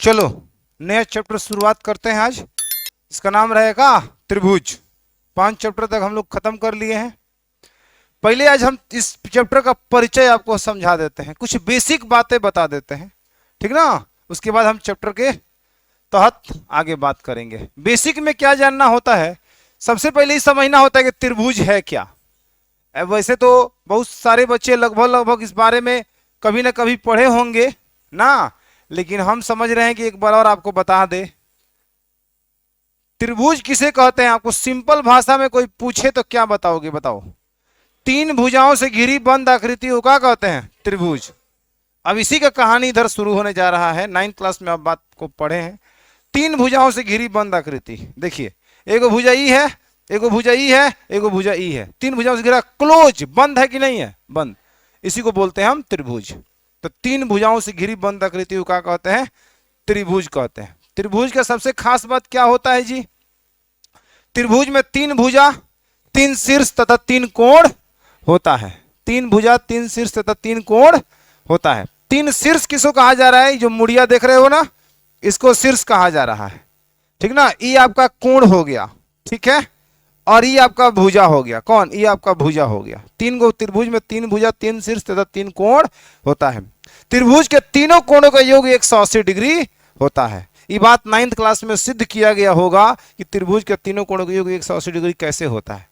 चलो नया चैप्टर शुरुआत करते हैं आज। इसका नाम रहेगा त्रिभुज। 5 चैप्टर तक हम लोग खत्म कर लिए हैं। पहले आज हम इस चैप्टर का परिचय आपको समझा देते हैं, कुछ बेसिक बातें बता देते हैं, ठीक ना। उसके बाद हम चैप्टर के तहत आगे बात करेंगे। बेसिक में क्या जानना होता है, सबसे पहले ही समझना होता है कि त्रिभुज है क्या। वैसे तो बहुत सारे बच्चे लगभग लगभग इस बारे में कभी ना कभी पढ़े होंगे ना, लेकिन हम समझ रहे हैं कि एक बार और आपको बता दे। त्रिभुज किसे कहते हैं, आपको सिंपल भाषा में कोई पूछे तो क्या बताओगे, बताओ। 3 भुजाओं से घिरी बंद आकृति को क्या कहते हैं, त्रिभुज। अब इसी का कहानी इधर शुरू होने जा रहा है। 9th क्लास में आप बात को पढ़े हैं। 3 भुजाओं से घिरी बंद आकृति, देखिए एगो भुजा ई है, एगो भुजा ई है, एगो भुजा ई है। 3 भुजाओं से घिरा, क्लोज, बंद है कि नहीं है, बंद। इसी को बोलते हैं हम त्रिभुज। तो 3 भुजाओं से घिरी बंद आकृति को क्या कहते हैं, त्रिभुज कहते हैं। त्रिभुज का सबसे खास बात क्या होता है जी, त्रिभुज में 3 भुजा, 3 शीर्ष तथा 3 कोण होता है। 3 भुजा, 3 शीर्ष तथा 3 कोण होता है। 3 शीर्ष किसको कहा जा रहा है, जो मुड़िया देख रहे हो ना, इसको शीर्ष कहा जा रहा है, ठीक ना। ये आपका कोण हो गया, ठीक है, और ये आपका भुजा हो गया। कौन, ये आपका भुजा हो गया। 3 गो त्रिभुज में 3 भुजा, 3 शीर्ष तथा 3 कोण होता है। त्रिभुज के तीनों कोणों का योग 180 डिग्री होता है। ये बात 9th क्लास में सिद्ध किया गया होगा कि त्रिभुज के तीनों कोणों का योग 180 डिग्री कैसे होता है,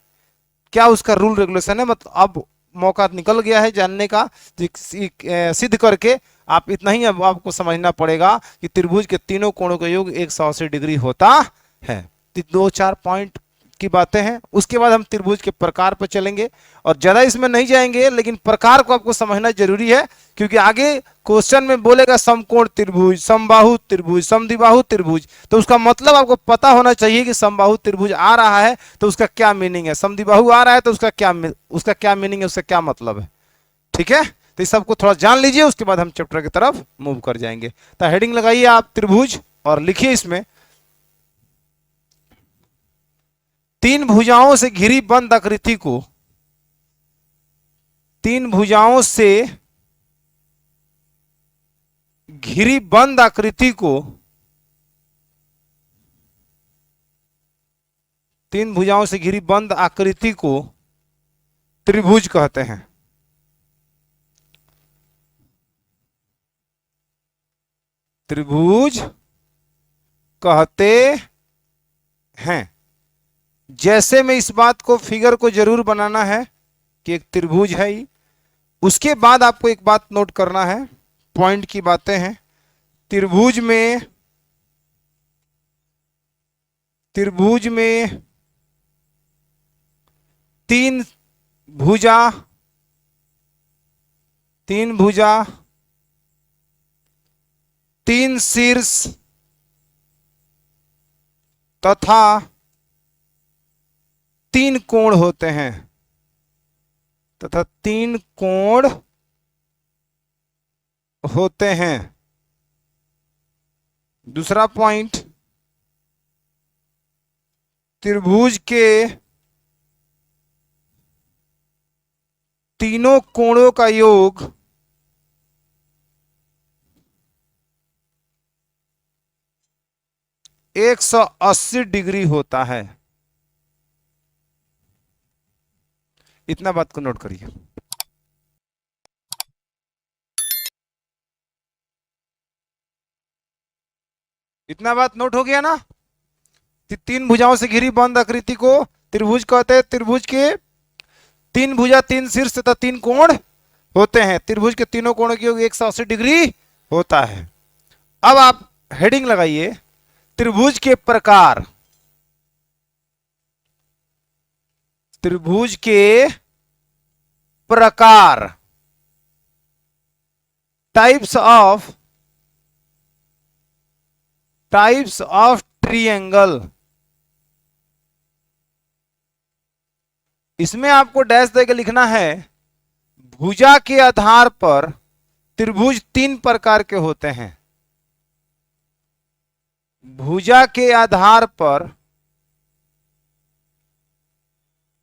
क्या उसका रूल रेगुलेशन है। मतलब अब मौका निकल गया है जानने का, सिद्ध करके आप इतना ही अब आपको समझना पड़ेगा कि त्रिभुज के तीनों कोणों का योग 180 डिग्री होता है। 2-4 पॉइंट की बातें हैं। उसके बाद हम त्रिभुज के प्रकार पर चलेंगे और ज्यादा इसमें नहीं जाएंगे, लेकिन प्रकार को आपको समझना जरूरी है, क्योंकि आगे क्वेश्चन में बोलेगा समकोण त्रिभुज, समबाहु त्रिभुज, समद्विबाहु त्रिभुज। तो उसका मतलब आपको पता होना चाहिए कि समबाहु त्रिभुज आ रहा है तो उसका क्या मीनिंग है, समद्विबाहु आ रहा है तो उसका क्या मीनिंग है, उसका क्या मतलब है, ठीक है। तो इस सबको थोड़ा जान लीजिए, उसके बाद हम चैप्टर की तरफ मूव कर जाएंगे। तो हेडिंग लगाइए आप त्रिभुज और लिखिए इसमें, 3 भुजाओं से घिरी बंद आकृति को, 3 भुजाओं से घिरी बंद आकृति को, 3 भुजाओं से घिरी बंद आकृति को त्रिभुज कहते हैं। त्रिभुज कहते हैं। जैसे में इस बात को, फिगर को जरूर बनाना है कि एक त्रिभुज है ही। उसके बाद आपको एक बात नोट करना है, पॉइंट की बातें हैं। त्रिभुज में 3 भुजा, 3 भुजा, 3 शीर्ष तथा 3 कोण होते हैं, तथा 3 कोण होते हैं। दूसरा पॉइंट, त्रिभुज के तीनों कोणों का योग 180 डिग्री होता है। इतना बात को नोट करिए। इतना बात नोट हो गया ना। 3 भुजाओं से घिरी बंद आकृति को त्रिभुज कहते हैं। त्रिभुज के 3 भुजा, 3 शीर्ष तथा 3 कोण होते हैं। त्रिभुज के तीनों कोणों की योग 180 डिग्री होता है। अब आप हेडिंग लगाइए, त्रिभुज के प्रकार। त्रिभुज के प्रकार, टाइप्स ऑफ ट्रायंगल। इसमें आपको डैश देकर लिखना है, भुजा के आधार पर त्रिभुज 3 प्रकार के होते हैं। भुजा के आधार पर,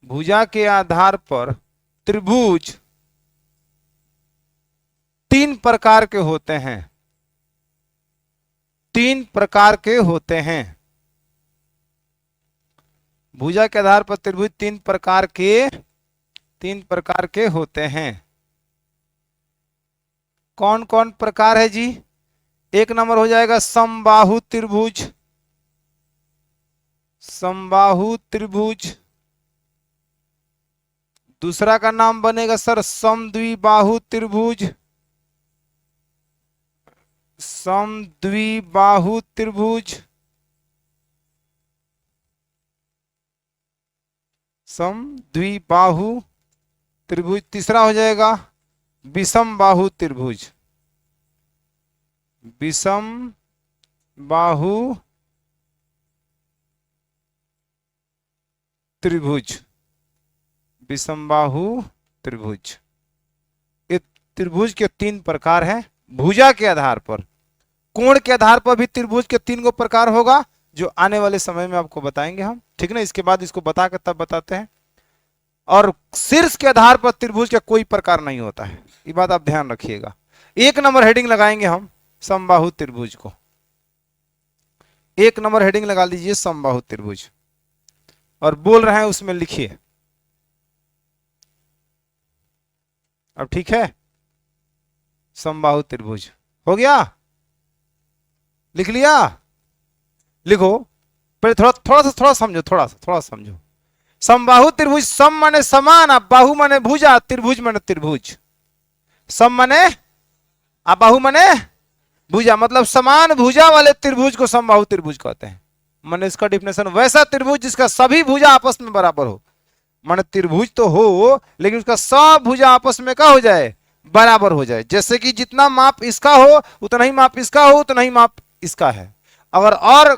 भुजा के आधार पर त्रिभुज 3 प्रकार के होते हैं। तीन प्रकार के होते हैं। भुजा के आधार पर त्रिभुज तीन प्रकार के होते हैं। कौन कौन प्रकार है जी? एक नंबर हो जाएगा समबाहु त्रिभुज, समबाहु त्रिभुज। दूसरा का नाम बनेगा सर समद्विबाहु त्रिभुज, समद्विबाहु त्रिभुज, समद्विबाहु त्रिभुज। तीसरा हो जाएगा विषम बाहु त्रिभुज, विषम बाहु त्रिभुज, विषम बाहु त्रिभुज। ये त्रिभुज के तीन प्रकार हैं। भुजा के आधार पर, कोण के आधार पर भी त्रिभुज के तीन गो प्रकार होगा, जो आने वाले समय में आपको बताएंगे हम, ठीक ना। इसके बाद इसको बता कर तब बताते हैं। और शीर्ष के आधार पर त्रिभुज का कोई प्रकार नहीं होता है, ये बात आप ध्यान रखिएगा। एक नंबर हेडिंग लगाएंगे हम समबाहु त्रिभुज को, एक नंबर हेडिंग लगा लीजिए समबाहु त्रिभुज, और बोल रहे हैं उसमें लिखिए। अब ठीक है, समबाहु त्रिभुज हो गया, लिख लिया? लिखो पहले, थोड़ा समझो। समबाहु त्रिभुज, सम माने समान, अब बाहु माने भुजा, त्रिभुज माने त्रिभुज। सम माने अब बाहु माने भुजा, मतलब समान भुजा वाले त्रिभुज को समबाहु त्रिभुज कहते हैं। माने इसका डिफिनेशन, वैसा त्रिभुज जिसका सभी भुजा आपस में बराबर हो। माने त्रिभुज तो हो लेकिन उसका सब भुजा आपस में क्या हो जाए? बराबर हो जाए। जैसे कि जितना माप इसका हो उतना ही माप इसका हो, उतना ही माप इसका है। अगर और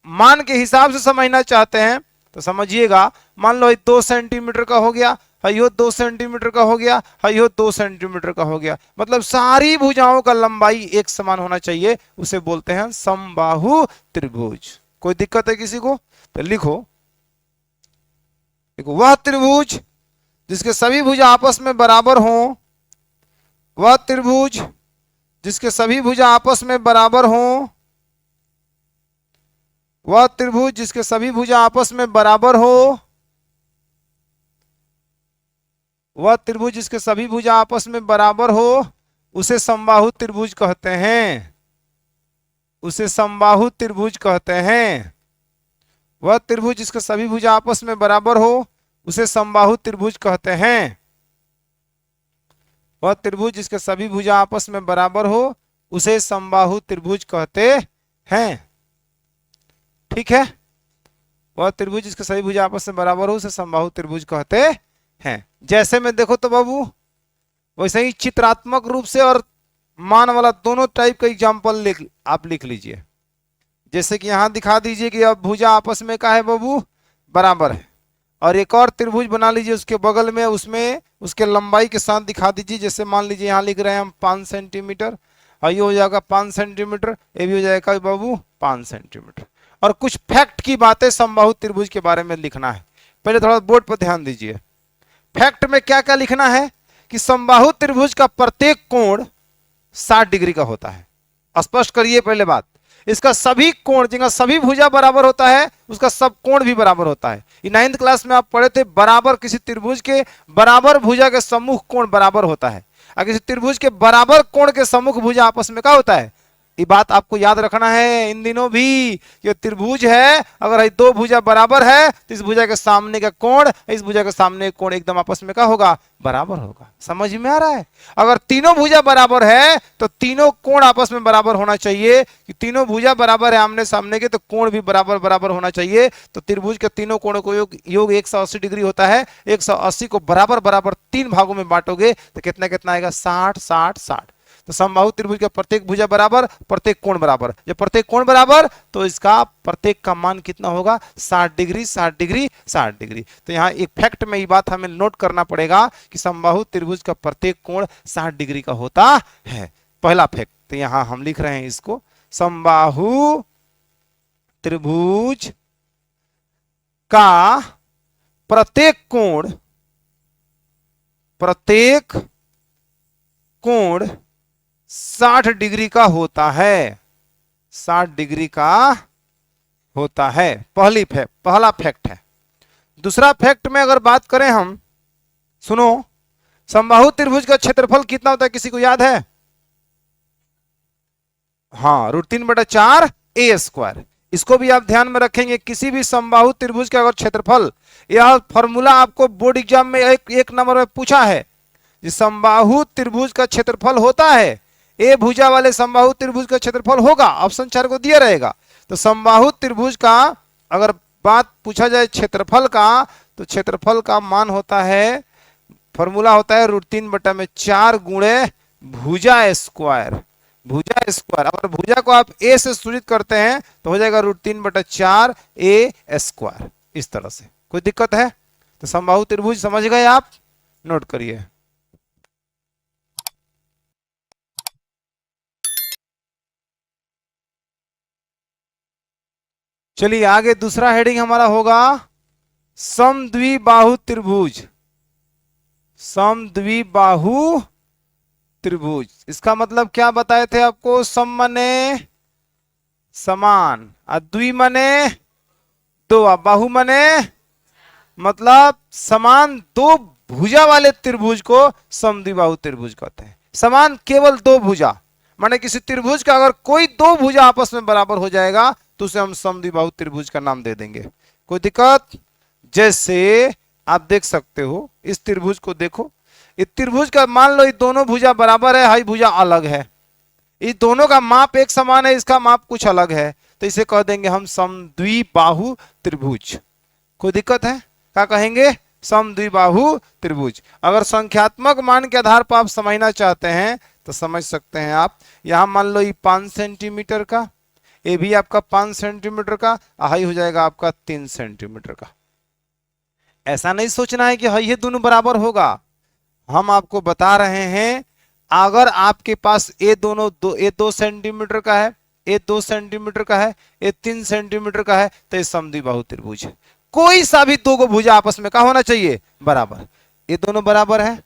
मान के हिसाब से समझना चाहते हैं तो समझिएगा, मान लो 2 सेंटीमीटर का हो गया, यो 2 सेंटीमीटर का हो गया, यो 2 सेंटीमीटर का हो गया, मतलब सारी भुजाओं का लंबाई एक समान होना चाहिए, उसे बोलते हैं समबाहु त्रिभुज। कोई दिक्कत है किसी को? तो लिखो, वह त्रिभुज जिसके सभी भुजा आपस में बराबर हो, वह त्रिभुज जिसके सभी भुजा आपस में बराबर हो, वह त्रिभुज जिसके सभी भुजा आपस में बराबर हो, वह त्रिभुज जिसके सभी भुजा आपस में बराबर हो, उसे समबाहु त्रिभुज कहते हैं, उसे समबाहु त्रिभुज कहते हैं। वह त्रिभुज जिसके सभी भुजा आपस में बराबर हो, उसे समबाहु त्रिभुज कहते हैं। वह त्रिभुज जिसके सभी भुजा आपस में बराबर हो, उसे समबाहु त्रिभुज कहते हैं। ठीक है, वह त्रिभुज जिसके सभी भुजा आपस में बराबर हो, उसे समबाहु त्रिभुज कहते हैं। जैसे में देखो तो बाबू, वैसे ही चित्रात्मक रूप से और मान वाला दोनों टाइप का एग्जाम्पल आप लिख लीजिए। जैसे कि यहां दिखा दीजिए कि अब भुजा आपस में क्या है बाबू? बराबर है। और एक और त्रिभुज बना लीजिए उसके बगल में, उसमें उसके लंबाई के साथ दिखा दीजिए। जैसे मान लीजिए यहाँ लिख रहे हैं हम 5 सेंटीमीटर, और ये हो जाएगा 5 सेंटीमीटर, ये भी हो जाएगा बाबू 5 सेंटीमीटर। और कुछ फैक्ट की बातें समबाहु त्रिभुज के बारे में लिखना है। पहले थोड़ा बोर्ड पर ध्यान दीजिए। फैक्ट में क्या क्या लिखना है कि समबाहु त्रिभुज का प्रत्येक कोण 60 डिग्री का होता है। स्पष्ट करिए पहले बात, इसका सभी कोण, जिनका सभी भुजा बराबर होता है, उसका सब कोण भी बराबर होता है। 9th क्लास में आप पढ़े थे, बराबर किसी त्रिभुज के बराबर भुजा के सम्मुख कोण बराबर होता है, और किसी त्रिभुज के बराबर कोण के सम्मुख भुजा आपस में क्या होता है। ये बात आपको याद रखना है इन दिनों भी। ये त्रिभुज है, अगर दो भुजा बराबर है तो इस भुजा के सामने का कोण इस भुजा के सामने का कोण एकदम आपस में क्या होगा? बराबर होगा। समझ में आ रहा है? अगर तीनों भुजा बराबर है तो तीनों कोण आपस में बराबर होना चाहिए। कि तीनों भुजा बराबर है आमने सामने के, तो कोण भी बराबर बराबर होना चाहिए। तो त्रिभुज के तीनों कोणों को योग 180 डिग्री होता है। 180 को बराबर बराबर 3 भागों में बांटोगे तो कितना कितना आएगा? 60 60 60। तो समबाहु त्रिभुज का प्रत्येक भुजा बराबर, प्रत्येक कोण बराबर। जब प्रत्येक कोण बराबर तो इसका प्रत्येक का मान कितना होगा? 60 डिग्री 60 डिग्री 60 डिग्री। तो यहाँ एक फैक्ट में ये बात हमें नोट करना पड़ेगा कि समबाहु त्रिभुज का प्रत्येक कोण 60 डिग्री का होता है। पहला फैक्ट। तो यहाँ हम लिख रहे हैं इसको, समबाहु त्रिभुज का प्रत्येक कोण 60 डिग्री का होता है। 60 डिग्री का होता है। पहला फैक्ट है। दूसरा फैक्ट में अगर बात करें हम, सुनो, समबाहु त्रिभुज का क्षेत्रफल कितना होता है, किसी को याद है? हाँ, √3/4 a²। इसको भी आप ध्यान में रखेंगे। किसी भी समबाहु त्रिभुज का अगर क्षेत्रफल, यह फॉर्मूला आपको बोर्ड एग्जाम में एक नंबर में पूछा है, समबाहु त्रिभुज का क्षेत्रफल होता है, ए भुजा वाले समबाहु त्रिभुज का क्षेत्रफल होगा, ऑप्शन 4 को दिया रहेगा। तो समबाहु त्रिभुज का अगर बात पूछा जाए क्षेत्रफल का, तो क्षेत्रफल का मान होता है, फॉर्मूला होता है √3/4 गुणे भुजा²। भुजा², अगर भुजा को आप ए से सूचित करते हैं तो हो जाएगा √3/4 a²। इस तरह से कोई दिक्कत है? तो समबाहु त्रिभुज समझ गए आप? नोट करिए। चलिए आगे, दूसरा हेडिंग हमारा होगा समद्विबाहु त्रिभुज। समद्विबाहु त्रिभुज, इसका मतलब क्या बताए थे आपको? सम मने समान, और द्वि मने दो, और बाहु मने मतलब समान दो भुजा वाले त्रिभुज को समद्विबाहु त्रिभुज कहते हैं। समान केवल दो भुजा, माने किसी त्रिभुज का अगर कोई दो भुजा आपस में बराबर हो जाएगा तो उसे हम समद्विबाहु त्रिभुज का नाम दे देंगे। कोई दिक्कत? जैसे आप देख सकते हो, इस त्रिभुज को देखो, इस त्रिभुज का मान लो ये दोनों भुजा बराबर है, हाई भुजा अलग है, इस दोनों का माप एक समान है, इसका माप कुछ अलग है, तो इसे कह देंगे हम समद्विबाहु त्रिभुज। कोई दिक्कत है? क्या कहेंगे? समद्विबाहु त्रिभुज। अगर संख्यात्मक मान के आधार पर आप समझना चाहते हैं तो समझ सकते हैं आप। यहां मान लो ये 5 सेंटीमीटर का, ये भी आपका 5 सेंटीमीटर का, हाई हो जाएगा आपका 3 सेंटीमीटर का। ऐसा नहीं सोचना है कि हाई ये दोनों बराबर होगा। हम आपको बता रहे हैं, अगर आपके पास ये 2 सेंटीमीटर का है, ये 2 सेंटीमीटर का है, ये 3 सेंटीमीटर का है, तो ये समद्विबाहु त्रिभुज है। कोई सा भी दो भुजा आपस में क्या होना चाहिए? बराबर। ये दोनों बराबर है,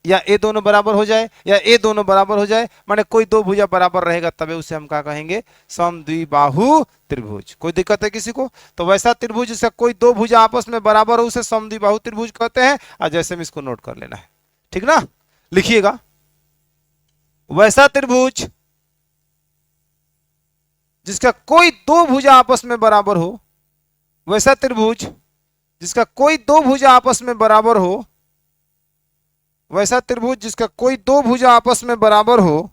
या ये दोनों बराबर हो जाए, या ये दोनों बराबर हो जाए, माने कोई दो भुजा बराबर रहेगा, तबे उसे हम क्या कहेंगे? समद्विबाहु त्रिभुज। कोई दिक्कत है किसी को? तो वैसा त्रिभुज जिसका कोई दो भुजा आपस में बराबर हो उसे समद्विबाहु त्रिभुज कहते हैं। और जैसे में इसको नोट कर लेना है, ठीक ना? लिखिएगा, वैसा त्रिभुज जिसका कोई दो भुजा आपस में बराबर हो, वैसा त्रिभुज जिसका कोई दो भुजा आपस में बराबर हो, वैसा त्रिभुज जिसका कोई दो भुजा आपस में बराबर हो,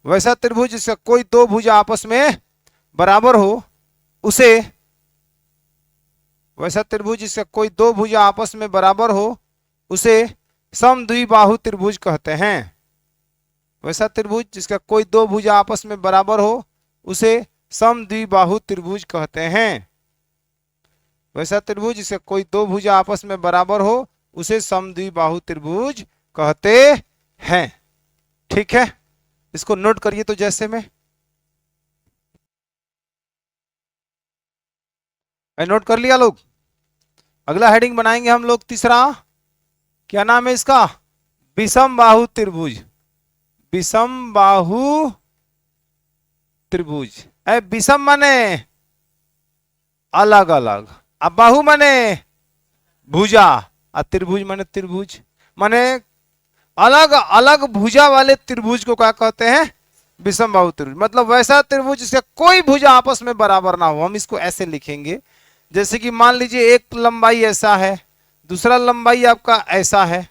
वैसा त्रिभुज जिसका कोई दो भुजा आपस में बराबर हो, उसे, वैसा त्रिभुज जिसका कोई दो भुजा आपस में बराबर हो, उसे समद्विबाहु त्रिभुज कहते हैं। वैसा त्रिभुज जिसका कोई दो भुजा आपस में बराबर हो, उसे समद्विबाहु त्रिभुज कहते हैं। वैसा त्रिभुज जिसका कोई दो भुजा आपस में बराबर हो, उसे समद्विबाहु त्रिभुज कहते हैं। ठीक है, इसको नोट करिए। तो जैसे में नोट कर लिया लोग? अगला हेडिंग बनाएंगे हम लोग तीसरा। क्या नाम है इसका? विषमबाहु त्रिभुज। विषमबाहु त्रिभुज। विषम माने अलग अलग, अब बाहु माने भुजा, और त्रिभुज माने त्रिभुज, माने अलग अलग भुजा वाले त्रिभुज को क्या कहते हैं? विषमबाहु त्रिभुज। मतलब वैसा त्रिभुज जिसका कोई भुजा आपस में बराबर ना हो। हम इसको ऐसे लिखेंगे, जैसे कि मान लीजिए एक लंबाई ऐसा है, दूसरा लंबाई आपका ऐसा है,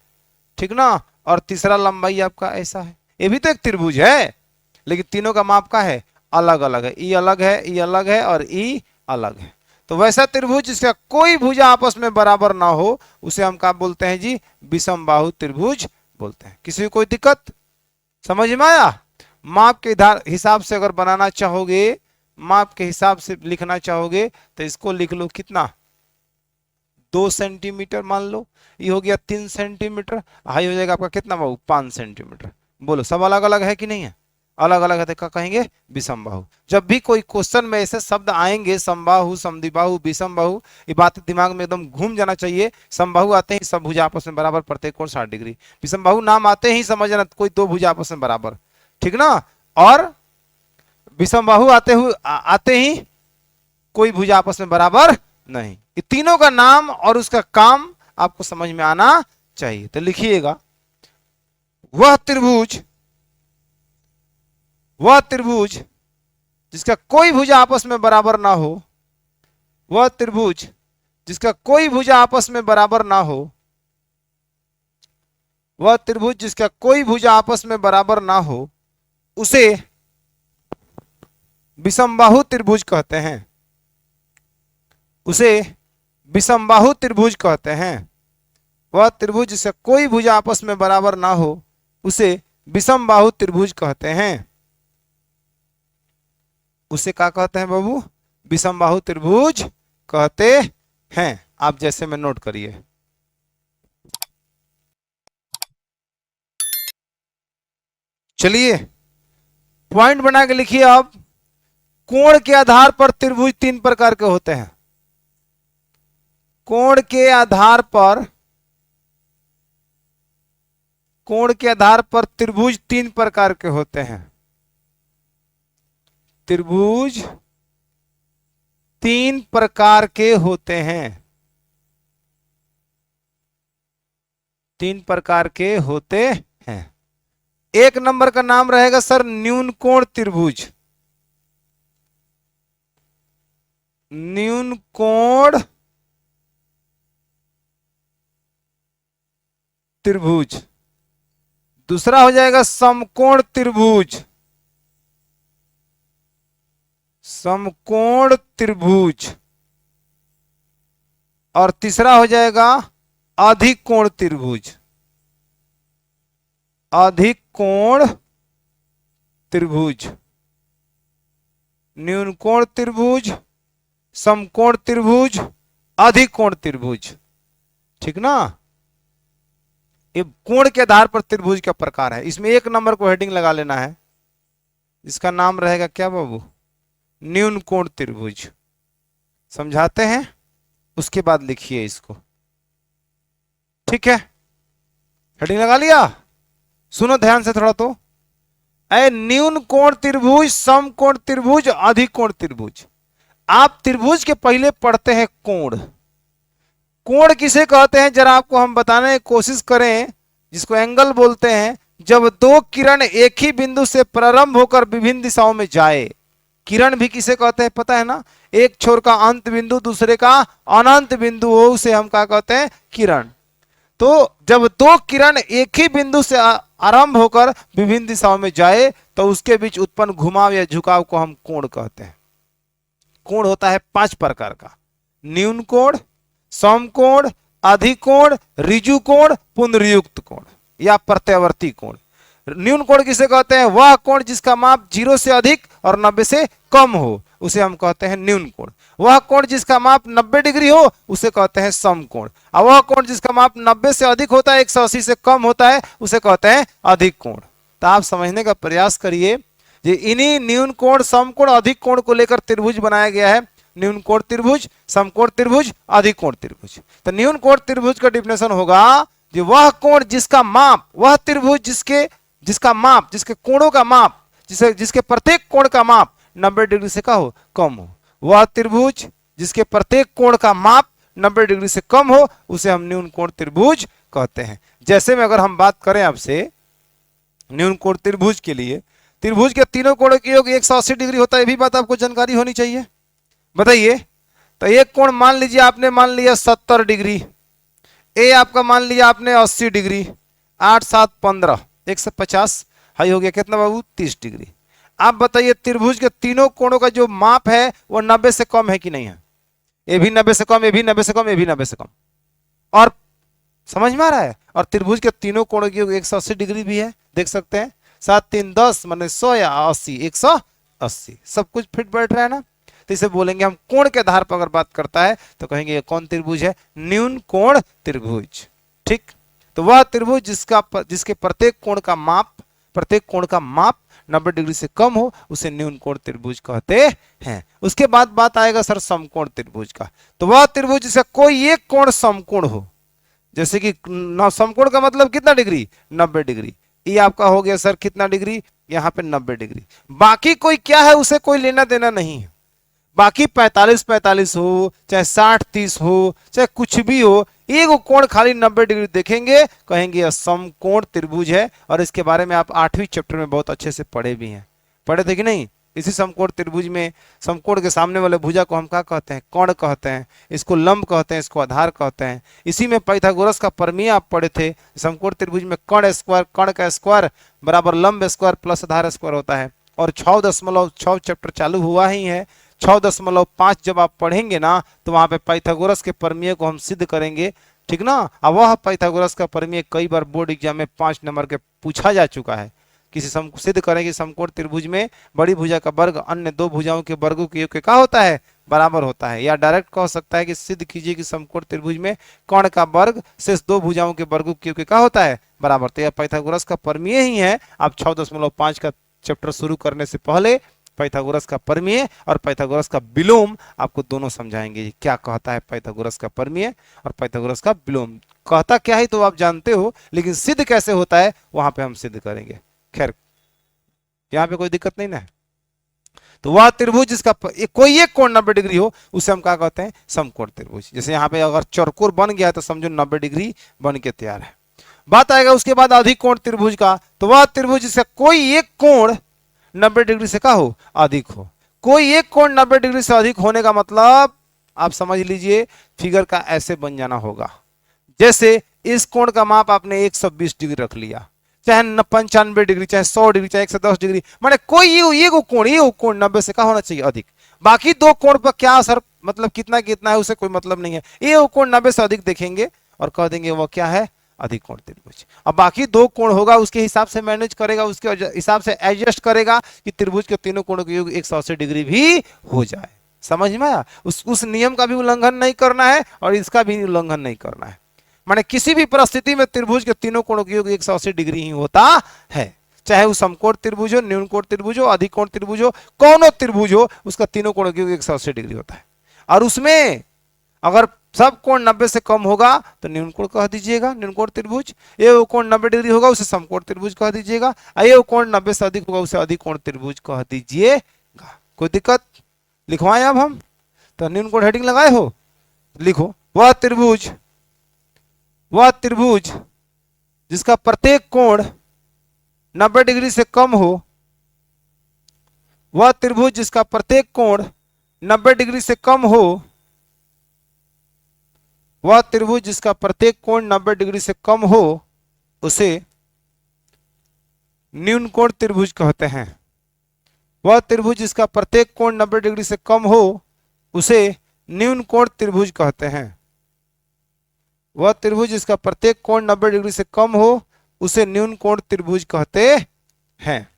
ठीक ना, और तीसरा लंबाई आपका ऐसा है। ये भी तो एक त्रिभुज है, लेकिन तीनों का माप का है अलग अलग है। ई अलग है, ई अलग है, और ई अलग है। तो वैसा त्रिभुज जिसका कोई भुजा आपस में बराबर ना हो, उसे हम क्या बोलते हैं जी? विषमबाहु त्रिभुज बोलते हैं। किसी को कोई दिक्कत? समझ में आया? माप के हिसाब से अगर बनाना चाहोगे, माप के हिसाब से लिखना चाहोगे, तो इसको लिख लो कितना? 2 सेंटीमीटर मान लो, ये हो गया 3 सेंटीमीटर, हाई हो जाएगा आपका कितना बाहु? 5 सेंटीमीटर। बोलो, सब अलग अलग है कि नहीं है? अलग अलग है, तो क्या कहेंगे? विषमबाहु। जब भी कोई क्वेश्चन में ऐसे शब्द आएंगे, समबाहु, समद्विबाहु, विषमबाहु, ये बात दिमाग में एकदम घूम जाना चाहिए। समबाहु आते ही सब भुजा आपस में बराबर, प्रत्येक कोण 60 डिग्री। विषमबाहु नाम आते ही समझ जाना कोई दो भुजा आपस में बराबर, ठीक ना? और विषमबाहु आते ही कोई भुजा आपस में बराबर नहीं। ये तीनों का नाम और उसका काम आपको समझ में आना चाहिए। तो लिखिएगा, वह त्रिभुज जिसका कोई भुजा आपस में बराबर ना हो, वह त्रिभुज जिसका कोई भुजा आपस में बराबर ना हो, वह त्रिभुज जिसका कोई भुजा आपस में बराबर ना हो, उसे विषमबाहु त्रिभुज कहते हैं। उसे विषमबाहु त्रिभुज कहते हैं। वह त्रिभुज जिसका कोई भुजा आपस में बराबर ना हो, उसे विषमबाहु त्रिभुज कहते हैं। उसे क्या कहते हैं बाबू? विषमबाहु त्रिभुज कहते हैं। आप जैसे में नोट करिए। चलिए पॉइंट बना के लिखिए। अब कोण के आधार पर त्रिभुज तीन प्रकार के होते हैं। कोण के आधार पर त्रिभुज तीन प्रकार के होते हैं। त्रिभुज तीन प्रकार के होते हैं। तीन प्रकार के होते हैं। एक नंबर का नाम रहेगा सर न्यून कोण त्रिभुज। न्यून कोण त्रिभुज। दूसरा हो जाएगा समकोण त्रिभुज। समकोण त्रिभुज। और तीसरा हो जाएगा अधिकोण त्रिभुज। अधिकोण त्रिभुज। न्यून कोण त्रिभुज, समकोण त्रिभुज, अधिकोण त्रिभुज। ठीक ना? ये कोण के आधार पर त्रिभुज का प्रकार है। इसमें एक नंबर को हेडिंग लगा लेना है। इसका नाम रहेगा क्या बाबू? न्यून कोण त्रिभुज। समझाते हैं, उसके बाद लिखिए इसको। ठीक है, हेडिंग लगा लिया? सुनो ध्यान से थोड़ा तो। न्यून कोण त्रिभुज, समकोण त्रिभुज, अधिकोण त्रिभुज। आप त्रिभुज के पहले पढ़ते हैं कोण। कोण किसे कहते हैं जरा आपको हम बताने की कोशिश करें, जिसको एंगल बोलते हैं। जब दो किरण एक ही बिंदु से प्रारंभ होकर विभिन्न दिशाओं में जाए। किरण भी किसे कहते हैं पता है ना? एक छोर का अंत बिंदु दूसरे का अनंत बिंदु हो, उसे हम क्या कहते हैं? किरण। तो जब दो किरण एक ही बिंदु से आरंभ होकर विभिन्न दिशाओं में जाए तो उसके बीच उत्पन्न घुमाव या झुकाव को हम कोण कहते हैं। कोण होता है पांच प्रकार का: न्यून कोण, समकोण, अधिकोण, ऋजु कोण, पुनर्युक्त कोण या प्रत्यावर्ती कोण। न्यून कोण किसे कहते हैं? वह कोण जिसका माप 0 से अधिक और 90 से कम हो, उसे हम कहते हैं न्यून कोण। वह कोण जिसका माप 90 डिग्री हो, उसे कहते हैं समकोण। और वह कोण जिसका माप 90 से अधिक होता है, 180 से कम होता है, उसे कहते हैं अधिक कोण। तो आप समझने का प्रयास करिए, ये इन्हीं न्यून कोण, समकोण, अधिक कोण को लेकर त्रिभुज बनाया गया है। न्यून कोण त्रिभुज, समकोण त्रिभुज, अधिकोण त्रिभुज। तो न्यून कोण त्रिभुज का डिफिनेशन होगा जो वह कोण जिसका माप, वह त्रिभुज जिसका माप, जिसके कोणों का माप, जिसके प्रत्येक कोण का माप 90 डिग्री से का हो, कम हो। वह त्रिभुज जिसके प्रत्येक कोण का माप 90 डिग्री से कम हो, उसे हम न्यून कोण त्रिभुज कहते हैं। जैसे में अगर हम बात करें आपसे न्यून कोण त्रिभुज के लिए, त्रिभुज के तीनों कोणों की योग 180 डिग्री होता है, ये भी बात आपको जानकारी होनी चाहिए। बताइए, तो एक कोण मान लीजिए आपने मान लिया 70 डिग्री, ए आपका मान लिया आपने 80 डिग्री, 8 7 15 150, हाई हो गया कितना बाबू? 30 डिग्री। आप बताइए त्रिभुज के तीनों कोणों का जो माप है वो 90 से कम है कि नहीं है? ये भी 90 से कम, ये भी 90 से कम, ये भी 90 से कम। और समझ में आ रहा है? और त्रिभुज के तीनों कोणों की 180 डिग्री भी है, देख सकते हैं। 7 3 10 माने 100 या 80, 180, सब कुछ फिट बैठ रहा है ना? तो इसे बोलेंगे हम कोण के आधार पर अगर बात करता है तो कहेंगे ये कौन त्रिभुज है? न्यून कोण त्रिभुज। ठीक, तो वह त्रिभुज जिसके प्रत्येक कोण का माप 90 डिग्री से कम हो, उसे न्यून कोण त्रिभुज कहते हैं। उसके बाद बात आएगा सर समकोण त्रिभुज का। तो वह त्रिभुज जिसका कोई एक कोण समकोण हो, जैसे कि समकोण का मतलब कितना डिग्री? 90 डिग्री। ये आपका हो गया सर कितना डिग्री, यहाँ पे 90 डिग्री। बाकी कोई क्या है उसे कोई लेना देना नहीं है। बाकी 45-45 हो चाहे 60-30 हो चाहे कुछ भी हो, एक कोण खाली 90 डिग्री देखेंगे, कहेंगे यह समकोण त्रिभुज है। और इसके बारे में आप 8वीं चैप्टर में बहुत अच्छे से पढ़े भी हैं, पढ़े थे कि नहीं। इसी समकोण त्रिभुज में समकोण के सामने वाले भुजा को हम क्या कहते हैं, कोण कहते हैं, इसको लंब कहते हैं, इसको आधार कहते हैं। इसी में पाइथागोरस का प्रमेय आप पढ़े थे। समकोण त्रिभुज में कर्ण स्क्वायर, कर्ण का स्क्वायर बराबर लंब स्क्वायर प्लस आधार स्क्वायर होता है। और 6.6 चैप्टर चालू हुआ ही है, 6.5 जब आप पढ़ेंगे ना तो वहां पे पाइथागोरस के प्रमेय को हम सिद्ध करेंगे, ठीक ना। अब वह पाइथागोरस का प्रमेय कई बार बोर्ड एग्जाम में 5 नंबर के पूछा जा चुका है। किसी सिद्ध करेंगे समकोण त्रिभुज में बड़ी भुजा का वर्ग अन्य दो भुजाओं के वर्गों के योग के क्या होता है, बराबर होता है। या डायरेक्ट कह सकता है कि सिद्ध कीजिए कि समकोण त्रिभुज में कर्ण का वर्ग शेष दो भुजाओं के वर्गों के योग के क्या होता है, बराबर। तो यह पाइथागोरस का प्रमेय ही है। आप 6.5 का चैप्टर शुरू करने से पहले पाइथागोरस का प्रमेय और पाइथागोरस का विलोम आपको दोनों समझाएंगे। क्या कहता है पाइथागोरस का प्रमेय और पाइथागोरस का विलोम, कहता क्या है तो आप जानते हो, लेकिन सिद्ध कैसे होता है वहां पे हम सिद्ध करेंगे। खैर यहाँ पे कोई दिक्कत नहीं ना है। तो वह त्रिभुज जिसका कोई एक कोण 90 डिग्री हो उसे हम क्या कहते हैं, समकोण त्रिभुज। जैसे यहाँ पे अगर चौकोर बन गया है तो समझो 90 डिग्री बन के तैयार है। बात आएगा उसके बाद अधिक कोण त्रिभुज का। तो वह त्रिभुज जिसका कोई एक कोण 90 डिग्री से क्या हो, अधिक हो। कोई एक कोण 90 डिग्री से अधिक होने का मतलब आप समझ लीजिए फिगर का ऐसे बन जाना होगा। जैसे इस कोण का माप आपने 120 डिग्री रख लिया, चाहे 95 डिग्री, चाहे 100 डिग्री, चाहे 110 डिग्री, माने कोई ये कोण 90 से क्या होना चाहिए, अधिक। बाकी दो कोण पर क्या असर, मतलब कितना कितना है उसे कोई मतलब नहीं है। ये कोण 90 से अधिक देखेंगे और कह देंगे वो क्या है, अधिक कोण त्रिभुज। अब बाकी दो कोण होगा उसके हिसाब से मैनेज करेगा, उसके हिसाब से एडजस्ट करेगा कि त्रिभुज के तीनों कोणों के योग 180 डिग्री भी हो जाए। समझ में आया। उस नियम का भी उल्लंघन नहीं करना है और इसका भी उल्लंघन नहीं करना है। माने किसी भी परिस्थिति में त्रिभुज के तीनों कोणों के योग 180 डिग्री ही होता है, चाहे वो समकोण त्रिभुज हो, न्यून कोण त्रिभुज हो, अधिक कोण त्रिभुज हो, कौन त्रिभुज हो, उसका तीनों कोणों के योग 180 डिग्री होता है। और उसमें अगर सब कोण 90 से कम होगा तो न्यून कोण कह दीजिएगा, न्यून कोण त्रिभुज। ये कोण 90 डिग्री होगा उसे समकोण त्रिभुज कह दीजिएगा। ये कोण 90 से अधिक होगा उसे अधिक कोण त्रिभुज कह दीजिएगा। कोई दिक्कत, लिखवाएं अब हम। तो न्यून कोण हेडिंग लगाए हो, लिखो वह त्रिभुज जिसका प्रत्येक कोण 90 डिग्री से कम हो, वह त्रिभुज जिसका प्रत्येक कोण 90 डिग्री से कम हो, वह त्रिभुज जिसका प्रत्येक कोण 90 डिग्री से कम हो उसे न्यून कोण त्रिभुज कहते हैं। वह त्रिभुज जिसका प्रत्येक कोण 90 डिग्री से कम हो उसे न्यून कोण त्रिभुज कहते हैं। वह त्रिभुज जिसका प्रत्येक कोण 90 डिग्री से कम हो उसे न्यून कोण त्रिभुज कहते हैं।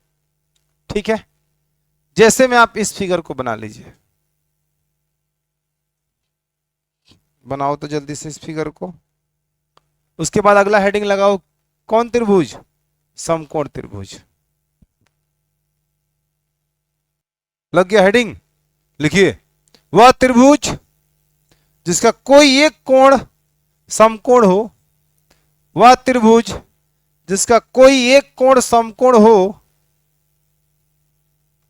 ठीक है, जैसे में आप इस फिगर को बना लीजिए, बनाओ तो जल्दी से इस फिगर को। उसके बाद अगला हेडिंग लगाओ, कौन त्रिभुज, समकोण त्रिभुज। लग गया हेडिंग, लिखिए वह त्रिभुज जिसका कोई एक कोण समकोण हो, वह त्रिभुज जिसका कोई एक कोण समकोण हो,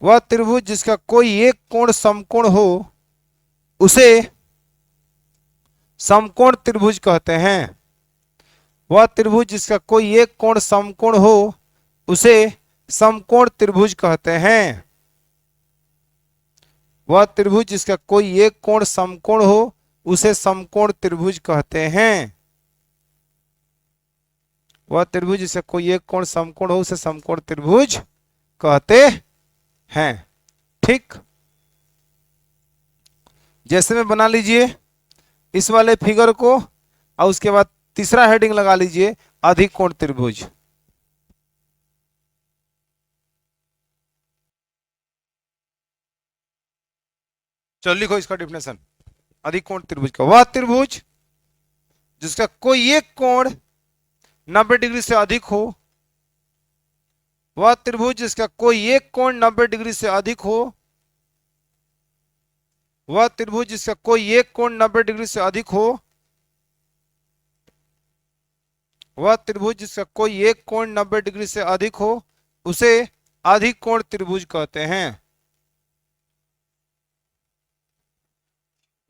वह त्रिभुज जिसका कोई एक कोण समकोण हो उसे समकोण त्रिभुज कहते हैं। वह त्रिभुज जिसका कोई एक कोण समकोण हो उसे समकोण त्रिभुज कहते हैं। वह त्रिभुज जिसका कोई एक कोण समकोण हो उसे समकोण त्रिभुज कहते हैं। वह त्रिभुज जिसका कोई एक कोण समकोण हो उसे समकोण त्रिभुज कहते हैं। ठीक, जैसे में बना लीजिए इस वाले फिगर को और उसके बाद तीसरा हेडिंग लगा लीजिए, अधिक कोण त्रिभुज। चलो लिखो इसका डेफिनेशन, अधिक कोण त्रिभुज का, वह त्रिभुज जिसका कोई एक कोण 90 डिग्री से अधिक हो, वह त्रिभुज जिसका कोई एक कोण 90 डिग्री से अधिक हो, वह त्रिभुज जिसका कोई एक कोण 90 डिग्री से अधिक हो वह त्रिभुज जिसका कोई एक कोण 90 डिग्री से अधिक हो उसे अधिक कोण त्रिभुज कहते हैं।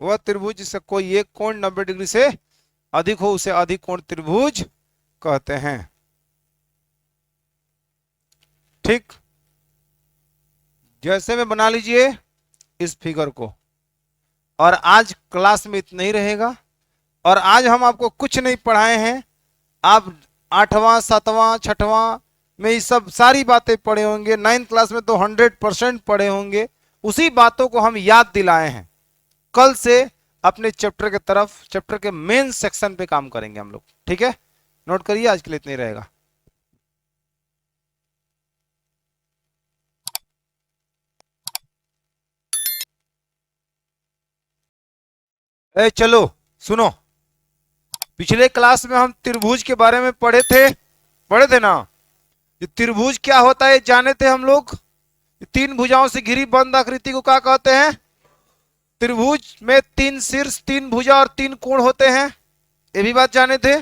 वह त्रिभुज जिसका कोई एक कोण 90 डिग्री से अधिक हो उसे अधिक कोण त्रिभुज कहते हैं। ठीक, जैसे में बना लीजिए इस फिगर को। और आज क्लास में इतना ही रहेगा। और आज हम आपको कुछ नहीं पढ़ाए हैं, आप 8वां 7वां 6वां में ये सब सारी बातें पढ़े होंगे, 9th क्लास में तो 100% पढ़े होंगे। उसी बातों को हम याद दिलाए हैं। कल से अपने चैप्टर के तरफ, चैप्टर के मेन सेक्शन पे काम करेंगे हम लोग। ठीक है, नोट करिए, आज के लिए इतना ही रहेगा। चलो सुनो, पिछले क्लास में हम त्रिभुज के बारे में पढ़े थे ना। ये त्रिभुज क्या होता है जाने थे हम लोग। तीन भुजाओं से घिरी बंद आकृति को क्या कहते हैं? त्रिभुज में 3 शीर्ष, 3 भुजा और 3 कोण होते हैं, ये भी बात जाने थे।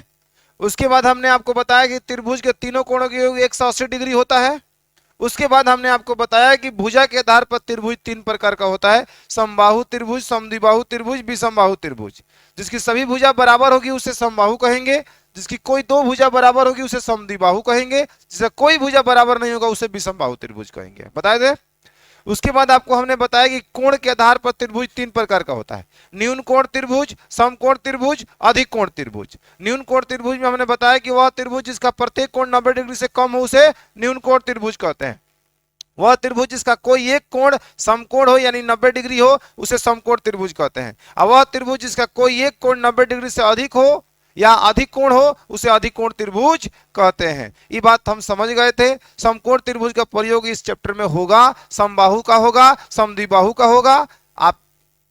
उसके बाद हमने आपको बताया कि त्रिभुज के तीनों कोणों की योग 180 डिग्री होता है। उसके बाद हमने आपको बताया कि भुजा के आधार पर त्रिभुज 3 प्रकार का होता है, समबाहु त्रिभुज, समद्विबाहु त्रिभुज, विषमबाहु त्रिभुज। जिसकी सभी भुजा बराबर होगी उसे समबाहु कहेंगे, जिसकी कोई 2 भुजा बराबर होगी उसे समद्विबाहु कहेंगे, जिसका कोई भुजा बराबर नहीं होगा उसे विषमबाहु त्रिभुज कहेंगे। बताए थे। उसके बाद आपको हमने बताया कि कोण के आधार पर त्रिभुज 3 प्रकार का होता है, न्यून कोण त्रिभुज, समकोण त्रिभुज, अधिक कोण त्रिभुज। न्यून कोण त्रिभुज में हमने बताया कि वह त्रिभुज जिसका प्रत्येक कोण 90 डिग्री से कम हो उसे न्यून कोण त्रिभुज कहते हैं। वह त्रिभुज जिसका कोई एक कोण समकोण हो यानी 90 डिग्री हो उसे समकोण त्रिभुज कहते हैं। और वह त्रिभुज जिसका कोई एक कोण 90 डिग्री से अधिक हो या अधिक कोण हो उसे अधिक कोण त्रिभुज कहते हैं। ये बात हम समझ गए थे। समकोण त्रिभुज का प्रयोग इस चैप्टर में होगा, समबाहु का होगा, समद्विबाहु का होगा। आप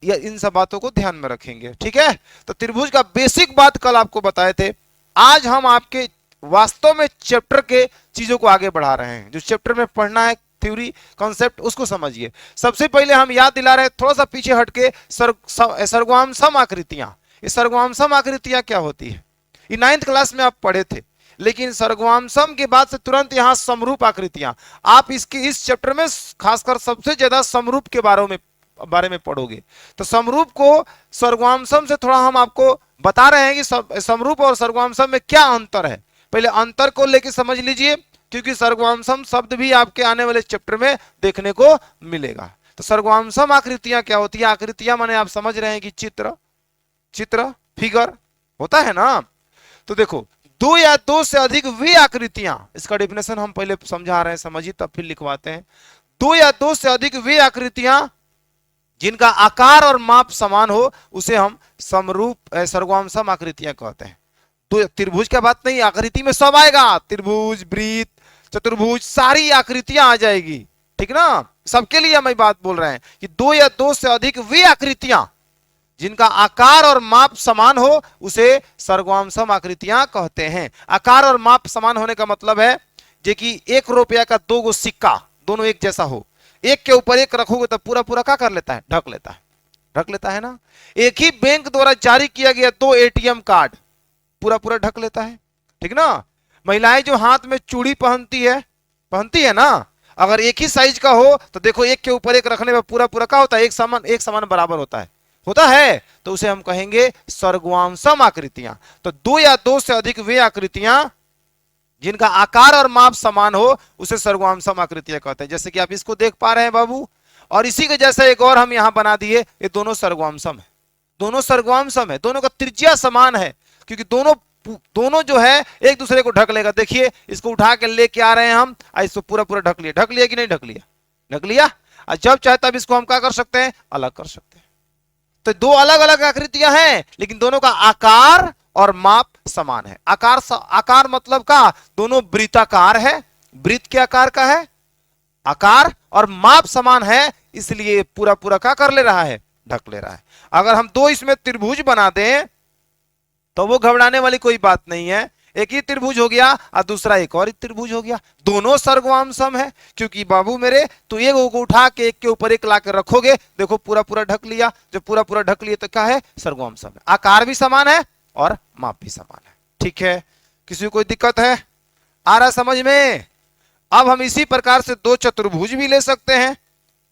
इन सब बातों को ध्यान में रखेंगे। ठीक है, तो त्रिभुज का बेसिक बात कल आपको बताए थे। आज हम आपके वास्तव में चैप्टर के चीजों को आगे बढ़ा रहे हैं। जो चैप्टर में पढ़ना है थ्योरी कॉन्सेप्ट उसको समझिए। सबसे पहले हम याद दिला रहे हैं, थोड़ा सा पीछे हटके, सर्वगाम सम आकृतियां। ये सर्वगाम सम आकृतियां क्या होती है? ये 9th क्लास में आप पढ़े थे, लेकिन सर्वगाम सम के बाद से तुरंत यहां समरूप आकृतियां। आप इसके इस चैप्टर में खासकर सबसे ज्यादा समरूप के बारे में पढ़ोगे। तो समरूप को सर्वगाम सम से थोड़ा हम आपको बता रहे हैं कि समरूप और सर्वगाम सम में क्या अंतर है। पहले अंतर को लेकर समझ लीजिए, क्योंकि सर्वगामसम शब्द भी आपके आने वाले चैप्टर में देखने को मिलेगा। तो सर्वगामसम आकृतियां क्या होती है? आकृतियां माने आप समझ रहे हैं कि चित्र फिगर होता है ना। तो देखो, 2 या 2 से अधिक वे आकृतियां, इसका डेफिनेशन हम पहले समझा रहे हैं, समझिए तब फिर लिखवाते हैं। 2 या 2 से अधिक वे आकृतियां जिनका आकार और माप समान हो उसे हम समरूप सर्वगामसम आकृतियां कहते हैं। तो त्रिभुज क्या बात नहीं, आकृति में सब आएगा, त्रिभुज, वृत्त, चतुर्भुज, सारी आकृतियां आ जाएगी। ठीक ना, सबके लिए हम बात बोल रहे हैं कि 2 या 2 से अधिक वे आकृतियां जिनका आकार और माप समान हो उसे सर्वगामसम आकृतियां कहते हैं। आकार और माप समान होने का मतलब है जे कि 1 रुपया का 2 गो सिक्का दोनों एक जैसा हो, एक के ऊपर एक रखोगे तो पूरा पूरा क्या कर लेता है? ढक लेता है ना। एक ही बैंक द्वारा जारी किया गया 2 ATM कार्ड पूरा पूरा ढक लेता है। ठीक ना। महिलाएं जो हाथ में चूड़ी पहनती है ना, अगर एक ही साइज का हो तो देखो एक के ऊपर एक रखने में पूरा पूरा क्या होता है? एक समान बराबर होता है। तो उसे हम कहेंगे सर्वगामसम आकृतियां। तो 2 या 2 से अधिक वे आकृतियां जिनका आकार और माप समान हो उसे सर्वगामसम आकृतियां कहते हैं। जैसे कि आप इसको देख पा रहे हैं बाबू, और इसी के जैसा एक और हम यहां बना दिए। ये दोनों सर्वगामसम है, दोनों का त्रिज्या समान है, क्योंकि दोनों जो है एक दूसरे को ढक लेगा। देखिए, इसको उठा के लेके आ रहे हैं हम, इसको पूरा पूरा ढक लिया कि नहीं ढक लिया। और जब चाहे तब इसको हम क्या कर सकते हैं? अलग कर सकते हैं। तो 2 अलग अलग आकृतियां हैं, लेकिन दोनों का आकार और माप समान है। आकार मतलब का, दोनों वृत्ताकार है, वृत्त के आकार का है, आकार और माप समान है, इसलिए पूरा पूरा क्या कर ले रहा है? ढक ले रहा है। अगर हम 2 इसमें त्रिभुज बना दें तो वो घबराने वाली कोई बात नहीं है। एक ही त्रिभुज हो गया और दूसरा एक और ही त्रिभुज हो गया, दोनों सर्वगामसम है। क्योंकि बाबू मेरे, तो एक को उठा के एक के ऊपर एक ला के रखोगे, देखो पूरा पूरा ढक लिया। जब पूरा पूरा ढक लिया तो क्या है? सर्वगामसम है। आकार भी समान है और माप भी समान है। ठीक है, किसी को कोई दिक्कत है? आ रहा समझ में? अब हम इसी प्रकार से दो चतुर्भुज भी ले सकते हैं,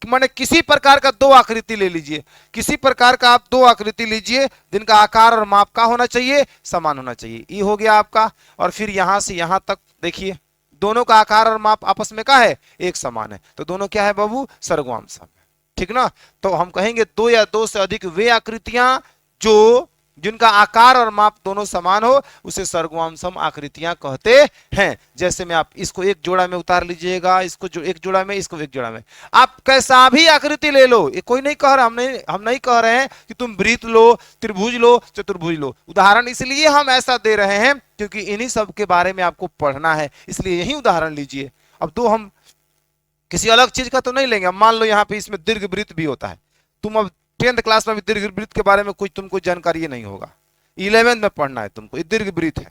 माने किसी प्रकार का दो आकृति ले लीजिए, किसी प्रकार का आप दो आकृति लीजिए जिनका आकार और माप का होना चाहिए, समान होना चाहिए। ये हो गया आपका। और फिर यहां से यहां तक देखिए, दोनों का आकार और माप आपस में क्या है? एक समान है। तो दोनों क्या है बाबू? सर्वगाम सम है। ठीक ना? तो हम कहेंगे दो या दो से अधिक वे आकृतियां जो जिनका आकार और माप दोनों समान हो, उसे सर्वगाम सम आकृतियां कहते हैं। जैसे में आप इसको एक जोड़ा में उतार लीजिएगा, इसको जो एक जोड़ा में, इसको एक जोड़ा में, आप कैसा भी आकृति ले लो, ये कोई नहीं कह रहा, हम नहीं कह रहे हैं कि तुम वृत्त लो, त्रिभुज लो, चतुर्भुज लो। उदाहरण इसलिए हम ऐसा दे रहे हैं क्योंकि इन्हीं सब के बारे में आपको पढ़ना है, इसलिए यही उदाहरण लीजिए। अब दो हम किसी अलग चीज का तो नहीं लेंगे। अब मान लो यहाँ पे इसमें दीर्घ वृत्त भी होता है, तुम अब 10th क्लास में भी दीर्घ वृत्त के बारे में कुछ तुमको जानकारी नहीं होगा, 11th में पढ़ना है तुमको। ये दीर्घ वृत्त है,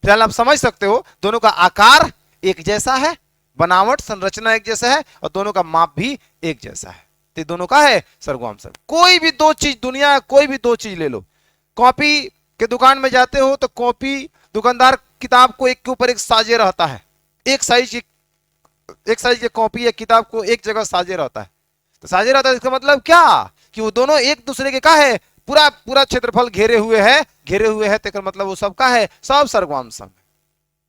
फिलहाल आप समझ सकते हो दोनों का आकार एक जैसा है, बनावट संरचना एक जैसा है, और दोनों का माप भी एक जैसा है। तो दोनों का है सर्वगाम सम। कोई भी दो चीज, दुनिया कोई भी दो चीज ले लो, कॉपी के दुकान में जाते हो तो कॉपी दुकानदार किताब को एक के ऊपर एक साजे रहता है, एक साइज की कॉपी या किताब को एक जगह साजे रहता है। तो साजे रहता है इसका मतलब क्या? कि वो दोनों एक दूसरे के का है, पूरा पूरा क्षेत्रफल घेरे हुए है, तो मतलब वो सब का है, सब सर्वगाम सम है।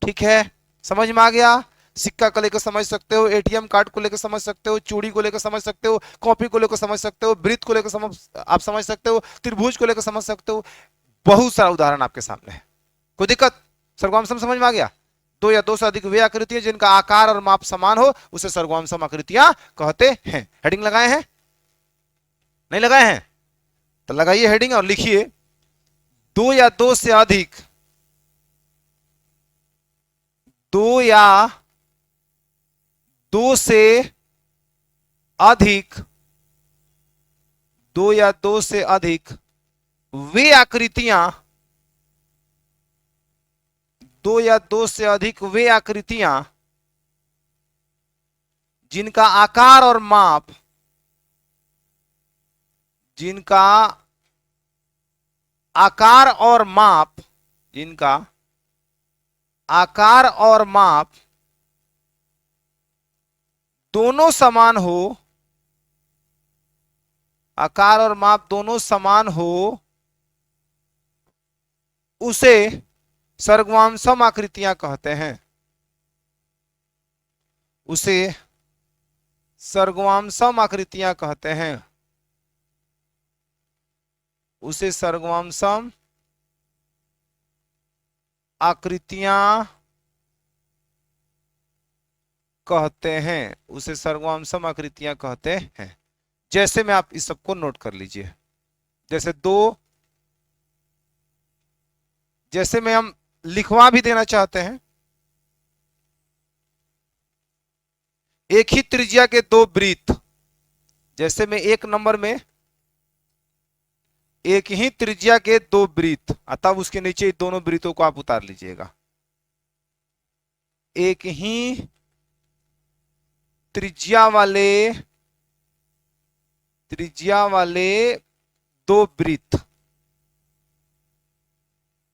ठीक है, समझ में आ गया? सिक्का को लेकर समझ सकते हो, एटीएम कार्ड को लेकर समझ सकते हो, चूड़ी को लेकर समझ सकते हो, कॉपी को लेकर समझ सकते हो, वृत्त को लेकर आप समझ सकते हो, त्रिभुज को लेकर समझ सकते हो। बहुत सारा उदाहरण आपके सामने है। कोई दिक्कत? सर्वगाम सम समझ में आ गया? दो या दो से अधिक वे आकृतियां जिनका आकार और माप समान हो, उसे सर्वगाम सम आकृतियां कहते हैं। हेडिंग लगाए हैं? नहीं लगाए हैं? तो लगाइए हेडिंग और लिखिए दो या दो से अधिक, दो या दो से अधिक, दो या दो से अधिक वे आकृतियां, दो या दो से अधिक वे आकृतियां जिनका आकार और माप, जिनका आकार और माप, जिनका आकार और माप दोनों समान हो, आकार और माप दोनों समान हो, उसे सर्वगाम सम आकृतियां कहते हैं। उसे सर्वगाम सम आकृतियां कहते हैं। उसे सर्वगाम सम आकृतियां कहते हैं। उसे सर्वगाम सम आकृतियां कहते हैं। जैसे में आप इस सबको नोट कर लीजिए, जैसे दो, जैसे में हम लिखवा भी देना चाहते हैं, एक ही त्रिज्या के दो वृत्त, जैसे में एक नंबर में एक ही त्रिज्या के दो वृत्त, तब उसके नीचे दोनों वृत्तों को आप उतार लीजिएगा। एक ही त्रिज्या वाले दो वृत्त,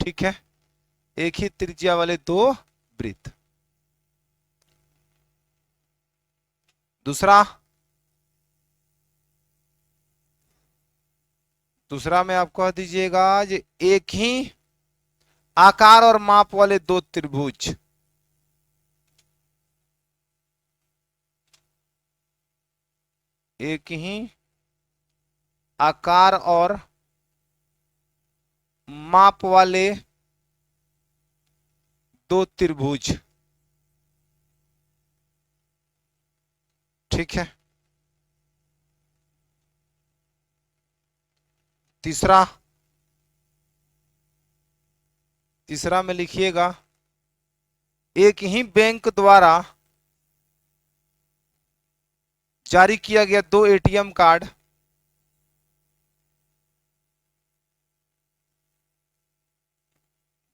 ठीक है, एक ही त्रिज्या वाले दो वृत्त। दूसरा में आप कह दीजिएगा जे एक ही आकार और माप वाले दो त्रिभुज, एक ही आकार और माप वाले दो त्रिभुज। ठीक है। तीसरा में लिखिएगा एक ही बैंक द्वारा जारी किया गया दो एटीएम कार्ड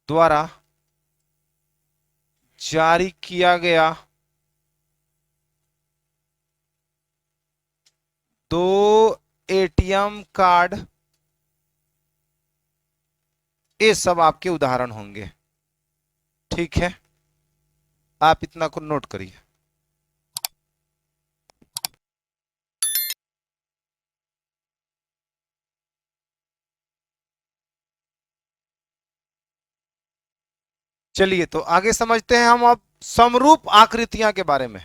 द्वारा जारी किया गया दो एटीएम कार्ड, ये सब आपके उदाहरण होंगे। ठीक है, आप इतना को नोट करिए। चलिए तो आगे समझते हैं हम अब समरूप आकृतियां के बारे में।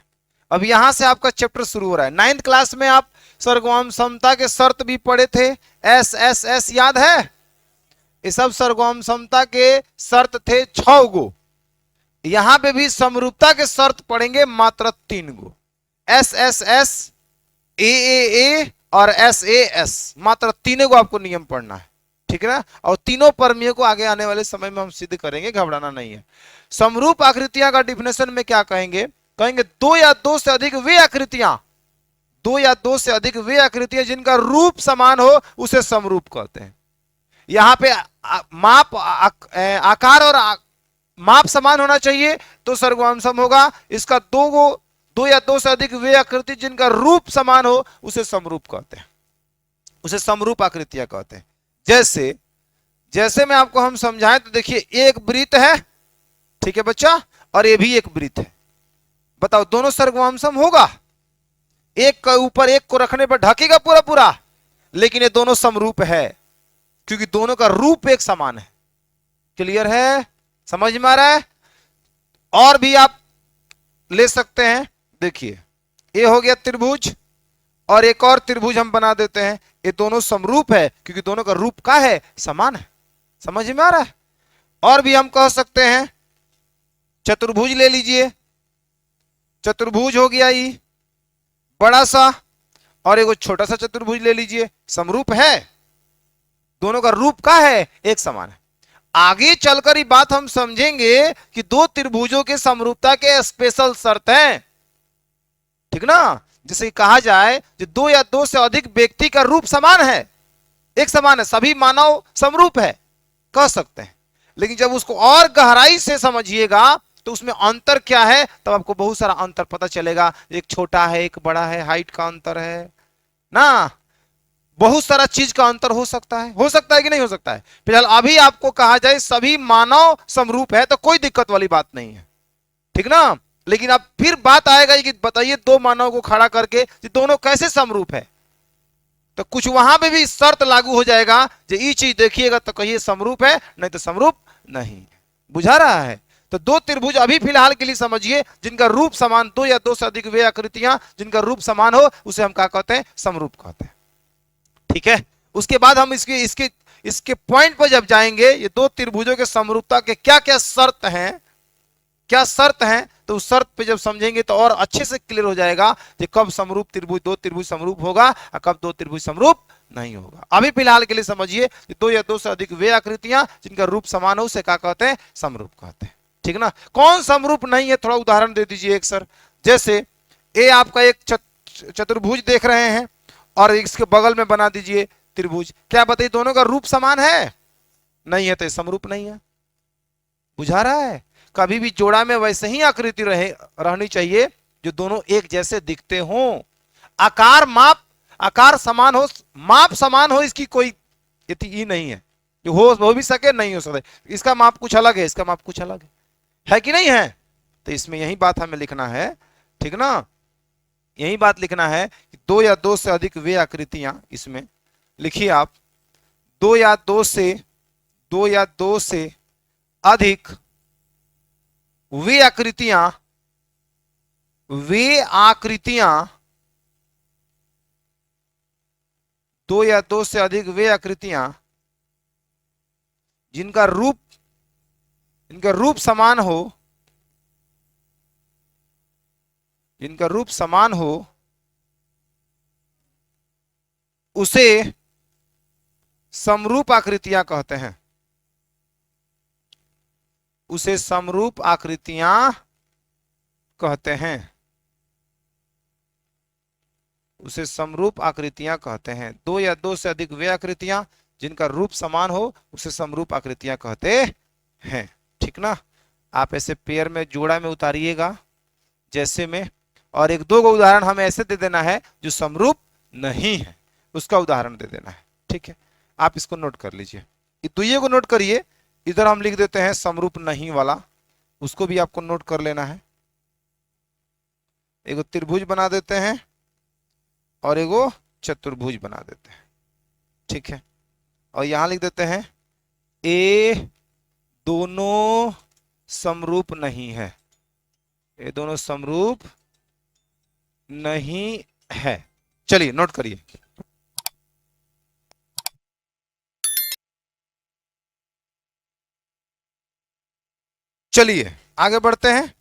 अब यहां से आपका चैप्टर शुरू हो रहा है। 9th क्लास में आप सर्वगाम समता के शर्त भी पढ़े थे, एस एस एस, याद है? ये सब सर्वगाम समता के शर्त थे 6 गो। यहां पे भी समरूपता के शर्त पढ़ेंगे मात्र 3 गो, एस एस एस, ए और एस ए एस, मात्र 3 गो आपको नियम पढ़ना है, ठीक है ना? और तीनों परमियों को आगे आने वाले समय में हम सिद्ध करेंगे, घबराना नहीं है। समरूप आकृतियां का डिफिनेशन में क्या कहेंगे? कहेंगे दो या दो से अधिक वे आकृतियां, दो या दो से अधिक वे आकृतियां जिनका रूप समान हो उसे समरूप कहते हैं। यहां पे माप आकार और माप समान होना चाहिए तो सर्वगाम सम होगा। इसका दो या दो से अधिक वे आकृति जिनका रूप समान हो उसे समरूप कहते हैं, उसे समरूप आकृतियां कहते हैं। जैसे जैसे मैं आपको हम समझाएं तो देखिए, एक वृत्त है, ठीक है बच्चा, और ये भी एक वृत्त है। बताओ दोनों सर्वगाम सम होगा? एक के ऊपर एक को रखने पर ढकेगा पूरा पूरा, लेकिन ये दोनों समरूप है क्योंकि दोनों का रूप एक समान है। क्लियर है? समझ में आ रहा है? और भी आप ले सकते हैं। देखिए ये हो गया त्रिभुज, और एक और त्रिभुज हम बना देते हैं। ये दोनों समरूप है क्योंकि दोनों का रूप का है, समान है। समझ में आ रहा है? और भी हम कह सकते हैं चतुर्भुज ले लीजिए, चतुर्भुज हो गया ये बड़ा सा, और एक छोटा सा चतुर्भुज ले लीजिए, समरूप है, दोनों का रूप का है, एक समान है। आगे चलकर ये बात हम समझेंगे कि दो त्रिभुजों के समरूपता के स्पेशल शर्त हैं, ठीक ना? जैसे कहा जाए कि दो या दो से अधिक व्यक्ति का रूप समान है, एक समान है, सभी मानव समरूप है, कह सकते हैं। लेकिन जब उसको और गहराई से समझिएगा तो उसमें अंतर क्या है, तब आपको बहुत सारा अंतर पता चलेगा। एक छोटा है, एक बड़ा है, हाइट का अंतर है ना, बहुत सारा चीज का अंतर हो सकता है कि नहीं हो सकता है? फिलहाल अभी आपको कहा जाए सभी मानव समरूप है तो कोई दिक्कत वाली बात नहीं है, ठीक ना? लेकिन अब फिर बात आएगा कि बताइए दो मानव को खड़ा करके कि दोनों कैसे समरूप है, तो कुछ वहां पे भी शर्त लागू हो जाएगा जो ये चीज देखिएगा तो कहिए समरूप है, नहीं तो समरूप नहीं। बुझा रहा है? तो दो त्रिभुज अभी फिलहाल के लिए समझिए जिनका रूप समान, दो या दो से अधिक वे आकृतियां जिनका रूप समान हो उसे हम क्या कहते हैं? समरूप कहते हैं, ठीक है? उसके बाद हम इसके पॉइंट पर जब जाएंगे, ये दो त्रिभुजों के समरूपता के क्या क्या शर्त हैं, क्या शर्त हैं, तो उस शर्त पे जब समझेंगे तो और अच्छे से क्लियर हो जाएगा कि कब समरूप त्रिभुज, दो त्रिभुज समरूप होगा और कब दो त्रिभुज समरूप नहीं होगा। अभी फिलहाल के लिए समझिए कि दो या दो से अधिक वे आकृतियां जिनका रूप समान हो उसे क्या कहते हैं? समरूप कहते हैं, ठीक ना? कौन समरूप नहीं है, थोड़ा उदाहरण दे दीजिए एक सर। जैसे ये आपका एक चतुर्भुज देख रहे हैं और इसके बगल में बना दीजिए त्रिभुज, क्या बताइए दोनों का रूप समान है? नहीं है तो समरूप नहीं है। बुझा रहा है? कभी भी जोड़ा में वैसे ही आकृति रहनी चाहिए जो दोनों एक जैसे दिखते हों, आकार आकार समान हो, माप समान हो, इसकी कोई ही नहीं है। जो हो भी सके, नहीं हो सकता। इसका माप कुछ अलग है, इसका माप कुछ अलग है कि नहीं है? तो इसमें यही बात हमें लिखना है, ठीक ना? यही बात लिखना है कि दो या दो से अधिक वे आकृतियां, इसमें लिखिए आप, दो या दो से अधिक वे आकृतियां दो या दो से अधिक वे आकृतियां जिनका रूप समान हो, उसे समरूप आकृतियां कहते हैं, उसे समरूप आकृतियां कहते हैं, उसे समरूप आकृतियां कहते हैं। दो या दो से अधिक वे आकृतियां जिनका रूप समान हो उसे समरूप आकृतियां कहते हैं, ठीक ना? आप ऐसे पेयर में, जोड़ा में उतारिएगा जैसे में, और एक दो उदाहरण हमें ऐसे दे देना है जो समरूप नहीं है, उसका उदाहरण दे देना है, ठीक है? आप इसको नोट कर लीजिए, दुइये को नोट करिए। इधर हम लिख देते हैं समरूप नहीं वाला, उसको भी आपको नोट कर लेना है। एगो त्रिभुज बना देते हैं और एगो चतुर्भुज बना देते हैं, ठीक है। और यहां लिख देते हैं ए दोनों समरूप नहीं है, ये दोनों समरूप नहीं है। चलिए नोट करिए। चलिए आगे बढ़ते हैं।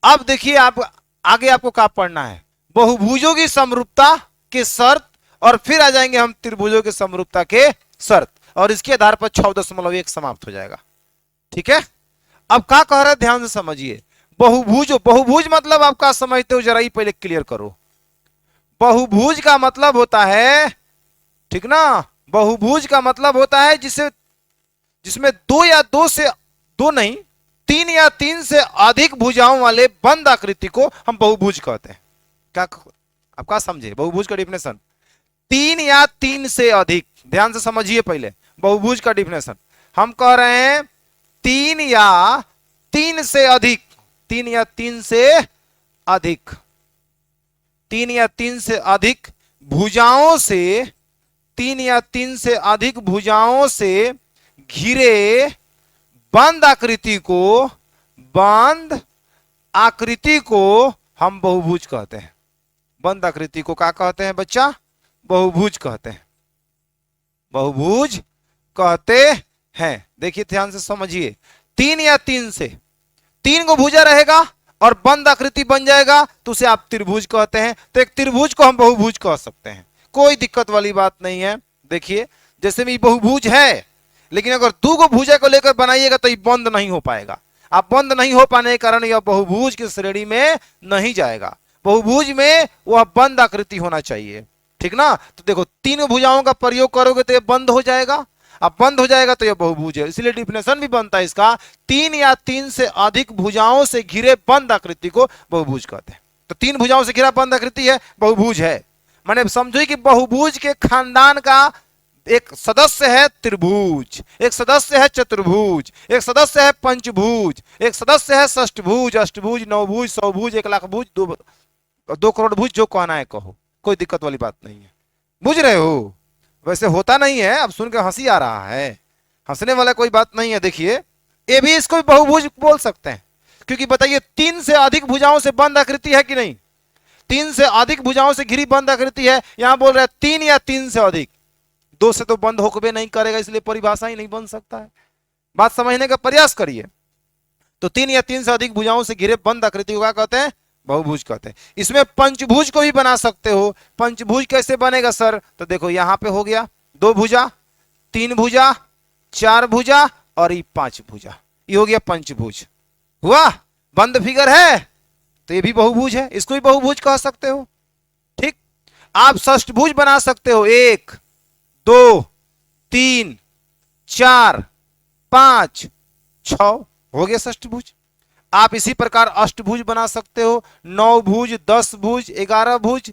अब देखिए आप आगे आपको क्या पढ़ना है, बहुभुजों की समरूपता के शर्त, और फिर आ जाएंगे हम त्रिभुजों की समरूपता के शर्त, और इसके आधार पर 6.1 समाप्त हो जाएगा, ठीक है। अब क्या कह रहे हैं ध्यान से समझिए। बहुभुज, बहुभुज मतलब आप क्या समझते हो जरा ही पहले क्लियर करो। बहुभुज का मतलब होता है, ठीक ना, बहुभुज का मतलब होता है जिसमें दो या दो से, दो नहीं, तीन या तीन से अधिक भुजाओं वाले बंद आकृति को हम बहुभुज कहते हैं। क्या आप क्या समझे बहुभुज का डिफिनेशन? तीन या तीन से अधिक, ध्यान से समझिए पहले बहुभुज का डिफिनेशन। हम कह रहे हैं तीन या तीन से अधिक, तीन या तीन से अधिक, तीन या तीन से अधिक भुजाओं से, तीन या तीन से अधिक भुजाओं से घिरे बंद आकृति को, बंद आकृति को हम बहुभुज कहते हैं। बंद आकृति को क्या कहते हैं बच्चा? बहुभुज कहते हैं, बहुभुज कहते हैं। देखिए ध्यान से समझिए, तीन या तीन से, तीन को भुजा रहेगा और बंद आकृति बन जाएगा तो उसे आप त्रिभुज कहते हैं। तो एक त्रिभुज को हम बहुभुज कह सकते हैं, कोई दिक्कत वाली बात नहीं है। देखिए जैसे में बहुभुज है, लेकिन अगर दो को भुजा को लेकर बनाइएगा तो ये बंद नहीं हो पाएगा। आप बंद नहीं हो पाने के कारण यह बहुभुज की श्रेणी में नहीं जाएगा। बहुभुज में वह बंद आकृति होना चाहिए, ठीक ना। तो देखो तीन भुजाओं का प्रयोग करोगे तो यह बंद हो जाएगा, अब बंद हो जाएगा तो यह बहुभुज है। इसलिए डिफिनेशन भी बनता है इसका, तीन या तीन से अधिक भुजाओं से घिरे बंद आकृति को बहुभुज कहते हैं। तो तीन भुजाओं से घिरा बंद आकृति है, बहुभुज है। माने समझो कि बहुभुज के खानदान का एक सदस्य है त्रिभुज, एक सदस्य है चतुर्भुज, एक सदस्य है पंचभुज, एक सदस्य है षष्ठभुज, अष्टभुज, नवभुज, सौभुज, 1,00,000 भुज, 2 करोड़ भुज, जो कहना है कहो, कोई दिक्कत वाली बात नहीं है। बुझ रहे हो? वैसे होता नहीं है, अब सुन के हंसी आ रहा है, हंसने वाला कोई बात नहीं है। देखिए ये भी इसको भी बहुभुज बोल सकते हैं, क्योंकि बताइए तीन से अधिक भुजाओं से बंद आकृति है कि नहीं? तीन से अधिक भुजाओं से घिरी बंद आकृति है। यहां बोल रहे हैं तीन या तीन से अधिक, दो से तो बंद होकर नहीं करेगा, इसलिए परिभाषा ही नहीं बन सकता है। बात समझने का प्रयास करिए। तो तीन या तीन से अधिक भुजाओं से घिरे बंद आकृति को क्या कहते हैं? बहुभुज कहते हैं। इसमें पंचभुज को भी बना सकते हो। पंचभुज कैसे बनेगा सर? तो देखो यहां पे हो गया दो भुजा, तीन भुजा, चार भुजा और ये पांच भुजा, ये हो गया पंचभुज। हुआ बंद फिगर है तो ये भी बहुभुज है, इसको भी बहुभुज कह सकते हो। ठीक, आप षष्ठभुज बना सकते हो, 1 2 3 4 5 6, हो गया षष्ठभुज। आप इसी प्रकार अष्टभुज बना सकते हो, 9 भुज, 10 भुज, 11 भुज,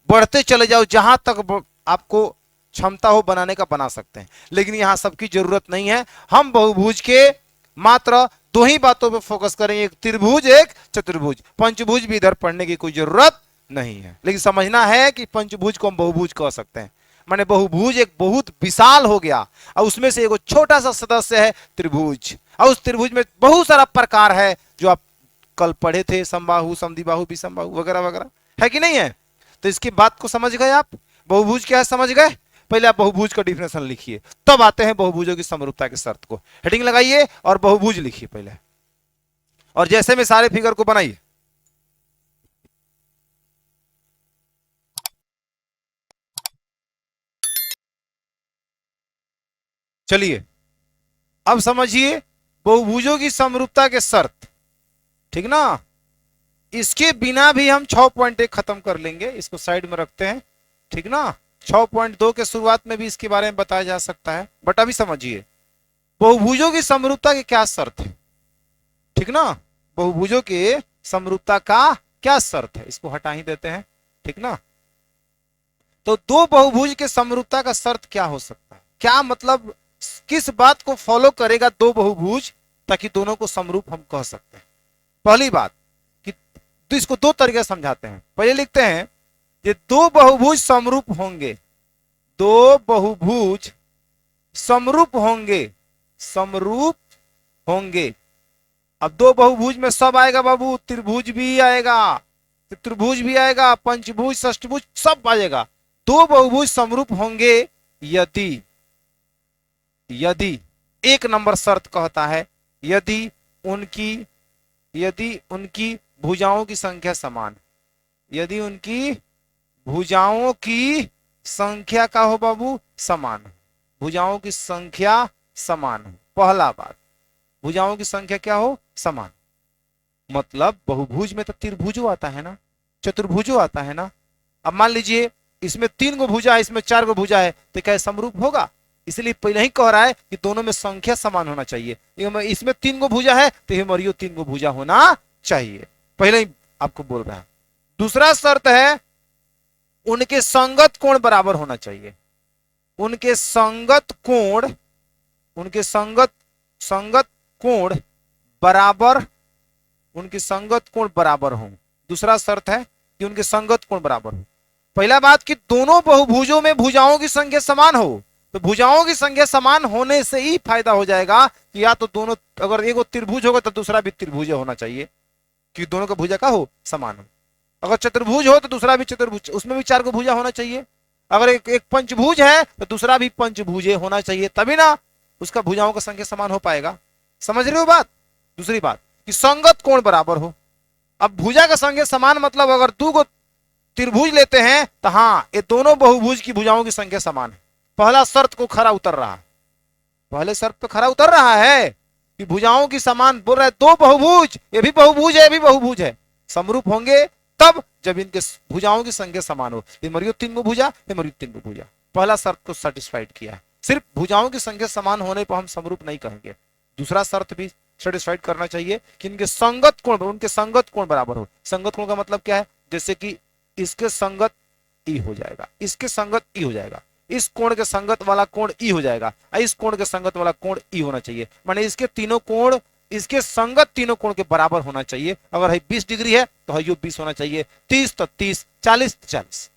बढ़ते चले जाओ, जहां तक आपको क्षमता हो बनाने का बना सकते हैं। लेकिन यहां सबकी जरूरत नहीं है। हम बहुभुज के मात्र दो ही बातों पर फोकस करेंगे, एक त्रिभुज, एक चतुर्भुज। पंचभुज भी इधर पढ़ने की कोई जरूरत नहीं है, लेकिन समझना है कि पंचभुज को हम बहुभुज कह सकते हैं। माने बहुभुज एक बहुत विशाल हो गया, और उसमें से एक छोटा सा सदस्य है त्रिभुज, और उस त्रिभुज में बहुत सारा प्रकार है जो आप कल पढ़े थे, समबाहु, समद्विबाहु, विषमबाहु वगैरह वगैरह, है कि नहीं है? तो इसकी बात को समझ गए आप? बहुभुज क्या है समझ गए? पहले आप बहुभुज का डिफिनेशन लिखिए, तब आते हैं बहुभुजों की समरूपता की शर्त को। हेडिंग लगाइए और बहुभुज लिखिए पहले, और जैसे में सारे फिगर को बनाइए। चलिए अब समझिए बहुभुजों की समरूपता के शर्त, ठीक ना। इसके बिना भी हम 6.1 खत्म कर लेंगे, इसको साइड में रखते हैं, ठीक ना। 6.2 के शुरुआत में भी इसके बारे में बताया जा सकता है, बट अभी समझिए बहुभुजों की समरूपता की क्या शर्त है, ठीक ना। बहुभुजों के समरूपता का क्या शर्त है, इसको हटा ही देते हैं, ठीक ना। तो दो बहुभुज के समरूपता का शर्त क्या हो सकता है? क्या मतलब किस बात को फॉलो करेगा दो बहुभुज ताकि दोनों को समरूप हम कह सकते हैं। पहली बात कि तो इसको दो तरीके से समझाते हैं। पहले लिखते हैं ये दो बहुभुज समरूप होंगे, दो बहुभुज समरूप होंगे, समरूप होंगे। अब दो बहुभुज में सब आएगा बाबू, त्रिभुज भी आएगा, चतुर्भुज भी आएगा, पंचभुज षष्ठभुज सब आएगा। दो बहुभुज समरूप होंगे यदि, यदि एक नंबर शर्त कहता है यदि उनकी भुजाओं की संख्या समान, यदि उनकी भुजाओं की संख्या का हो बाबू समान, भुजाओं की संख्या समान हो। पहला बात, भुजाओं की संख्या क्या हो, समान। मतलब बहुभुज में तो त्रिभुजो आता है ना, चतुर्भुजो आता है ना। अब मान लीजिए इसमें 3 गो भुजा है, इसमें 4 गो भुजा है, तो क्या समरूप होगा? इसलिए पहले ही कह रहा है कि दोनों में संख्या समान होना चाहिए। इसमें 3 गो भुजा है तो हेमरियो 3 गो भुजा होना चाहिए, पहले ही आपको बोल रहा है। दूसरा शर्त है उनके संगत कोण बराबर होना चाहिए, उनके संगत कोण, उनके संगत कोण बराबर, उनके संगत कोण बराबर हो। दूसरा शर्त है कि उनके संगत कोण बराबर हो। पहला बात कि दोनों बहुभुजों में भुजाओं की संख्या समान हो, तो भुजाओं की संख्या समान होने से ही फायदा हो जाएगा कि या तो दोनों, अगर एक त्रिभुज होगा तो दूसरा भी त्रिभुज होना चाहिए कि दोनों का भुजा का हो समान हो। अगर चतुर्भुज हो तो दूसरा भी चतुर्भुज, उसमें भी 4 गो भुजा होना चाहिए। अगर एक पंचभुज है तो दूसरा भी पंचभुजे होना चाहिए, तभी ना उसका भुजाओं का संख्या समान हो पाएगा। समझ रहे हो बात? दूसरी बात कि संगत कोण बराबर हो। अब भुजा का संख्या समान मतलब अगर 2 गो त्रिभुज लेते हैं तो हाँ, ये दोनों बहुभुज की भुजाओं की संख्या समान है। पहला शर्त को खरा उतर रहा है, पहले शर्त पे खरा उतर रहा है कि भुजाओं की समान, बोल रहा है दो बहुभुज, ये भी बहुभुज है, ये भी बहुभुज है, समरूप होंगे तब जब इनके भुजाओं की संख्या समान हो। हेमरियो 3 गो भुजा, हेमरियो 3 गो भुजा, पहला शर्त को सेटिस्फाइड किया है। सिर्फ भुजाओं की संख्या समान होने पर हम समरूप नहीं कहेंगे, दूसरा शर्त भी सेटिस्फाइड करना चाहिए कि इनके संगत कोण, उनके संगत कोण बराबर हो। संगत कोण का मतलब क्या है? जैसे कि इसके संगत ई हो जाएगा, इसके संगत ई हो जाएगा, इस कोण के संगत वाला कोण ई हो जाएगा, इस कोण के संगत वाला कोण ई होना चाहिए। माने इसके तीनों कोण, इसके संगत तीनों कोण के बराबर होना चाहिए। अगर है 20 डिग्री है तो है 20 होना चाहिए, 30 तो 30, 40 तो 40।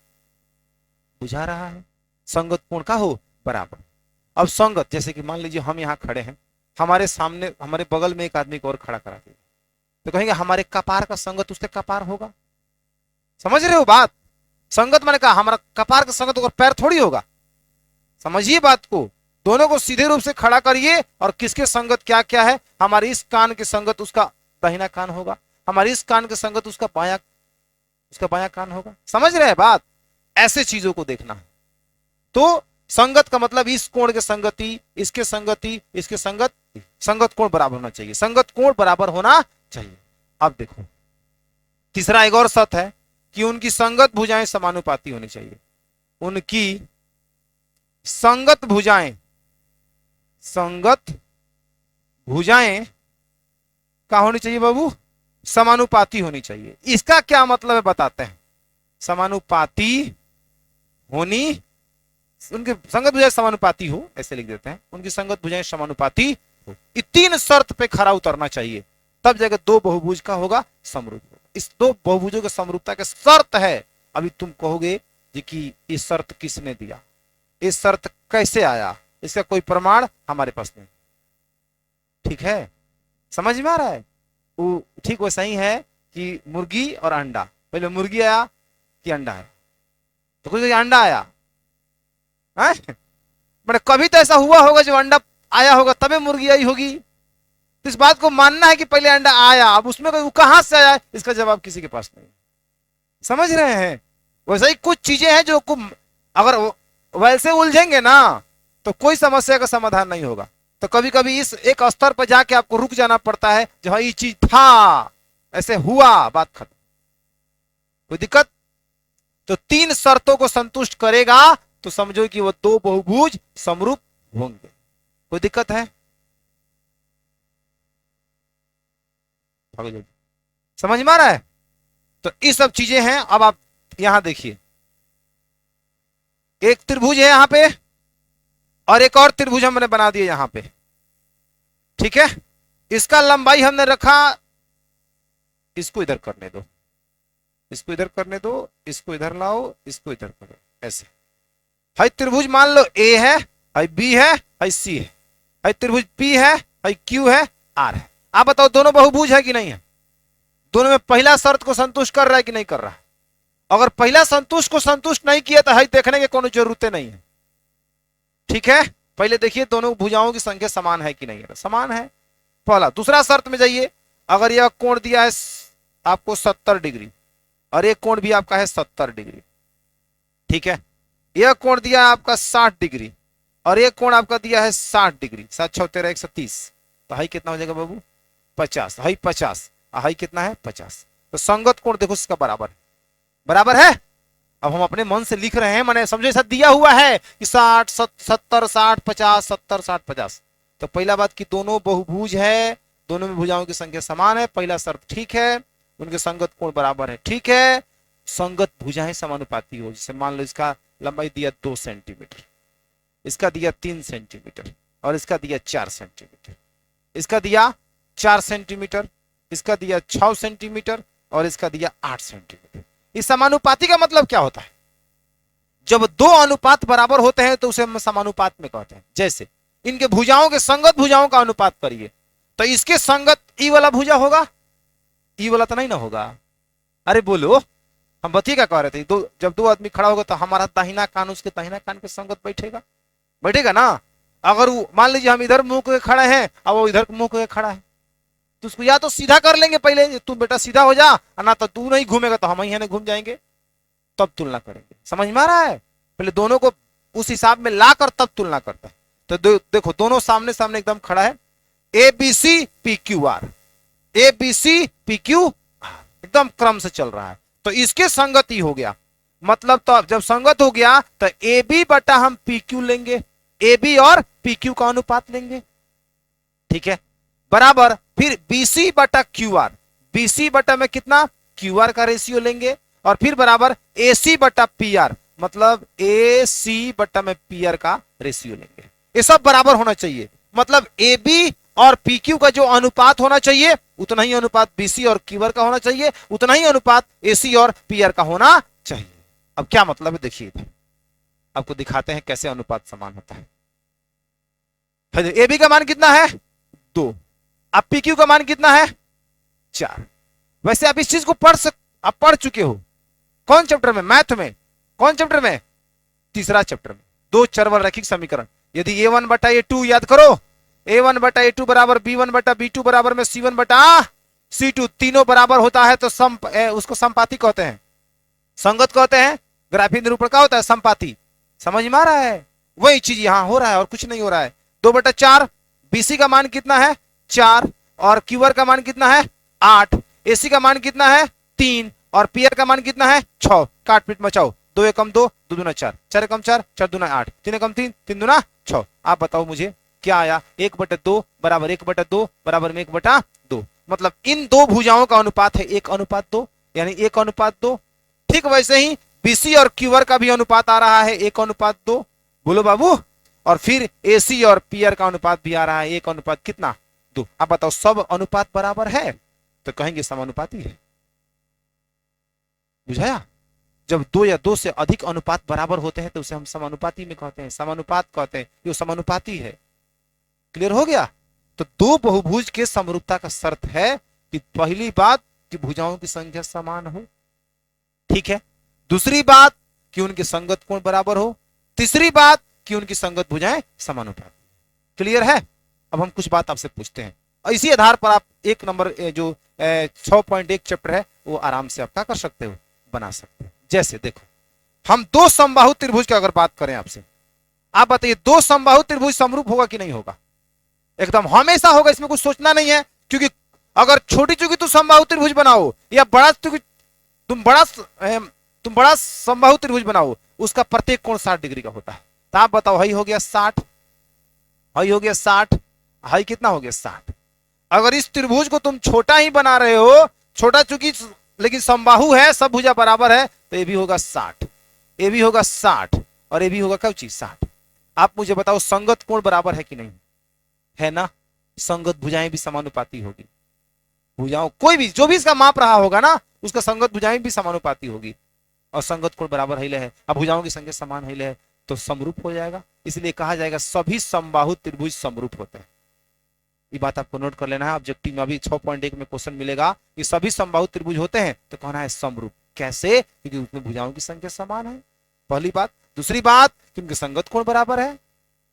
बुझा रहा है? संगत कोण का हो बराबर। अब संगत, जैसे कि मान लीजिए हम यहाँ खड़े हैं, हमारे सामने, हमारे बगल में एक आदमी को और खड़ा करा दिया, तो कहेंगे हमारे कपार का संगत उसके कपार होगा। समझ रहे हो बात? संगत मैंने कहा हमारा कपार का संगत होगा, पैर थोड़ी होगा। समझिए बात को, दोनों को सीधे रूप से खड़ा करिए और किसके संगत क्या क्या है। हमारे इस कान के संगत उसका दाहिना कान होगा, हमारे इस कान के संगत उसका बायां कान होगा। समझ रहे हैं बात? ऐसे चीजों को देखना है। तो संगत का मतलब इस कोण के संगति, इसके संगति, इसके संगत, संगत कोण बराबर होना चाहिए, संगत कोण बराबर होना चाहिए। अब देखो तीसरा एक और शर्त है कि उनकी संगत भुजाएं समानुपाती होनी चाहिए। उनकी संगत भुजाएं, संगत भुजाएं क्या होनी चाहिए बाबू? समानुपाती होनी चाहिए। इसका क्या मतलब है बताते हैं। समानुपाती होनी, उनकी संगत भुजाएं समानुपाती हो, ऐसे लिख देते हैं, उनकी संगत भुजाएं समानुपाती हो। ये 3 शर्त पे खरा उतरना चाहिए, तब जाकर दो बहुभुज का होगा समरूप। इस दो बहुभुजों के समरूपता के शर्त है। अभी तुम कहोगे जी कि इस शर्त किसने दिया, इस शर्त कैसे आया, इसका कोई प्रमाण हमारे पास नहीं। ठीक है, समझ में आ रहा है? वो ठीक वैसा ही है कि मुर्गी और अंडा, पहले मुर्गी आया कि अंडा आया? तो कोई अंडा आया है, मतलब कभी तो ऐसा हुआ होगा जो अंडा आया होगा तबे मुर्गी आई होगी। तो इस बात को मानना है कि पहले अंडा आया, अब उसमें वो कहां से आया इसका जवाब किसी के पास नहीं। समझ रहे हैं? वैसे ही कुछ चीजें हैं जो अगर वैसे उलझेंगे ना तो कोई समस्या का समाधान नहीं होगा। तो कभी कभी इस एक स्तर पर जाके आपको रुक जाना पड़ता है, जहां ये चीज था, ऐसे हुआ, बात खत्म। कोई दिक्कत? तो 3 शर्तों को संतुष्ट करेगा तो समझो कि वो दो बहुभुज समरूप होंगे। कोई दिक्कत है? समझ में आ रहा है? तो ये सब चीजें हैं। अब आप यहां देखिए, एक त्रिभुज है यहां पे और एक और त्रिभुज हमने बना दिया यहां पे। ठीक है, इसका लंबाई हमने रखा, इसको इधर करने दो, इसको इधर करने दो, इसको इधर लाओ, इसको इधर करो, ऐसे। हाई त्रिभुज मान लो ए है, हाई बी है, हाई सी है, हाई त्रिभुज पी है, हाई क्यू है, आर है। आप बताओ दोनों बहुभुज है कि नहीं है? दोनों में पहला शर्त को संतुष्ट कर रहा है कि नहीं कर रहा है? अगर पहला संतुष्ट को संतुष्ट नहीं किया तो हाई देखने की कोई जरूरत नहीं है। ठीक है, पहले देखिए दोनों भुजाओं की संख्या समान है कि नहीं है, समान है, पहला। दूसरा शर्त में जाइए, अगर यह कोण दिया है आपको 70 डिग्री और एक कोण भी आपका है 70 डिग्री, ठीक है, यह कोण दिया है आपका 60 डिग्री और एक कोण आपका दिया है 60 डिग्री, 7 6 13 130, तो हाई कितना हो जाएगा बाबू? 50। हाई 50, हाई कितना है? 50। तो संगत कोण देखो इसका बराबर है, बराबर है। अब हम अपने मन से लिख रहे हैं, मैंने समझो ऐसा दिया हुआ है कि 60 70 60 50 70 60 50। तो पहला बात कि दोनों बहुभुज है, दोनों में भुजाओं की संख्या समान है, पहला शर्त ठीक है, उनके संगत कोण बराबर है, ठीक है। संगत भुजाएं समानुपाती हो, जैसे मान लो इसका लंबाई दिया 2 सेंटीमीटर, इसका दिया 3 सेंटीमीटर और इसका दिया 4 सेंटीमीटर, इसका दिया 4 सेंटीमीटर, इसका दिया 6 सेंटीमीटर और इसका दिया 8 सेंटीमीटर। इस समानुपाती का मतलब क्या होता है? जब दो अनुपात बराबर होते हैं तो उसे हम समानुपात में कहते हैं। जैसे इनके भुजाओं के संगत भुजाओं का अनुपात करिए तो इसके संगत ई वाला भुजा होगा, ई वाला तो नहीं ना होगा। अरे बोलो, हम बतिए क्या कह रहे थे, जब दो आदमी खड़ा होगा तो हमारा दाहिना कान उसके दाहिना कान के संगत बैठेगा, बैठेगा ना। अगर मान लीजिए हम इधर मुंह के खड़े हैं और वो इधर मुंह के खड़ा है, तो उसको या तो सीधा कर लेंगे पहले, तू बेटा सीधा हो जा, ना तो तू नहीं घूमेगा तो हम ही नहीं घूम जाएंगे, तब तुलना करेंगे। समझ में आ रहा है? पहले दोनों को उस हिसाब में लाकर तब तुलना करता है। तो देखो दोनों सामने सामने एकदम खड़ा है, A B C P Q R, A B C P Q R एकदम क्रम से चल रहा है, तो इसके संगति हो गया। मतलब तो जब संगत हो गया तो ए बी बटा हम पी क्यू लेंगे, ए बी और पी क्यू का अनुपात लेंगे, ठीक है, बराबर। फिर बीसी बटा क्यू आर, बीसी बटा में कितना? क्यू आर का रेशियो लेंगे, और फिर बराबर एसी बटा पी आर, मतलब ए सी बटा में पी आर का रेशियो लेंगे। ये सब बराबर होना चाहिए, मतलब ए बी और पी क्यू का जो अनुपात होना चाहिए उतना ही अनुपात बीसी और क्यू आर का होना चाहिए, उतना ही अनुपात एसी और पी आर का होना चाहिए। अब क्या मतलब है देखिए, आपको दिखाते हैं कैसे अनुपात समान होता है। ए बी का मान कितना है? 2। अब पी क्यू का मान कितना है? 4। वैसे आप इस चीज को आप पढ़ चुके हो, कौन चैप्टर में? मैथ में। कौन चैप्टर में? तीसरा चैप्टर में, दो चरवल रैखिक समीकरण। यदि a1 बटा a2 याद करो, a1 बटा a2 बराबर b1 बटा b2 बराबर में c1 बटा c2, तीनों बराबर होता है तो उसको समपाती कहते हैं, संगत कहते हैं। ग्राफीय निरूपण का होता है समपाती। समझ में आ रहा है? वही चीज यहां हो रहा है और कुछ नहीं हो रहा है। 2 बटा 4, बीसी का मान कितना है? 4, और क्यूआर का मान कितना है? 8, एसी का मान कितना है? 3, और पीआर का मान कितना है? 6। काट पीट मचाओ, 2 एकम 2, 2 दूना 4, 4 एकम 4, 4 दूना 8, 3 एकम 3, 3 दूना 6। आप बताओ मुझे क्या आया? 1 बटा 2 बराबर 1 बटा 2 बराबर में 1 बटा 2, मतलब इन दो भुजाओं का अनुपात है 1 अनुपात 2, यानी 1 अनुपात 2। ठीक वैसे ही बीसी और क्यूआर का भी अनुपात आ रहा है 1 अनुपात 2, बोलो बाबू। और फिर एसी और पीआर का अनुपात भी आ रहा है 1 अनुपात कितना? 2। आप बताओ सब अनुपात बराबर है तो कहेंगे समानुपाती है। बुझाया? जब 2 या 2 से अधिक अनुपात बराबर होते हैं तो उसे हम समानुपाती में कहते हैं, समानुपात कहते हैं, ये समानुपाती है। क्लियर हो गया? तो दो बहुभुज के समरूपता का शर्त है कि पहली बात कि भुजाओं की संख्या समान हो, ठीक है, दूसरी बात कि उनके संगत कोण बराबर हो, तीसरी बात कि उनकी संगत भुजाएं समानुपाती। क्लियर है? अब हम कुछ बात आपसे पूछते हैं और इसी आधार पर आप 1 नंबर जो 6.1 चैप्टर है वो आराम से आप क्या कर सकते हो, बना सकते हो। जैसे देखो, हम दो समबाहु त्रिभुज की अगर बात करें आपसे, आप बताइए दो समबाहु त्रिभुज समरूप होगा कि नहीं होगा? एकदम हमेशा होगा, इसमें कुछ सोचना नहीं है। क्योंकि अगर छोटी चूंकि तुम समबाहु त्रिभुज बनाओ या तुम बड़ा समबाहु त्रिभुज बनाओ, उसका प्रत्येक कोण 60 डिग्री का होता है। तो आप बताओ, हाई हो गया 60, हाई हो गया 60, हाई कितना हो गया 60। अगर इस त्रिभुज को तुम छोटा ही बना रहे हो, छोटा चूंकि लेकिन समबाहु है, सब भुजा बराबर है, तो ये भी होगा 60, ये भी होगा 60 और ये भी होगा क्या चीज 60। आप मुझे बताओ संगत कोण बराबर है कि नहीं? है ना? संगत भुजाएं भी समानुपाती होगी। भुजाओं कोई भी जो भी इसका माप रहा होगा ना, उसका संगत भुजाएं भी समानुपाती होगी। और संगत कोण बराबर हिले है, अब भुजाओं की संख्या समान हिले है तो समरूप हो जाएगा। इसलिए कहा जाएगा सभी समबाहु त्रिभुज समरूप होते हैं। ये बात आपको नोट कर लेना है। ऑब्जेक्टिव में अभी 6.1 में क्वेश्चन मिलेगा कि सभी समबाहु त्रिभुज होते हैं, तो कहना है समरूप। कैसे? क्योंकि उसमें भुजाओं की संख्या समान है, पहली बात। दूसरी बात कि उनके संगत कोण बराबर है।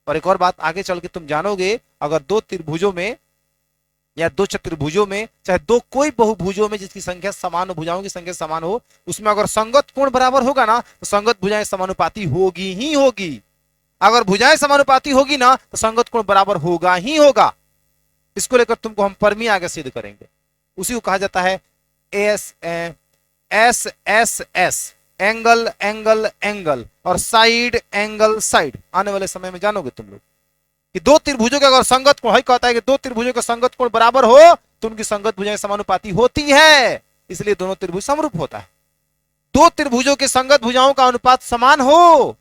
और एक और बात आगे चल के तुम जानोगे, अगर दो त्रिभुजों में या दो चतुर्भुजों में, चाहे दो कोई बहुभुजों में जिसकी संख्या समान हो, भुजाओं की संख्या समान हो, उसमें अगर संगत कोण बराबर होगा ना, तो संगत भुजाएं समानुपाती होगी ही होगी। अगर भुजाएं समानुपाती होगी ना, तो संगत कोण बराबर होगा ही होगा। इसको लेकर तुमको हम परमी आगे सिद्ध करेंगे। उसी को कहा जाता है S S S S, angle angle angle, और साइड एंगल साइड। आने वाले समय में जानोगे तुम लोग कि दो त्रिभुजों के अगर संगत कोण, कहता है कि दो त्रिभुजों का संगत कोण बराबर हो तो उनकी संगत भुजाएं समानुपाती होती है, इसलिए दोनों त्रिभुज समरूप होता है। दो त्रिभुजों के संगत भुजाओं का अनुपात समान हो,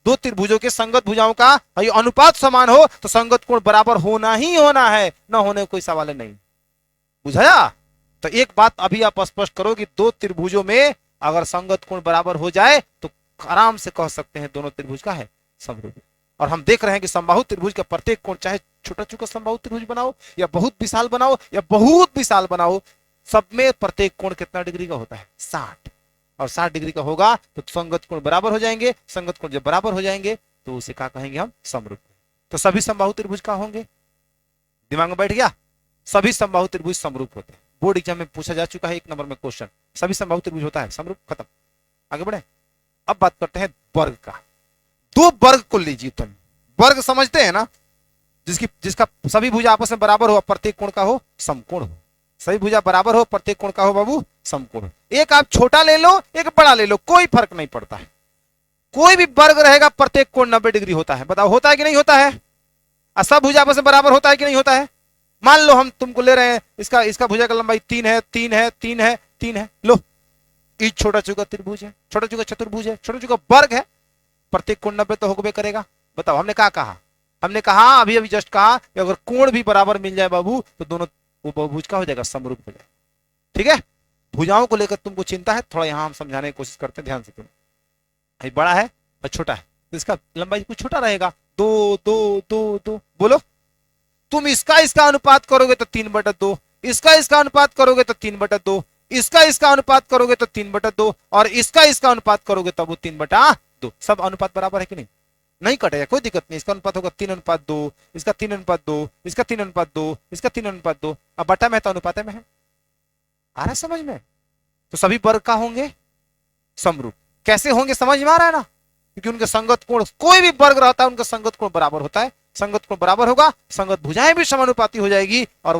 दो त्रिभुजों के संगत भुजाओं का अनुपात समान हो तो संगत कोण बराबर होना ही होना है, ना होने कोई सवाल नहीं। बुझाया? तो एक बात अभी आप स्पष्ट करो कि दो त्रिभुजों में अगर संगत कोण बराबर हो जाए तो आराम से कह सकते हैं दोनों त्रिभुज का है समरूप। और हम देख रहे हैं कि समबाहु त्रिभुज का प्रत्येक कोण, चाहे छोटा चुका समबाहु त्रिभुज बनाओ या बहुत विशाल बनाओ या बहुत विशाल बनाओ, सब में प्रत्येक कोण कितना डिग्री का होता है? 60। और 60 डिग्री का होगा तो संगत कोण बराबर हो जाएंगे। संगत कोण जब बराबर हो जाएंगे तो उसे क्या कहेंगे हम? समरूप। तो सभी समबाहु त्रिभुज का होंगे, दिमाग में बैठ गया? सभी समबाहु त्रिभुज समरूप होते हैं। बोर्ड एग्जाम में पूछा जा चुका है 1 नंबर में क्वेश्चन, सभी समबाहु त्रिभुज होता है समरूप, खत्म। आगे बढ़े। अब बात करते हैं वर्ग का। दो वर्ग को लीजिए तुम, वर्ग समझते हैं ना, जिसका सभी भुजा आपस में बराबर हो, प्रत्येक कोण का हो समकोण हो। सभी भुजा बराबर हो, प्रत्येक कोण का हो बाबू समकोण। एक आप छोटा ले लो, एक बड़ा ले लो, कोई फर्क नहीं पड़ता है। कोई भी वर्ग रहेगा प्रत्येक कोण 90 डिग्री होता है। बताओ होता है कि नहीं होता है? सब भुजा आपस में बराबर होता है कि नहीं होता है? मान लो हम तुमको ले रहे हैं, इसका भुजा का लंबाई 3 है, 3 है, 3 है, 3 है। लो, ये छोटा चुका त्रिभुज है, छोटा चुका चतुर्भुज है, छोटा चुका वर्ग है, प्रत्येक कोण 90 तो होबे करेगा। बताओ हमने क्या कहा? हमने कहा अभी अभी जस्ट कहा कि अगर कोण भी बराबर मिल जाए बाबू तो दोनों वो बहुभुज का हो जाएगा, समरूप हो जाएगा। ठीक है? भुजाओं को लेकर तुमको चिंता है, थोड़ा यहां हम समझाने की कोशिश करते हैं, ध्यान से। तुम बड़ा है और छोटा है तो इसका लंबाई कुछ छोटा रहेगा, 2 2 2 2। बोलो, तुम इसका अनुपात करोगे तो 3/2, इसका अनुपात करोगे तो 3/2, इसका अनुपात करोगे तो 3/2, और इसका अनुपात करोगे तब वो 3/2। सब अनुपात बराबर है कि नहीं? नहीं कटेगा, कोई दिक्कत नहीं। इसका अनुपात होगा 3:2, इसका 3:2, इसका 3:2, इसका 3:2। अब बटा में है तो अनुपात में है। आ रहा है समझ में? तो सभी वर्ग का होंगे समरूप। कैसे होंगे समझ में आ रहा है ना? क्योंकि उनके संगत कोण, कोई भी वर्ग रहता है उनका संगत कोण बराबर होता है। संगत कोण बराबर होगा, संगत भुजाएं भी समानुपाती हो जाएगी, और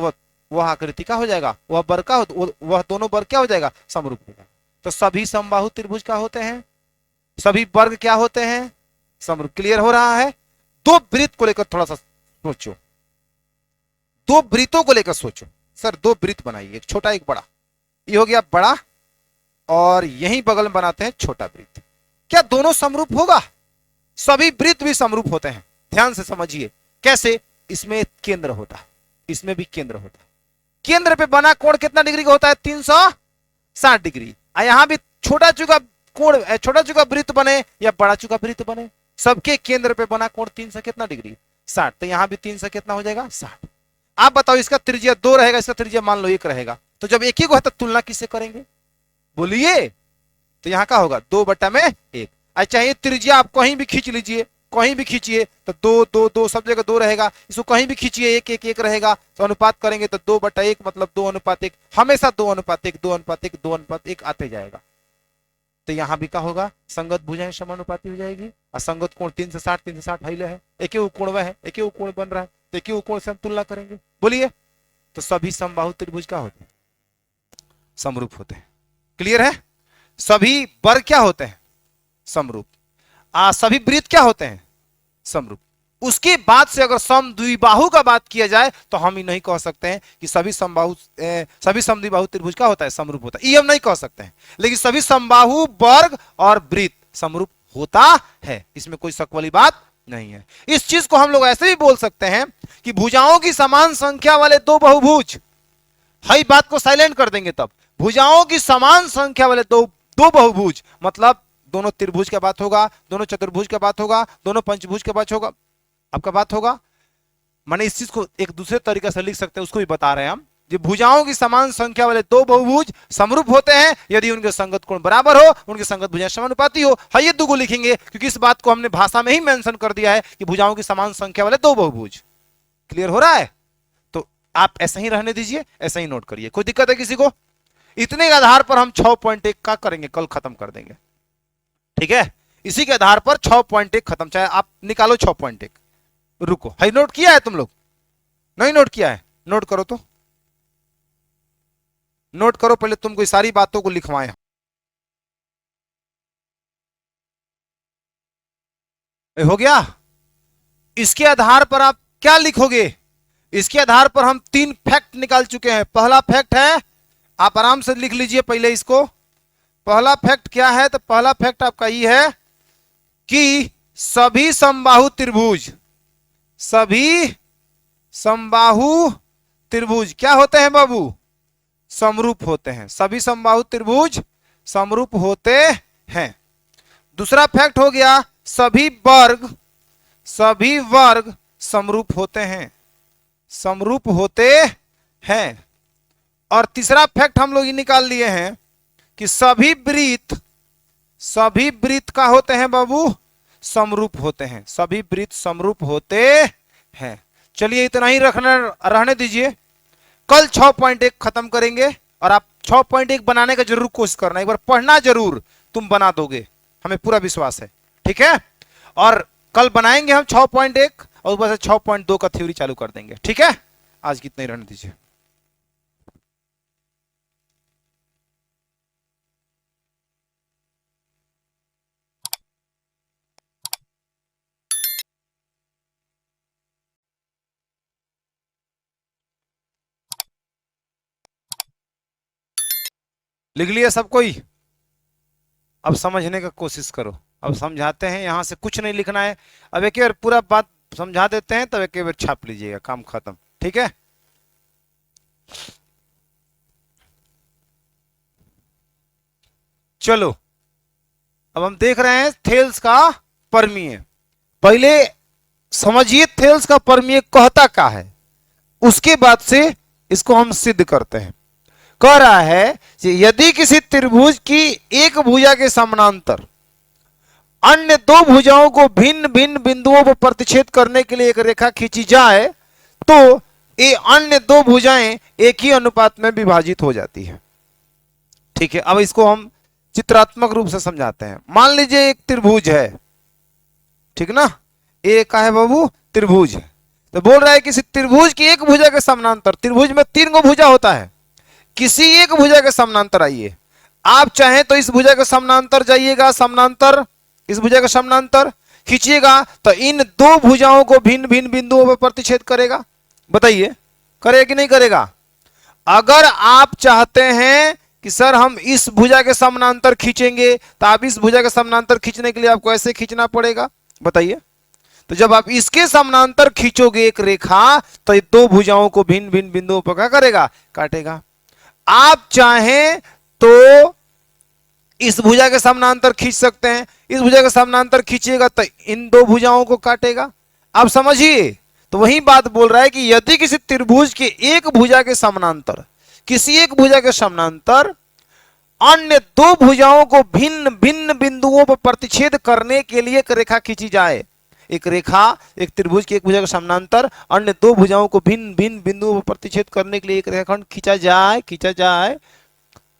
वह आकृति का हो जाएगा, वह वर्ग का, वह दोनों वर्ग क्या हो जाएगा? समरूप हो जाएगा। तो सभी समबाहु त्रिभुज का होते हैं, सभी वर्ग क्या होते हैं? समरूप। क्लियर हो रहा है? दो वृत्त को लेकर थोड़ा सा सोचो, दो वृत्तों को लेकर सोचो। सर दो वृत्त बनाइए, एक छोटा एक बड़ा। ये हो गया बड़ा, और यहीं बगल में बनाते हैं छोटा वृत्त। क्या दोनों समरूप होगा? सभी वृत्त भी समरूप होते हैं। ध्यान से समझिए कैसे। इसमें केंद्र होता है, इसमें भी केंद्र होता है। केंद्र पे बना कोण कितना डिग्री का होता है? 360 डिग्री। यहां भी छोटा चुका कोण, छोटा चुका वृत्त बने या बड़ा चुका वृत्त बने, सबके केंद्र पे बना कोण 300 कितना डिग्री? 60। तो यहां भी 300 कितना हो जाएगा? 60। आप बताओ, इसका त्रिज्या 2 रहेगा, इसका त्रिज्या मान लो 1 रहेगा, तो जब एक ही को है तो तुलना किससे करेंगे? बोलिए। तो यहां का होगा 2/1। अच्छा, ये त्रिज्या आप कहीं भी खींच लीजिए, कहीं भी खींचिए तो 2 2 2 सब जगह 2 रहेगा। इसको कहीं भी खींचिए 1 1 1 रहेगा। तो अनुपात करेंगे तो 2/1 मतलब 2:1, हमेशा 2:1 2:1 2:1 आते जाएगा। तो यहां भी क्या होगा? संगत भुजाएं समानुपाती हो जाएगी, और संगत कोण 360 हिले है, एक ही कोण वह है, एक ही कोण बन रहा है, तो एक ही कोण से हम तुलना करेंगे। बोलिए। तो सभी समबाहु त्रिभुज क्या होते हैं? समरूप होते हैं। क्लियर है? सभी वर्ग क्या होते हैं? समरूप। सभी वृत्त क्या होते हैं? समरूप। उसके बाद से अगर सम द्विबाहु का बात किया जाए तो हम ही नहीं कह सकते हैं कि सभी समद्विबाहु त्रिभुज का होता है? समरूप होता है, ये हम नहीं कह सकते हैं। लेकिन सभी समबाहु वर्ग और वृत्त समरूप होता है, इसमें कोई शक वाली बात नहीं है। इस चीज को हम लोग ऐसे भी बोल सकते हैं कि भुजाओं की समान संख्या वाले दो बहुभुज, हई बात को साइलेंट कर देंगे तब, भुजाओं की समान संख्या वाले दो दो बहुभुज, मतलब दोनों त्रिभुज का बात होगा, दोनों चतुर्भुज का बात होगा, दोनों पंचभुज का बात होगा, आपका बात होगा। माने इस चीज को एक दूसरे तरीके से लिख सकते हैं, उसको भी बता रहे हैं हम। जो भुजाओं की समान संख्या वाले दो बहुभुज समरूप होते हैं यदि उनके संगत कोण बराबर हो, उनके संगत भुजाएं समानुपाती हो। ये दो लिखेंगे क्योंकि इस बात को हमने भाषा में ही मेंशन कर दिया है कि भुजाओं की समान संख्या वाले दो बहुभुज। क्लियर हो रहा है? तो आप ऐसा ही रहने दीजिए, ऐसा ही नोट करिए। कोई दिक्कत है किसी को? इतने के आधार पर हम 6.1 का करेंगे, कल खत्म कर देंगे। ठीक है, इसी के आधार पर 6.1 खत्म। चाहे आप निकालो 6.1। रुको, है नोट किया है तुम लोग? नहीं नोट किया है? नोट करो तो, नोट करो पहले, तुमको सारी बातों को लिखवाएं। हो गया? इसके आधार पर आप क्या लिखोगे? इसके आधार पर हम 3 फैक्ट निकाल चुके हैं। पहला फैक्ट है, आप आराम से लिख लीजिए पहले इसको। पहला फैक्ट क्या है? तो पहला फैक्ट आपका ये है कि सभी समबाहु त्रिभुज, सभी समबाहु त्रिभुज क्या होते हैं बाबू? समरूप होते हैं। सभी समबाहु त्रिभुज समरूप होते हैं। दूसरा फैक्ट हो गया, सभी वर्ग समरूप होते हैं, समरूप होते हैं। और तीसरा फैक्ट हम लोग ये निकाल लिए हैं कि सभी वृत्त का होते हैं बाबू? समरूप होते हैं। सभी वृत्त समरूप होते हैं। चलिए इतना ही रहने दीजिए। कल 6.1 खत्म करेंगे और आप 6.1 बनाने का जरूर कोशिश करना, एक बार पढ़ना जरूर, तुम बना दोगे, हमें पूरा विश्वास है। ठीक है, और कल बनाएंगे हम 6.1 और ऊपर से 6.2 का थ्योरी चालू कर देंगे। ठीक है, आज कितना ही रहने दीजिए। लिख लिया सब कोई? अब समझने का कोशिश करो। अब समझाते हैं, यहां से कुछ नहीं लिखना है। अब एक बार पूरा बात समझा देते हैं, तब एक बार छाप लीजिएगा, काम खत्म। ठीक है, चलो अब हम देख रहे हैं थेल्स का परमीय। पहले समझिए थेल्स का परमीय कहता क्या है, उसके बाद से इसको हम सिद्ध करते हैं। कह रहा है कि यदि किसी त्रिभुज की एक भुजा के समानांतर अन्य दो भुजाओं को भिन्न भिन्न बिंदुओं पर प्रतिच्छेद करने के लिए एक रेखा खींची जाए तो ये अन्य दो भुजाएं एक ही अनुपात में विभाजित हो जाती है। ठीक है, अब इसको हम चित्रात्मक रूप से समझाते हैं। मान लीजिए एक त्रिभुज है, ठीक ना, एक का है बाबू त्रिभुज है। तो बोल रहा है किसी त्रिभुज की एक भुजा के समानांतर, त्रिभुज में 3 गो भुजा होता है, किसी एक भुजा के समानांतर आइए। आप चाहें तो इस भुजा के समानांतर जाइएगा, समानांतर इस भुजा के समानांतर खींचिएगा तो इन दो भुजाओं को भिन्न भिन्न बिंदुओं पर प्रतिच्छेद करेगा। बताइए करेगा कि नहीं करेगा? अगर आप चाहते हैं कि सर हम इस भुजा के समानांतर खींचेंगे तो आप इस भुजा के समानांतर खींचने के लिए आपको ऐसे खींचना पड़ेगा। बताइए, तो जब आप इसके समानांतर खींचोगे एक रेखा तो ये दो भुजाओं को भिन्न भिन्न बिंदुओं पर क्या करेगा? काटेगा। आप चाहें तो इस भुजा के समानांतर खींच सकते हैं, इस भुजा के समानांतर खींचिएगा तो इन दो भुजाओं को काटेगा। आप समझिए, तो वही बात बोल रहा है कि यदि किसी त्रिभुज के एक भुजा के समानांतर, किसी एक भुजा के समानांतर अन्य दो भुजाओं को भिन्न भिन्न बिंदुओं पर प्रतिच्छेद करने के लिए एक रेखा खींची जाए, एक रेखा, एक त्रिभुज की एक भुजा के समानांतर अन्य दो भुजाओं को भिन्न भिन्न बिंदुओं पर प्रतिच्छेद करने के लिए एक रेखाखंड खींचा जाए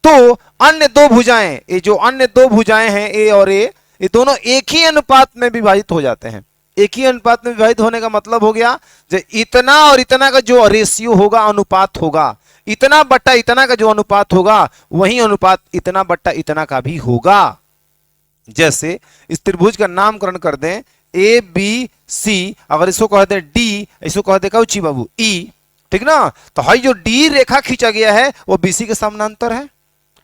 तो अन्य दो भुजाएं, ये जो अन्य दो भुजाएं हैं ए और ए, ये दोनों एक ही अनुपात में विभाजित हो जाते हैं। एक ही अनुपात में विभाजित होने का मतलब हो गया जो इतना और इतना का जो रेशियो होगा, अनुपात होगा, इतना बट्टा इतना का जो अनुपात होगा वही अनुपात इतना बट्टा इतना का भी होगा। जैसे इस त्रिभुज का नामकरण कर दें ए बी सी, अगर इसको कह दें डी, इसको कह दे कौची बाबू ई, ठीक ना, तो हाई जो डी रेखा खींचा गया है वो बीसी के समानांतर है।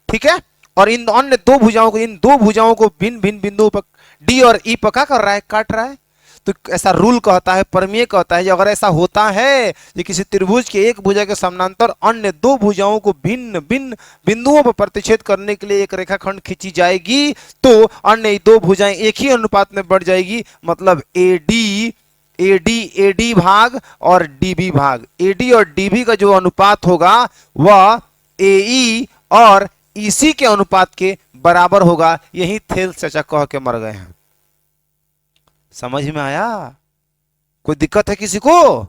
ठीक है, और इन अन्य दो भुजाओं को, इन दो भुजाओं को भिन्न भिन्न बिंदुओं पर डी और ई पर क्या कर रहा है? काट रहा है। तो ऐसा रूल कहता है, प्रमेय कहता है, अगर ऐसा होता है कि किसी त्रिभुज के एक भुजा के समानांतर अन्य दो भुजाओं को भिन्न भिन्न बिंदुओं पर प्रतिच्छेद करने के लिए एक रेखाखंड खींची जाएगी तो अन्य दो भुजाएं एक ही अनुपात में बढ़ जाएगी, मतलब एडी भाग और डीबी भाग, एडी और डीबी का जो अनुपात होगा वह एई और ईसी के अनुपात के बराबर होगा। यही थेल्स चाचा कह के मर गए हैं। समझ में आया? कोई दिक्कत है किसी को?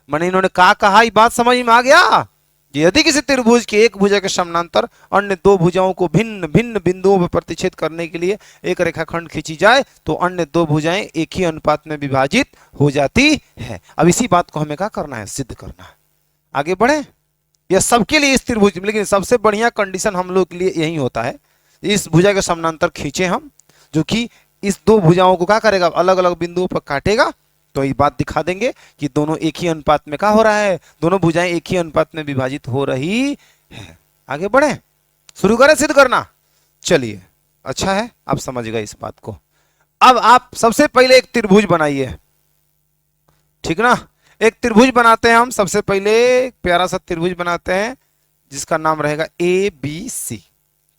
मैंने इन्होंने कहा ये बात समझ में आ गया कि यदि किसी त्रिभुज के एक भुजा के समानांतर अन्य दो भुजाओं को भिन्न भिन्न बिंदुओं पर प्रतिच्छेद करने के लिए एक रेखाखंड खींची जाए तो अन्य दो भुजाएं एक ही अनुपात में विभाजित हो जाती है। अब इसी बात को हमें क्या करना है? सिद्ध करना है। आगे बढ़े। यह सबके लिए इस त्रिभुज, लेकिन सबसे बढ़िया कंडीशन हम लोग के लिए यही होता है, इस भुजा के समानांतर खींचे हम, जो कि इस दो भुजाओं को क्या करेगा? अलग अलग बिंदुओं पर काटेगा, तो ये बात दिखा देंगे कि दोनों एक ही अनुपात में क्या हो रहा है? दोनों भुजाएं एक ही अनुपात में विभाजित हो रही है। आगे बढ़े, शुरू करें सिद्ध करना। चलिए, अच्छा है, आप समझ गए इस बात को। अब आप सबसे पहले एक त्रिभुज बनाइए, ठीक ना? एक त्रिभुज बनाते हैं हम। सबसे पहले एक प्यारा सा त्रिभुज बनाते हैं जिसका नाम रहेगा ए बी सी।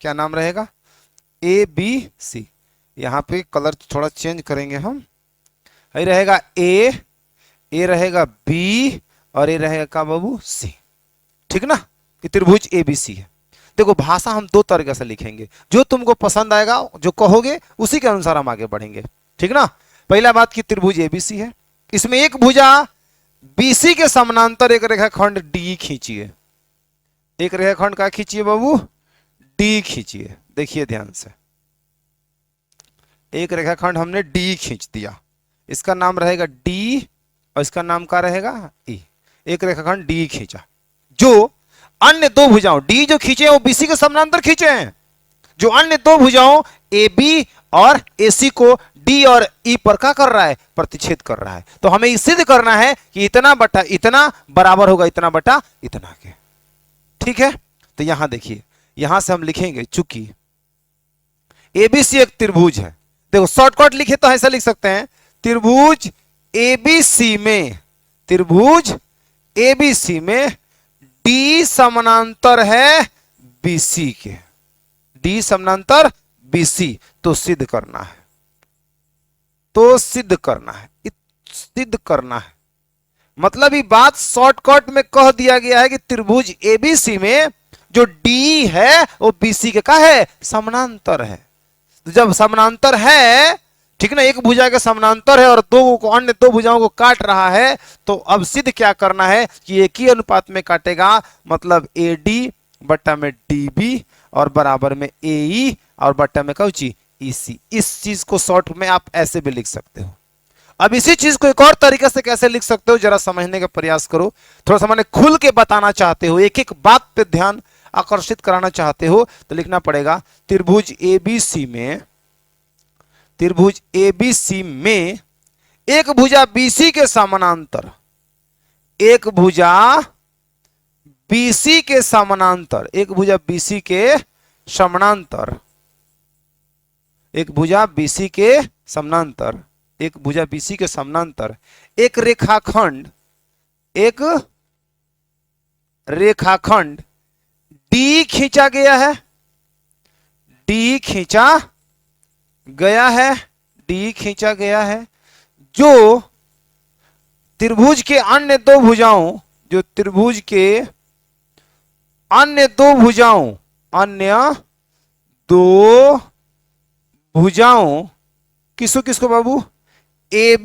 क्या नाम रहेगा? A B C. यहाँ पे कलर थोड़ा चेंज करेंगे हम। ये रहेगा ए रहेगा बी और ये रहेगा का बाबू सी, ठीक ना? कि त्रिभुज ए बी सी है। देखो, भाषा हम दो तरीके से लिखेंगे, जो तुमको पसंद आएगा, जो कहोगे उसी के अनुसार हम आगे बढ़ेंगे, ठीक ना? पहला बात कि त्रिभुज ए बी सी है, इसमें एक भुजा बीसी के समानांतर एक रेखाखंड डी खींचिए। एक रेखाखंड का खींचिए बाबू? डी खींचिए। देखिए ध्यान से, एक रेखाखंड हमने डी खींच दिया, इसका नाम रहेगा डी और इसका नाम क्या रहेगा? ई। एक रेखाखंड डी खींचा, जो अन्य दो भुजाओं डी जो खींचे हैं वो बीसी के समानांतर खींचे हैं, जो अन्य दो भुजाओं ए बी और ए सी को डी और ई पर क्या कर रहा है? प्रतिच्छेद कर रहा है। तो हमें सिद्ध करना है कि इतना बटा इतना बराबर होगा इतना बटा इतना के, ठीक है? तो यहां देखिए, यहां से हम लिखेंगे, चूंकि एबीसी एक त्रिभुज है, देखो शॉर्टकट लिखे तो ऐसा लिख सकते हैं, त्रिभुज एबीसी में, त्रिभुज एबीसी में डी समानांतर है बीसी के, डी समानांतर बीसी। तो सिद्ध करना है, तो सिद्ध करना है, सिद्ध करना है। मतलब ये बात शॉर्टकट में कह दिया गया है कि त्रिभुज एबीसी में जो डी है वो बीसी के का है? समानांतर है। तो जब समानांतर है, ठीक ना, एक भुजा के समानांतर है और दो को अन्य दो भुजाओं को काट रहा है, तो अब सिद्ध क्या करना है कि एक ही अनुपात में काटेगा, मतलब ए डी बट्टा में डी बी और बराबर में ए ई और बट्टा में कौची? ईसी। इस चीज को शॉर्ट में आप ऐसे भी लिख सकते हो। अब इसी चीज को एक और तरीके से कैसे लिख सकते हो, जरा समझने का प्रयास करो। थोड़ा सा मैंने खुल के बताना चाहते हो, एक एक बात पे ध्यान आकर्षित कराना चाहते हो, तो लिखना पड़ेगा त्रिभुज एबीसी में, त्रिभुज एबीसी में एक भुजा बीसी के समानांतर, एक भुजा बीसी के समानांतर, एक भुजा बीसी के समानांतर, एक भुजा बीसी के समानांतर, एक भुजा बीसी के समानांतर एक रेखाखंड, एक रेखाखंड डी खींचा गया है, डी खींचा गया है, डी खींचा गया है, जो त्रिभुज के अन्य दो भुजाओं, जो त्रिभुज के अन्य दो भुजाओं, अन्य दो भुजाओं किसको किसको बाबू? ए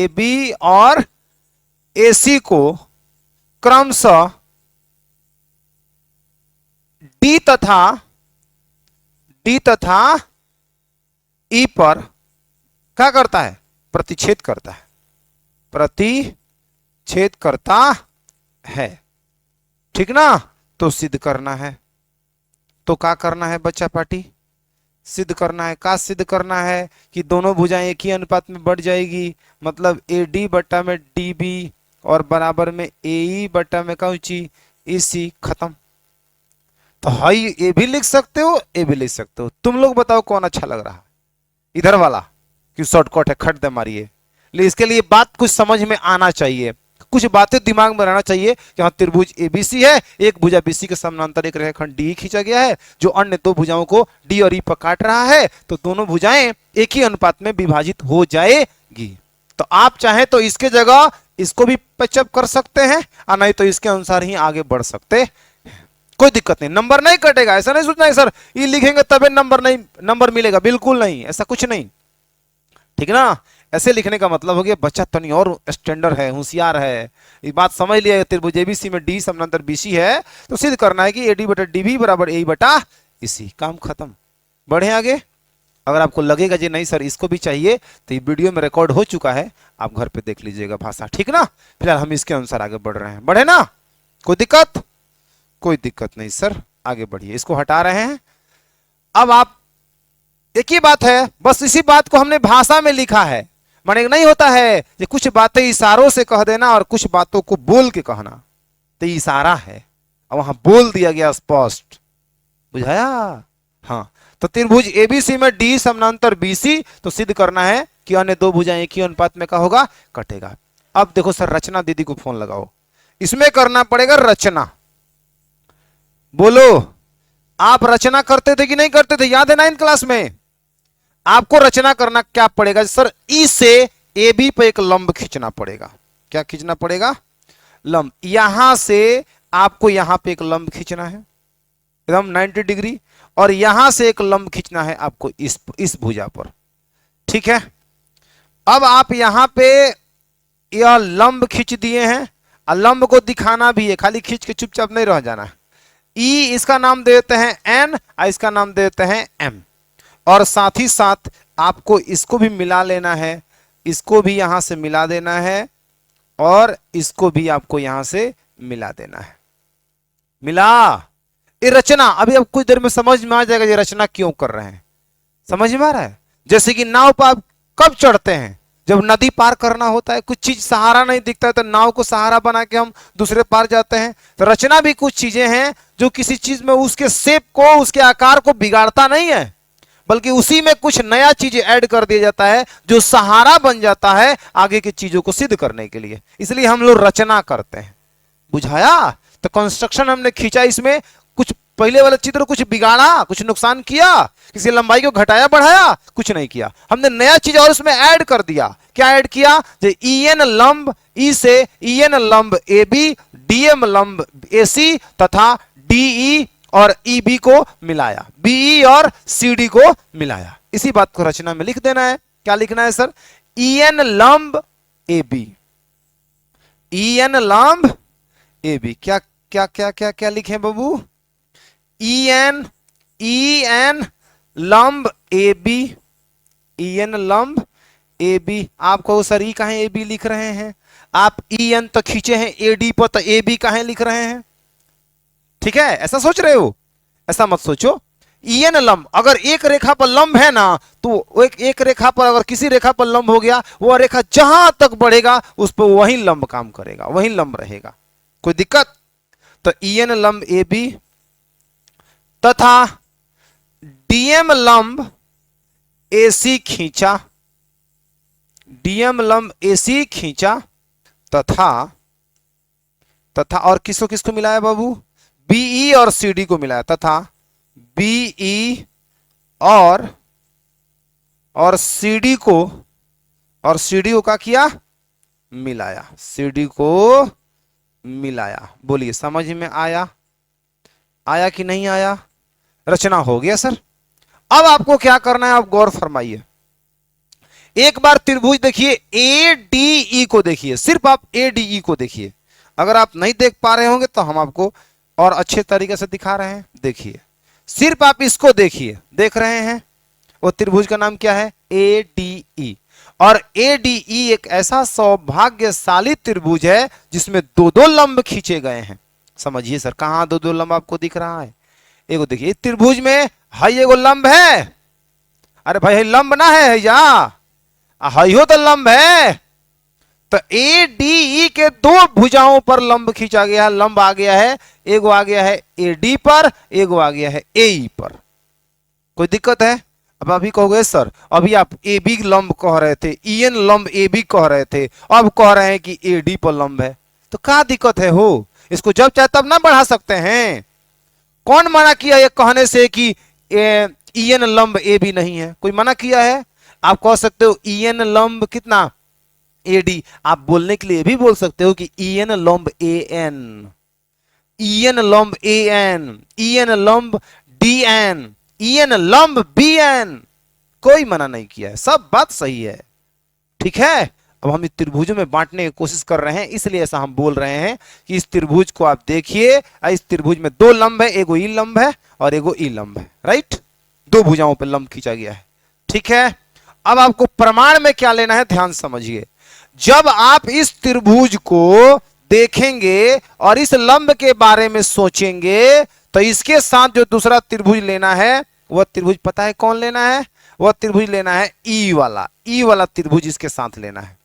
बी और एसी को क्रमशः डी तथा ई पर क्या करता है? प्रतिच्छेद करता है, प्रतिच्छेद करता है, ठीक ना? तो सिद्ध करना है, तो क्या करना है बच्चा पार्टी? सिद्ध करना है। का सिद्ध करना है कि दोनों भुजाएं एक ही अनुपात में बढ़ जाएगी, मतलब ए डी बट्टा में डी बी और बराबर में ए ई बट्टा में कौची? इसी। खत्म। तो हाई ए भी लिख सकते हो, ए भी लिख सकते हो, तुम लोग बताओ कौन अच्छा लग रहा है? इधर वाला कि शॉर्टकट है, खट दे मारिए। लेकिन इसके लिए बात कुछ समझ में आना चाहिए, कुछ बातें दिमाग में रहना चाहिए कि हाँ त्रिभुज एबीसी है, एक भुजा बीसी के समानांतर एक रेखाखंड डी खींचा गया है जो अन्य दो भुजाओं को डी और ई पर काट रहा है, तो दोनों भुजाएं एक ही अनुपात में विभाजित हो जाएगी। तो आप चाहें तो इसके जगह इसको भी पैचअप कर सकते हैं और नहीं तो इसके अनुसार ही आगे बढ़ सकते हैं, कोई दिक्कत नहीं, नंबर नहीं कटेगा। ऐसा नहीं सोचना है सर ये लिखेंगे तभी नंबर मिलेगा, बिल्कुल नहीं, ऐसा कुछ नहीं, ठीक ना। ऐसे लिखने का मतलब हो गया बच्चा तनी और स्टैंडर्ड है, होशियार है, ये बात समझ लिया। त्रिभुज एबीसी में डी समानांतर बीसी है तो सिद्ध करना है कि एडी बटा डीबी बराबर ए बटा इसी, काम खत्म। बढ़े आगे। अगर आपको लगेगा जी नहीं सर इसको भी चाहिए तो ये वीडियो में रिकॉर्ड हो चुका है, आप घर पे देख लीजिएगा भाषा, ठीक ना। फिलहाल हम इसके अनुसार आगे बढ़ रहे हैं, बढ़े ना, कोई दिक्कत? कोई दिक्कत नहीं सर, आगे बढ़िए। इसको हटा रहे हैं। अब आप एक ही बात है, बस इसी बात को हमने भाषा में लिखा है। माने नहीं होता है कि कुछ बातें इशारों से कह देना और कुछ बातों को बोल के कहना, तो इशारा है और वहां बोल दिया गया स्पष्ट, बुझाया। हाँ, तो त्रिभुज एबीसी में डी समानांतर बीसी, तो सिद्ध करना है कि अन्य दो भुजाएं एक ही अनुपात में का होगा, कटेगा। अब देखो सर रचना दीदी को फोन लगाओ, इसमें करना पड़ेगा रचना। बोलो आप रचना करते थे कि नहीं करते थे? याद है 9th क्लास में आपको रचना करना क्या पड़ेगा सर? ई से ए बी पे एक लंब खींचना पड़ेगा। क्या खींचना पड़ेगा? लंब। यहां से आपको यहां पे एक लंब खींचना है एकदम 90 डिग्री, और यहां से एक लंब खींचना है आपको इस भुजा पर, ठीक है। अब आप यहां पे यह लंब खींच दिए हैं और लंब को दिखाना भी है, खाली खींच के चुपचाप नहीं रह जाना है। ई इसका नाम देते हैं एन और इसका नाम देते हैं एम, और साथ ही साथ आपको इसको भी मिला लेना है, इसको भी यहां से मिला देना है और इसको भी आपको यहां से मिला देना है। मिला ये रचना। अभी अब कुछ देर में समझ में आ जाएगा ये रचना क्यों कर रहे हैं, समझ में आ रहा है। जैसे कि नाव पर आप कब चढ़ते हैं? जब नदी पार करना होता है, कुछ चीज सहारा नहीं दिखता है तो नाव को सहारा बना के हम दूसरे पार जाते हैं। तो रचना भी कुछ चीजें हैं जो किसी चीज में उसके शेप को, उसके आकार को बिगाड़ता नहीं है, बल्कि उसी में कुछ नया चीज ऐड कर दिया जाता है जो सहारा बन जाता है आगे की चीजों को सिद्ध करने के लिए। इसलिए हम लोग रचना करते हैं, बुझाया। तो कंस्ट्रक्शन हमने खींचा, इसमें कुछ पहले वाला चित्र कुछ बिगाड़ा, कुछ नुकसान किया, किसी लंबाई को घटाया बढ़ाया, कुछ नहीं किया। हमने नया चीज और उसमें ऐड कर दिया। क्या ऐड किया? जो ई एन लंब, ई से ई एन लंब ए बी, डी एम लंब ए सी तथा डीई और ईबी को मिलाया, बीई और सीडी को मिलाया। इसी बात को रचना में लिख देना है। क्या लिखना है सर? ई एन लंब ए बी, ई एन लंब ए बी। क्या क्या क्या क्या क्या लिखे बाबू? ई एन लंब ए बी, ई एन लंब ए बी। आप कहो सर ई कहां ए बी लिख रहे हैं? आप ई एन तो खींचे हैं ए डी पर, तो ए बी कहां लिख रहे हैं? ठीक है, ऐसा सोच रहे हो? ऐसा मत सोचो। ई एन लंब, अगर एक रेखा पर लंब है ना, तो एक रेखा पर अगर किसी रेखा पर लंब हो गया, वो रेखा जहां तक बढ़ेगा उस पर वही लंब काम करेगा, वही लंब रहेगा, कोई दिक्कत? तो ई एन लंब ए बी तथा डीएम लंब ए सी खींचा, डीएम लंब ए सी खींचा तथा और किसको किसको मिलाया बाबू? बीई और सीडी को मिलाया, तथा बीई और सीडी को क्या किया? मिलाया, सीडी को मिलाया। बोलिए समझ में आया? आया कि नहीं आया? रचना हो गया सर। अब आपको क्या करना है, आप गौर फरमाइए। एक बार त्रिभुज देखिए, ए डी ई को देखिए, सिर्फ आप ए डी ई को देखिए। अगर आप नहीं देख पा रहे होंगे तो हम आपको और अच्छे तरीके से दिखा रहे हैं। देखिए, सिर्फ आप इसको देखिए, देख रहे हैं? वो त्रिभुज का नाम क्या है? ए डी ई। और ए डी ई एक ऐसा सौभाग्यशाली त्रिभुज है जिसमें दो दो लंब खींचे गए हैं। समझिए सर, कहां दो दो लंब आपको दिख रहा है? एगो देखिए त्रिभुज में हाई एगो लंब है, अरे भाई लंब ना है या हाई हो तो लंब है। तो ए डी ई के दो भुजाओं पर लंब खींचा गया है, लंब आ गया है, एगो आ गया है ए डी पर, एगो आ गया है ए ई पर। कोई दिक्कत है? अब अभी कहोगे सर अभी आप ए बी लंब कह रहे थे, ईएन लंब ए बी कह रहे थे, अब कह रहे हैं कि ए डी पर लंब है, तो क्या दिक्कत है हो, इसको जब चाहे तब ना बढ़ा सकते हैं। कौन मना किया ये कहने से कि ईएन लंब ए बी नहीं है, कोई मना किया है? आप कह सकते हो ईएन लंब कितना ए डी, आप बोलने के लिए भी बोल सकते हो कि ईएन लंब ए एन, ईएन लंब ए एन, ईएन लंब डी एन, ईएन लंब बी एन, कोई मना नहीं किया है, सब बात सही है। ठीक है, अब हम इस त्रिभुजों में बांटने की कोशिश कर रहे हैं, इसलिए ऐसा हम बोल रहे हैं कि इस त्रिभुज को आप देखिए, इस त्रिभुज में दो लंब है, एगो ई लंब है और एगो ई लंब है, राइट, दो भुजाओं पर लंब खींचा गया है। ठीक है, अब आपको प्रमाण में क्या लेना है ध्यान समझिए। जब आप इस त्रिभुज को देखेंगे और इस लंब के बारे में सोचेंगे तो इसके साथ जो दूसरा त्रिभुज लेना है वह त्रिभुज पता है कौन लेना है? वह त्रिभुज लेना है ई वाला त्रिभुज इसके साथ लेना है।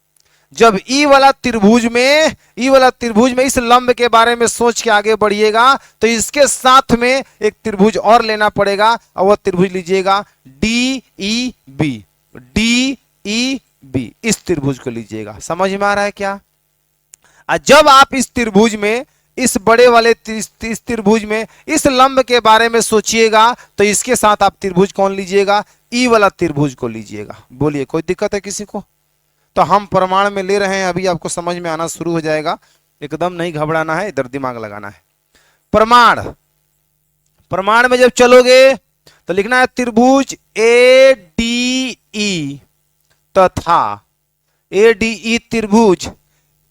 जब ई वाला त्रिभुज में इस लंब के बारे में सोच के आगे बढ़िएगा तो इसके साथ में एक त्रिभुज और लेना पड़ेगा और वह त्रिभुज लीजिएगा D E B, D E B, इस त्रिभुज को लीजिएगा। समझ में आ रहा है क्या? जब आप इस त्रिभुज में, इस बड़े वाले इस त्रिभुज में इस लंब के बारे में सोचिएगा तो इसके साथ आप त्रिभुज कौन लीजिएगा? ई वाला त्रिभुज को लीजिएगा। बोलिए कोई दिक्कत है किसी को? तो हम प्रमाण में ले रहे हैं, अभी आपको समझ में आना शुरू हो जाएगा, एकदम नहीं घबराना है, इधर दिमाग लगाना है। प्रमाण में जब चलोगे तो लिखना है त्रिभुज ए डी ई तथा ए डी ई त्रिभुज,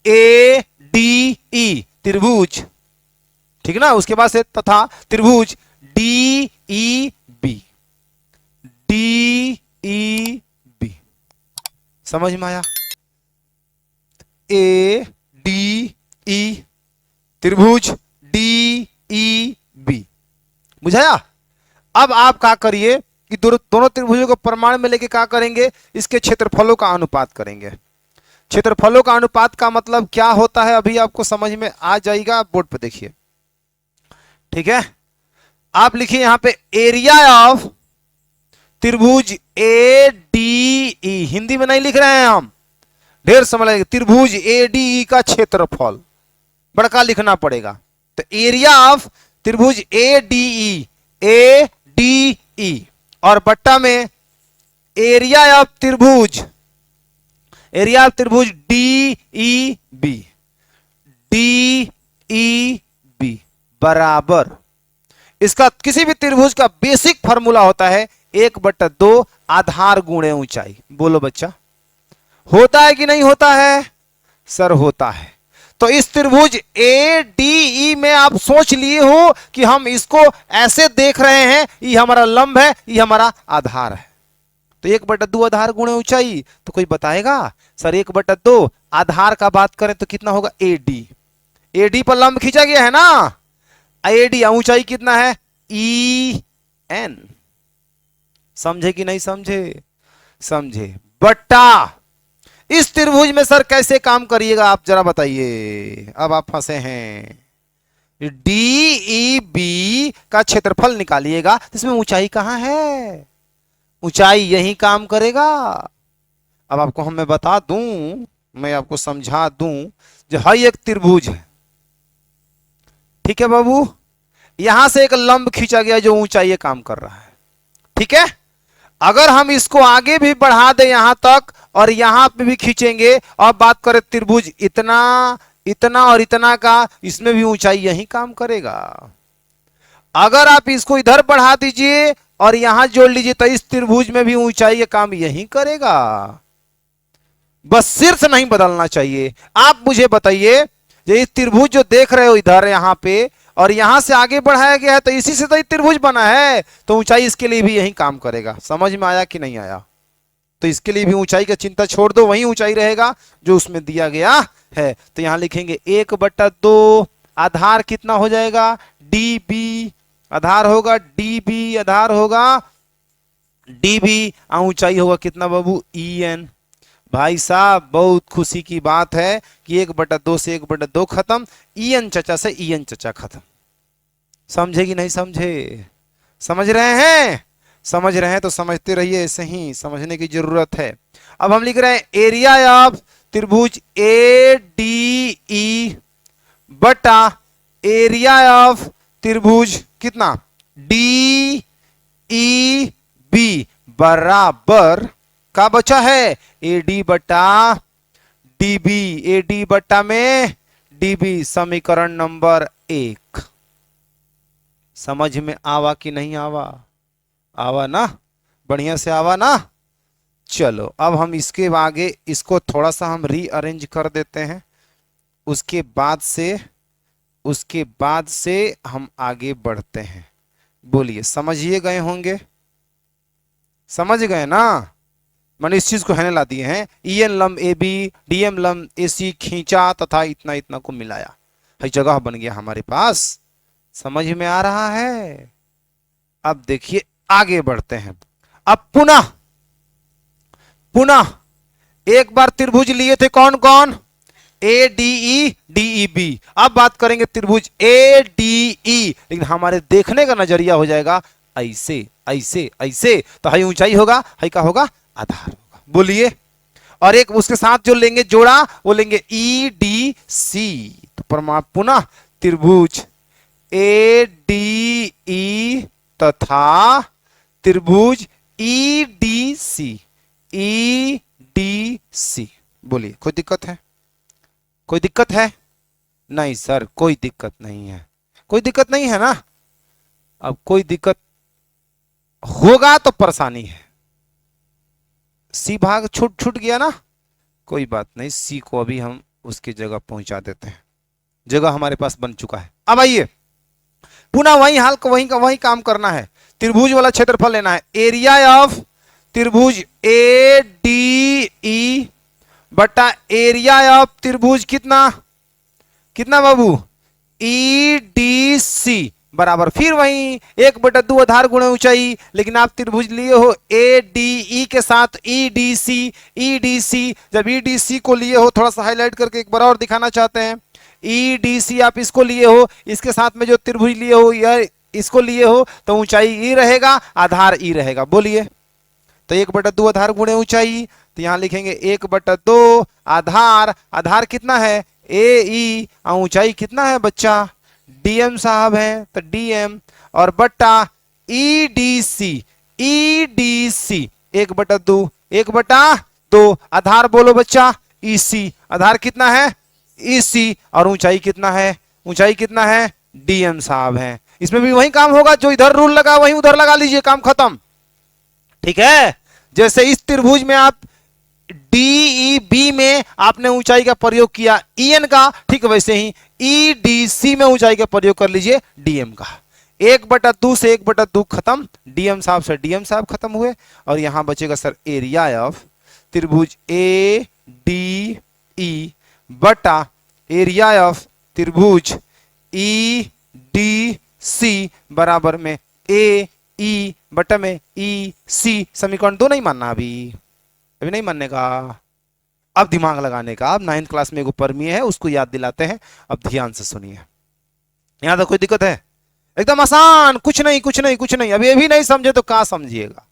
ए डी ई त्रिभुज, ठीक ना, उसके बाद से तथा त्रिभुज D E B, D E B. समझ में आया? ए डी ई त्रिभुज डी ई बी, बुझाया? अब आप क्या करिए कि दोनों त्रिभुजों को प्रमाण में लेके क्या करेंगे? इसके क्षेत्रफलों का अनुपात करेंगे। क्षेत्रफलों का अनुपात का मतलब क्या होता है अभी आपको समझ में आ जाएगा, आप बोर्ड पे देखिए। ठीक है, आप लिखिए यहां पे एरिया ऑफ त्रिभुज ए डी ई, हिंदी में नहीं लिख रहे हैं हम, ढेर समझ लगेगा, त्रिभुज ए डी ई का क्षेत्रफल बड़का लिखना पड़ेगा। तो एरिया ऑफ त्रिभुज ए डी ई, ए डी ई, और बट्टा में एरिया ऑफ त्रिभुज D E B, D E B बराबर, इसका किसी भी त्रिभुज का बेसिक फॉर्मूला होता है 1/2 आधार गुणे ऊंचाई। बोलो बच्चा, होता है कि नहीं होता है? सर होता है। तो इस त्रिभुज ए डी ई में आप सोच लिए हो कि हम इसको ऐसे देख रहे हैं, ये हमारा लंब है, ये हमारा आधार है, तो 1/2 आधार गुणे ऊंचाई। तो कोई बताएगा सर 1/2 आधार का बात करें तो कितना होगा? एडी, एडी पर लंब खींचा गया है ना, एडी ऊंचाई कितना है? E N. समझे कि नहीं समझे? समझे। बट्टा इस त्रिभुज में सर कैसे काम करिएगा आप जरा बताइए, अब आप फंसे हैं। डी ई बी का क्षेत्रफल निकालिएगा, इसमें ऊंचाई कहां है? ऊंचाई यही काम करेगा। अब आपको हम मैं बता दूं, मैं आपको समझा दूं, जो है एक त्रिभुज है, ठीक है बाबू, यहां से एक लंब खींचा गया जो ऊंचाई काम कर रहा है। ठीक है, अगर हम इसको आगे भी बढ़ा दें यहां तक और यहां पे भी खींचेंगे और बात करें त्रिभुज इतना, इतना और इतना का, इसमें भी ऊंचाई यही काम करेगा। अगर आप इसको इधर बढ़ा दीजिए और यहां जोड़ लीजिए तो इस त्रिभुज में भी ऊंचाई का काम यही करेगा, बस शीर्ष नहीं बदलना चाहिए। आप मुझे बताइए, ये त्रिभुज जो देख रहे हो इधर यहां पे और यहां से आगे बढ़ाया गया है तो इसी से तो त्रिभुज बना है, तो ऊंचाई इसके लिए भी यही काम करेगा। समझ में आया कि नहीं आया? तो इसके लिए भी ऊंचाई का चिंता छोड़ दो, वही ऊंचाई रहेगा जो उसमें दिया गया है। तो यहां लिखेंगे 1/2 आधार कितना हो जाएगा? डी बी आधार होगा, डी बी आधार होगा, डी बी ऊंचाई होगा कितना बाबू? E N. भाई साहब बहुत खुशी की बात है कि 1/2 से 1/2 खत्म, ई एन चचा से ई एन चचा खत्म। समझे कि नहीं समझे? समझ रहे हैं? समझ रहे हैं तो समझते रहिए, ऐसे ही समझने की जरूरत है। अब हम लिख रहे हैं एरिया ऑफ त्रिभुज ए डी ई बटा एरिया ऑफ त्रिभुज कितना डी ई बी बराबर का बचा है ए डी बटा डीबी, ए डी बटा में डीबी। समीकरण नंबर 1 समझ में आवा कि नहीं आवा? आवा ना, बढ़िया से आवा ना। चलो अब हम इसके आगे इसको थोड़ा सा हम रीअरेंज कर देते हैं, उसके बाद से हम आगे बढ़ते हैं। बोलिए, समझिए गए होंगे? समझ गए ना? मैंने इस चीज को हैने ला दिए हैं, ई एन लम ए बी डी एम लम ए सी खींचा तथा इतना इतना को मिलाया, हर जगह बन गया हमारे पास। समझ में आ रहा है? अब देखिए आगे बढ़ते हैं। अब पुनः एक बार त्रिभुज लिए थे, कौन कौन? A D E B. अब बात करेंगे त्रिभुज ए डी ई, लेकिन हमारे देखने का नजरिया हो जाएगा ऐसे ऐसे ऐसे, तो हाई ऊंचाई होगा, हाई का होगा आधार होगा। बोलिए, और एक उसके साथ जो लेंगे जोड़ा वो लेंगे ई डी सी। तो पुनः त्रिभुज ए डी ई तथा त्रिभुज E D C, E D C. बोलिए, कोई दिक्कत है? कोई दिक्कत है? नहीं सर, कोई दिक्कत नहीं है। कोई दिक्कत नहीं है ना? अब कोई दिक्कत होगा तो परेशानी है। सी भाग छूट गया ना, कोई बात नहीं, सी को अभी हम उसकी जगह पहुंचा देते हैं, जगह हमारे पास बन चुका है। अब आइए पुनः वही हाल को वही काम करना है। त्रिभुज वाला क्षेत्रफल लेना है, एरिया ऑफ त्रिभुज ए डी ई बटा एरिया ऑफ त्रिभुज कितना बाबू ई डी सी बराबर फिर वही 1/2 आधार गुणे ऊंचाई। लेकिन आप त्रिभुज लिए हो ए डी ई के साथ ई डी सी। जब ई डी सी को लिए हो, थोड़ा सा हाईलाइट करके एक बार और दिखाना चाहते हैं, ई डी सी आप इसको लिए हो, इसके साथ में जो त्रिभुज लिए हो या इसको लिए हो, तो ऊंचाई ई रहेगा, आधार ई रहेगा। बोलिए, तो 1/2 आधार गुणे ऊंचाई, तो यहां लिखेंगे 1/2 आधार कितना है ए ई, ऊंचाई कितना है बच्चा डीएम साहब है, तो डीएम और बट्टा ई डी सी 1/2 आधार बोलो बच्चा ईसी, आधार कितना है ईसी, और ऊंचाई कितना है डीएम साहब है। इसमें भी वही काम होगा, जो इधर रूल लगा वही उधर लगा लीजिए, काम खत्म। ठीक है, जैसे इस त्रिभुज में आप डीईबी में आपने ऊंचाई का प्रयोग किया ईएन का, ठीक वैसे ही ईडीसी में ऊंचाई का प्रयोग कर लीजिए डीएम का। 1/2 से 1/2 खत्म, डीएम साहब से डीएम साहब खत्म हुए, और यहां बचेगा सर एरिया ऑफ त्रिभुज ए डी ई बटा एरिया ऑफ त्रिभुज ई डी सी बराबर में ए ई बटा में ई सी। समीकरण 2 नहीं मानना, अभी नहीं मानने का, अब दिमाग लगाने का। अब 9th क्लास में एक परमीय है, उसको याद दिलाते हैं। अब ध्यान से सुनिए, यहां तक कोई दिक्कत है? एकदम आसान, कुछ नहीं। अभी अभी नहीं समझे तो कहां समझिएगा?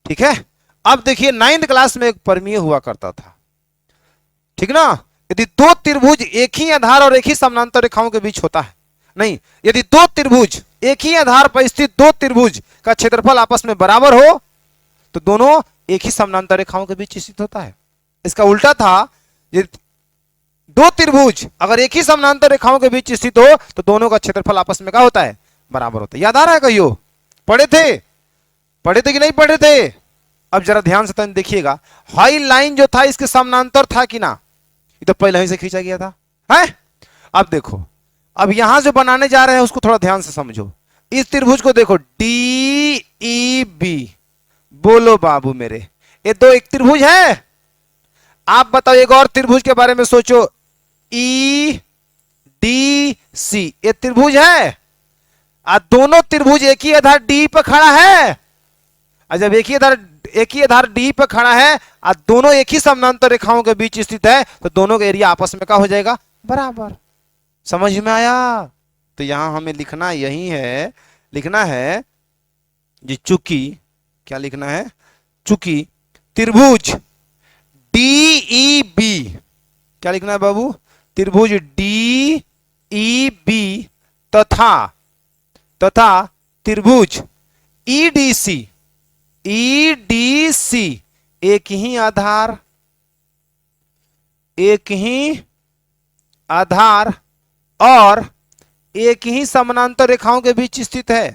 ठीक है, अब देखिए 9th क्लास में एक परमीय हुआ करता था, ठीक ना। यदि दो त्रिभुज एक ही आधार और एक ही समानांतर रेखाओं के बीच होता है, नहीं, यदि दो त्रिभुज एक ही आधार पर स्थित दो त्रिभुज का क्षेत्रफल आपस में बराबर हो, तो दोनों एक ही समानांतर रेखाओं के बीच स्थित होता है। इसका उल्टा था, दो त्रिभुज अगर एक ही समानांतर रेखाओं के बीच स्थित हो, तो दोनों का क्षेत्रफल आपस में क्या होता है? बराबर होता है। याद आ रहा है? कहियो पढ़े थे कि नहीं पढ़े थे? अब जरा ध्यान से देखिएगा, हाई लाइन जो था इसके समानांतर था कि ना? ये तो पहले ही से खींचा गया था, है? अब देखो, अब यहां जो बनाने जा रहे हैं उसको थोड़ा ध्यान से समझो। इस त्रिभुज को देखो डी ई बी, बोलो बाबू मेरे, ये दो एक त्रिभुज है। आप बताओ एक और त्रिभुज के बारे में सोचो, ई डी सी, ये त्रिभुज है। दोनों त्रिभुज एक ही आधार डी पर खड़ा है, और जब एक ही आधार डी पर खड़ा है और दोनों एक ही समानांतर रेखाओं के बीच स्थित है, तो दोनों का एरिया आपस में क्या हो जाएगा? बराबर। समझ में आया? तो यहां हमें लिखना यही है, लिखना है जी चूंकि, क्या लिखना है, चूंकि त्रिभुज DEB, क्या लिखना है बाबू, त्रिभुज DEB तथा तथा त्रिभुज EDC, EDC एक ही आधार, एक ही आधार और एक ही समानांतर रेखाओं के बीच स्थित है।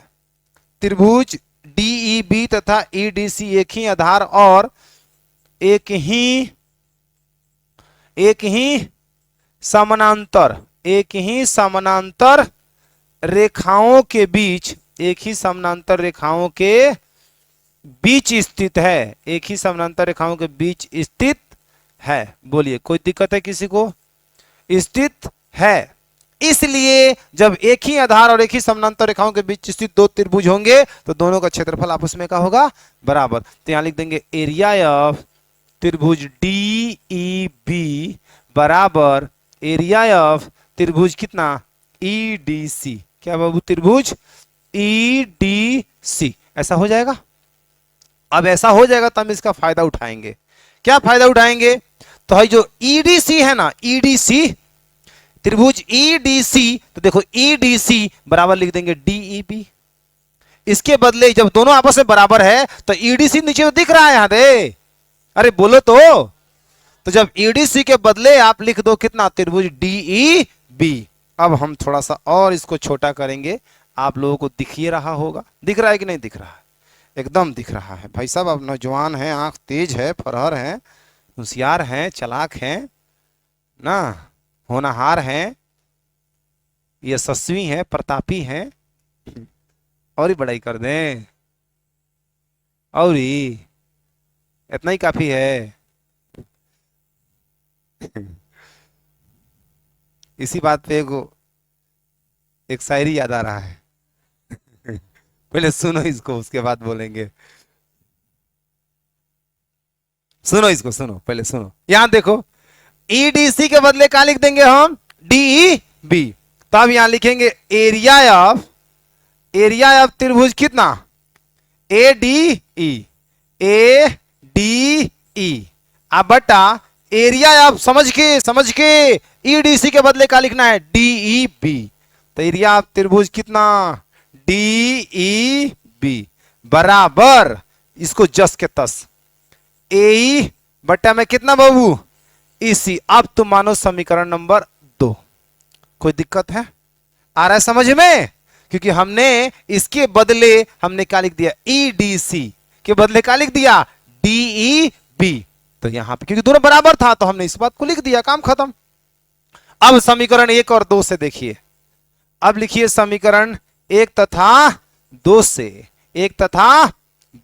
त्रिभुज DEB तथा EDC एक ही आधार और एक ही समानांतर, एक ही समानांतर रेखाओं के बीच, एक ही समानांतर रेखाओं के बीच स्थित है, एक ही समानांतर रेखाओं के बीच स्थित है। बोलिए कोई दिक्कत है किसी को? स्थित है। इसलिए जब एक ही आधार और एक ही समानांतर रेखाओं के बीच स्थित दो त्रिभुज होंगे तो दोनों का क्षेत्रफल आपस में क्या होगा? बराबर। तो यहां लिख देंगे एरिया ऑफ त्रिभुज DEB बराबर एरिया ऑफ त्रिभुज कितना? EDC। क्या बाबू? त्रिभुज EDC। ऐसा हो जाएगा। अब ऐसा हो जाएगा तो हम इसका फायदा उठाएंगे। क्या फायदा उठाएंगे? तो है जो EDC है ना, EDC, त्रिभुज EDC, तो देखो EDC बराबर लिख देंगे DEB। इसके बदले जब दोनों आपस में बराबर है तो EDC नीचे दिख रहा है यहां दे, अरे बोलो तो जब EDC के बदले आप लिख दो कितना? त्रिभुज DEB। अब हम थोड़ा सा और इसको छोटा करेंगे, आप लोगों को दिख ही रहा होगा। दिख रहा है कि नहीं दिख रहा है? एकदम दिख रहा है भाई साहब। आप नौजवान हैं, आंख तेज है, फरहर हैं, होशियार हैं, चालाक हैं ना, होनहार हैं, यशस्वी हैं, प्रतापी हैं, और ही बड़ाई कर दें, और ही इतना ही काफी है। इसी बात पे एक शायरी याद आ रहा है। पहले सुनो इसको, उसके बाद बोलेंगे। सुनो इसको, सुनो पहले सुनो। यहां देखो EDC के बदले क्या लिख देंगे हम? DEB। तब यहां लिखेंगे एरिया ऑफ त्रिभुज कितना? ADE अब बटा एरिया ऑफ, समझ के EDC के बदले क्या लिखना है? DEB। तो एरिया ऑफ त्रिभुज कितना? DEB बराबर, इसको जस के तस, AE बटा में कितना बाबू? EC। अब तुम मानो समीकरण नंबर 2। कोई दिक्कत है? आ रहा है समझ में? क्योंकि हमने इसके बदले हमने क्या लिख दिया? EDC के बदले क्या लिख दिया? DEB। तो यहां पे क्योंकि दोनों बराबर था तो हमने इस बात को लिख दिया, काम खत्म। अब समीकरण 1 और 2 से देखिए। अब लिखिए समीकरण 1 तथा 2 से, 1 तथा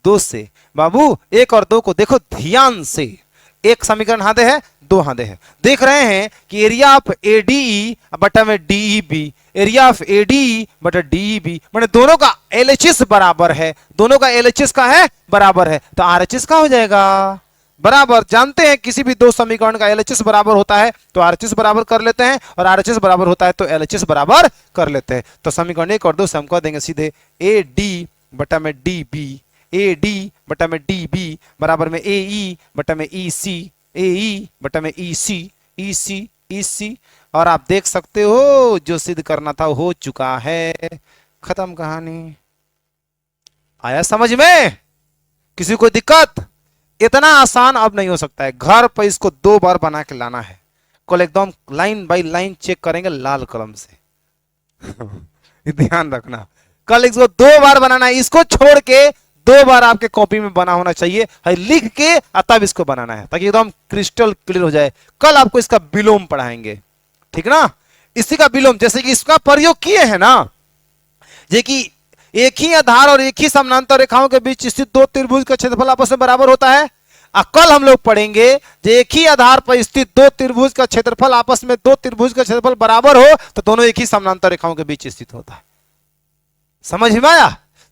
2 से। बाबू 1 और 2 को देखो ध्यान से। एक समीकरण हादे है, 2 हादे है। देख रहे हैं कि एरिया ऑफ ADE बटा में DEB, एरिया ऑफ ADE बटा DEB, मैंने दोनों का LHS बराबर है, दोनों का LHS का है बराबर है, तो RHS का हो जाएगा बराबर। जानते हैं किसी भी दो समीकरण का LHS बराबर होता है तो RHS बराबर कर लेते हैं, और RHS बराबर होता है तो LHS बराबर कर लेते हैं। तो समीकरण 1 और 2 से हम कह देंगे सीधे AD बटा में DB, AD बटा में DB बराबर में AE बटा में EC, AE बटा में EC, EC, EC। और आप देख सकते हो जो सिद्ध करना था हो चुका है, खत्म कहानी। आया समझ में? किसी को दिक्कत? इतना आसान अब नहीं हो सकता है। घर पर इसको 2 बार बना के लाना है। कल एकदम लाइन बाय लाइन चेक करेंगे लाल कलम से। ध्यान रखना, कल इसको 2 बार बनाना है। इसको छोड़ के 2 बार आपके कॉपी में बना होना चाहिए, लिख के तब इसको बनाना है, ताकि एकदम क्रिस्टल क्लियर हो जाए। कल आपको इसका विलोम पढ़ाएंगे, ठीक ना? इसी का विलोम, जैसे कि इसका प्रयोग किए हैं ना, जे कि एक ही आधार और एक ही समानांतर रेखाओं के बीच स्थित दो त्रिभुज का क्षेत्रफल आपस में बराबर होता है। कल हम लोग पढ़ेंगे जो एक ही आधार पर स्थित दो त्रिभुज का क्षेत्रफल आपस में दो त्रिभुज का क्षेत्रफल बराबर हो तो दोनों एक ही समानांतर रेखाओं के बीच स्थित होता है। समझ में आया?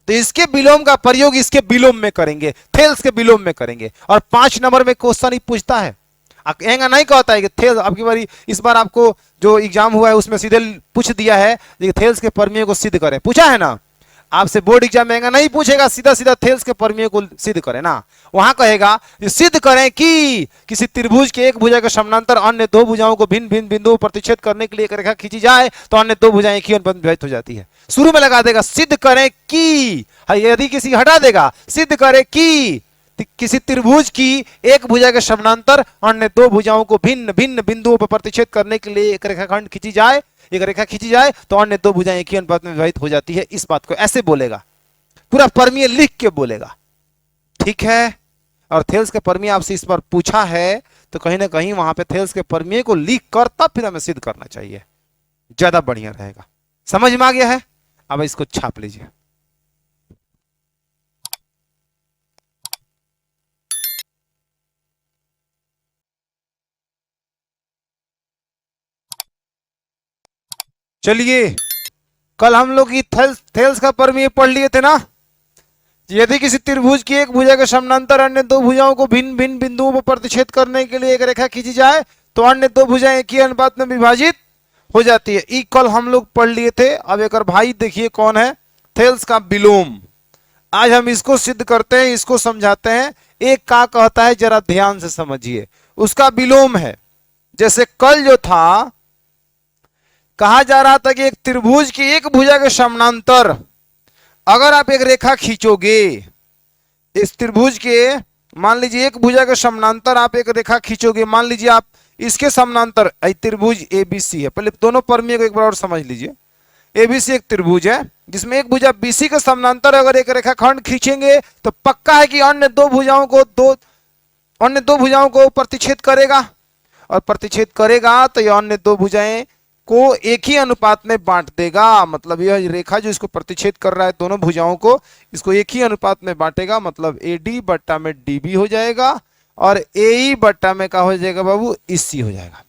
तो इसके विलोम का प्रयोग इसके विलोम में करेंगे, थेल्स के विलोम में करेंगे। और 5 नंबर में क्वेश्चन ही पूछता है, नहीं कहता है कि थेल्स। आपकी बारी इस बार आपको जो एग्जाम हुआ है उसमें सीधे पूछ दिया है कि थेल्स के प्रमेय को सिद्ध करें, पूछा है ना? आपसे बोर्ड एग्जाम में नहीं पूछेगा सीधा सीधा थेल्स के प्रमेय को सिद्ध करें ना, वहां कहेगा कि सिद्ध करें कि किसी त्रिभुज के एक भुजा के समानांतर अन्य दो भुजाओं को भिन्न भिन्न बिंदुओं पर प्रतिच्छेद करने के लिए एक रेखा खींची जाए तो अन्य दो भुजाएं एक ही अनुपात में विभाजित हो जाती है। शुरू में लगा देगा सिद्ध करें कि, यदि किसी हटा देगा सिद्ध करें कि किसी त्रिभुज की एक भुजा के समानांतर अन्य दो भुजाओं को भिन्न भिन्न बिंदुओं पर प्रतिच्छेद करने के लिए एक रेखाखंड खींची जाए, एक रेखा खींची जाए तो अन्य दो भुजाएं एक ही अनुपात में विभाजित हो जाती है। इस बात को ऐसे बोलेगा, पूरा प्रमेय लिख के बोलेगा, ठीक है। और थेल्स के प्रमेय आपसे इस बार पूछा है तो कहीं ना कहीं वहां पे थेल्स के प्रमेय को लिख कर तब फिर हमें सिद्ध करना चाहिए, ज्यादा बढ़िया रहेगा। समझ में आ गया है? अब इसको छाप लीजिए। चलिए, कल हम लोग ये थेल्स का प्रमेय पढ़ लिए थे ना। यदि किसी त्रिभुज की एक भुजा के समानांतर अन्य दो भुजाओं को भिन्न भिन्न बिंदुओं पर प्रतिच्छेद करने के लिए एक रेखा खींची जाए तो अन्य दो भुजाएं एक ही अनुपात में विभाजित हो जाती है। ये कल हम लोग पढ़ लिए थे। अब एक भाई देखिए कौन है, थेल्स का विलोम। आज हम इसको सिद्ध करते हैं, इसको समझाते हैं। एक का कहता है जरा ध्यान से समझिए, उसका विलोम है। जैसे कल जो था कहा जा रहा था कि एक त्रिभुज की एक भुजा के समानांतर अगर आप एक रेखा खींचोगे, इस त्रिभुज के मान लीजिए एक भुजा के समानांतर आप एक रेखा खींचोगे, मान लीजिए आप इसके समानांतर त्रिभुज एबीसी है। पहले दोनों प्रमेय को एक बार और समझ लीजिए। एबीसी एक त्रिभुज है जिसमें एक भुजा बीसी के समानांतर अगर एक रेखाखंड खींचेंगे तो पक्का है कि अन्य दो भुजाओं को प्रतिच्छेद करेगा, और प्रतिच्छेद करेगा तो ये अन्य दो भुजाएं को एक ही अनुपात में बांट देगा। मतलब यह रेखा जो इसको प्रतिच्छेद कर रहा है दोनों भुजाओं को, इसको एक ही अनुपात में बांटेगा। मतलब एडी बट्टा में डीबी हो जाएगा और एई बट्टा में क्या हो जाएगा बाबू, इसी हो जाएगा।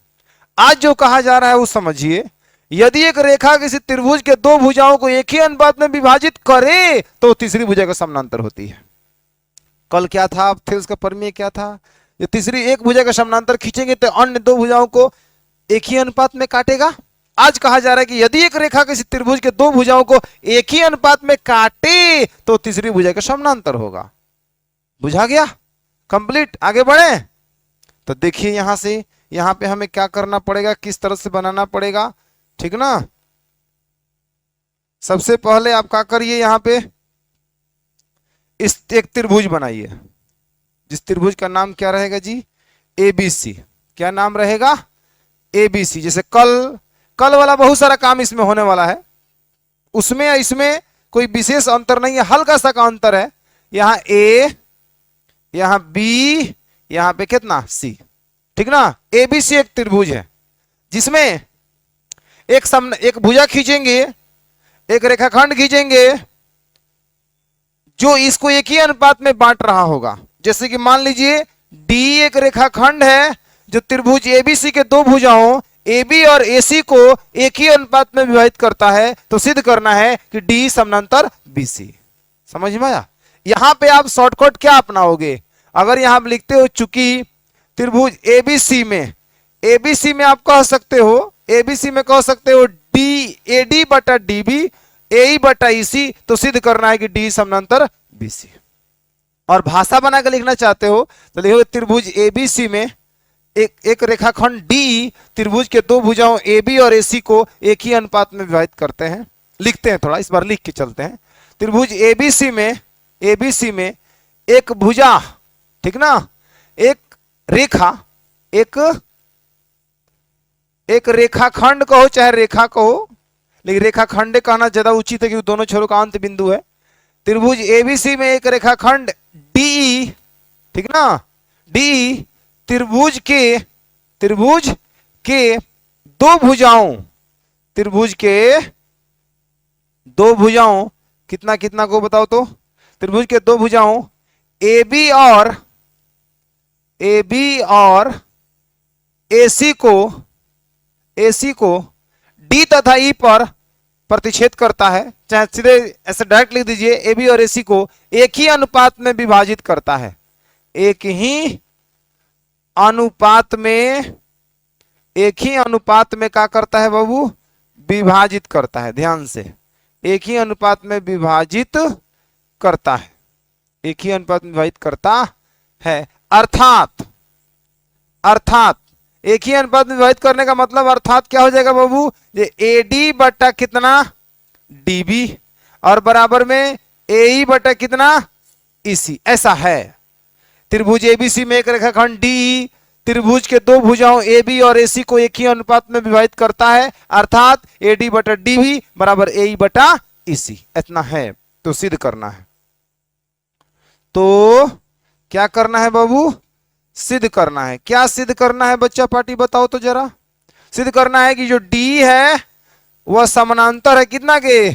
आज जो कहा जा रहा है वो समझिए। यदि एक रेखा किसी त्रिभुज के दो भुजाओं को एक ही अनुपात में विभाजित करे तो तीसरी भुजा का समानांतर होती है। कल क्या था, थेल्स का प्रमेय क्या था, ये तीसरी एक भुजा का समानांतर खींचेंगे तो अन्य दो भुजाओं को एक ही अनुपात में काटेगा। आज कहा जा रहा है कि यदि एक रेखा किसी त्रिभुज के दो भुजाओं को एक ही अनुपात में काटे तो तीसरी भुजा का समानांतर होगा। बुझा गया? कंप्लीट। आगे बढ़े तो देखिए यहां से यहां पे हमें क्या करना पड़ेगा, किस तरह से बनाना पड़ेगा, ठीक ना। सबसे पहले आप क्या करिए, यहां पे इस एक त्रिभुज बनाइए, जिस त्रिभुज का नाम क्या रहेगा जी, एबीसी। क्या नाम रहेगा, एबीसी। जैसे कल वाला बहुत सारा काम इसमें होने वाला है, उसमें या इसमें कोई विशेष अंतर नहीं है, हल्का सा का अंतर है। यहां ए, यहां बी, यहां पे कितना सी, ठीक ना। एबीसी एक त्रिभुज है जिसमें एक भुजा खींचेंगे, एक रेखाखंड खींचेंगे जो इसको एक ही अनुपात में बांट रहा होगा। जैसे कि मान लीजिए डी एक रेखाखंड है जो त्रिभुज एबीसी के दो भुजाओं AB और AC को एक ही अनुपात में विभाजित करता है, तो सिद्ध करना है कि D समानांतर BC। समझ में आया? यहां पे आप शॉर्टकट क्या अपनाओगे, अगर यहां लिखते हो चूंकि त्रिभुज ABC में आप कह सकते हो, ABC में कह सकते हो AD बटा DB, AE बटा EC, तो सिद्ध करना है कि D समानांतर BC। और भाषा बना के लिखना चाहते हो तो लिखोगे त्रिभुज ABC में एक रेखाखंड D त्रिभुज के दो भुजाओं AB और AC को एक ही अनुपात में विभाजित करते हैं। लिखते हैं, थोड़ा इस बार लिख के चलते हैं। त्रिभुज ABC में एक भुजा, ठीक ना, एक रेखाखंड कहो चाहे रेखा कहो, लेकिन रेखाखंड कहना ज्यादा उचित है क्योंकि दोनों छोरों का अंत बिंदु है। त्रिभुज ABC में एक रेखाखंड DE, ठीक ना, DE त्रिभुज के दो भुजाओं कितना कितना को बताओ तो, त्रिभुज के दो भुजाओं AB और AC को D तथा E पर प्रतिच्छेद करता है। चाहे सीधे ऐसे डायरेक्ट लिख दीजिए, AB और AC को एक ही अनुपात में विभाजित करता है, एक ही अनुपात में क्या करता है बाबू, विभाजित करता है। ध्यान से, एक ही अनुपात में विभाजित करता है, एक ही अनुपात में विभाजित करता है। अर्थात अर्थात एक ही अनुपात में विभाजित करने का मतलब अर्थात क्या हो जाएगा बाबू, ये एडी बटा कितना डीबी और बराबर में एई बटा कितना ईसी, ऐसा है। त्रिभुज एबीसी में एक रेखाखंड डी त्रिभुज के दो भुजाओं ए बी और एसी को एक ही अनुपात में विभाजित करता है, अर्थात एडी बटा डीबी बराबर एई बटा ईसी, इतना है। तो सिद्ध करना है, तो क्या करना है बाबू, सिद्ध करना है। क्या सिद्ध करना है बच्चा पार्टी बताओ तो जरा। सिद्ध करना है कि जो डी है वह समानांतर है कितना के,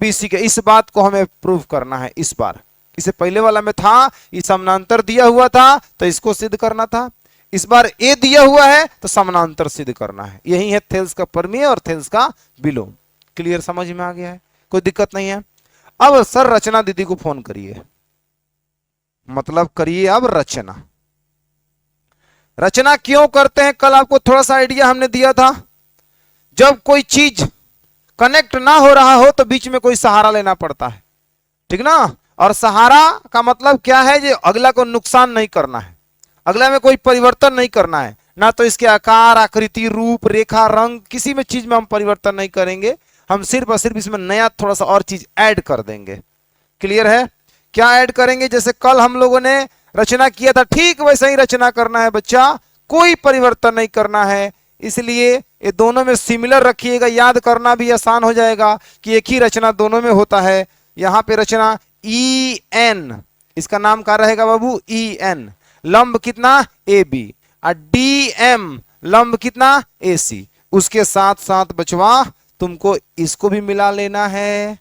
बीसी के। इस बात को हमें प्रूव करना है इस बार। इसे पहले वाला में था ये समानांतर दिया हुआ था तो इसको सिद्ध करना था, इस बार ए दिया हुआ है तो समानांतर सिद्ध करना है। यही है थेल्स का प्रमेय और थेल्स का विलोम। क्लियर, समझ में आ गया है, कोई दिक्कत नहीं है। अब सर रचना दीदी को फोन करिए, मतलब करिए अब रचना। रचना क्यों करते हैं, कल आपको थोड़ा सा आइडिया हमने दिया था। जब कोई चीज कनेक्ट ना हो रहा हो तो बीच में कोई सहारा लेना पड़ता है, ठीक ना। और सहारा का मतलब क्या है, जो अगला को नुकसान नहीं करना है, अगला में कोई परिवर्तन नहीं करना है, ना तो इसके आकार आकृति रूप रेखा रंग किसी में चीज में हम परिवर्तन नहीं करेंगे, हम सिर्फ और सिर्फ इसमें नया थोड़ा सा और चीज ऐड कर देंगे। क्लियर है, क्या ऐड करेंगे, जैसे कल हम लोगों ने रचना किया था ठीक वैसा ही रचना करना है बच्चा, कोई परिवर्तन नहीं करना है। इसलिए ये दोनों में सिमिलर रखिएगा, याद करना भी आसान हो जाएगा कि एक ही रचना दोनों में होता है। यहां पे रचना ई एन, इसका नाम क्या रहेगा बाबू, ई एन, लंब कितना ए बी, और डी एम लंब कितना ए सी। उसके साथ साथ बचवा तुमको इसको भी मिला लेना है,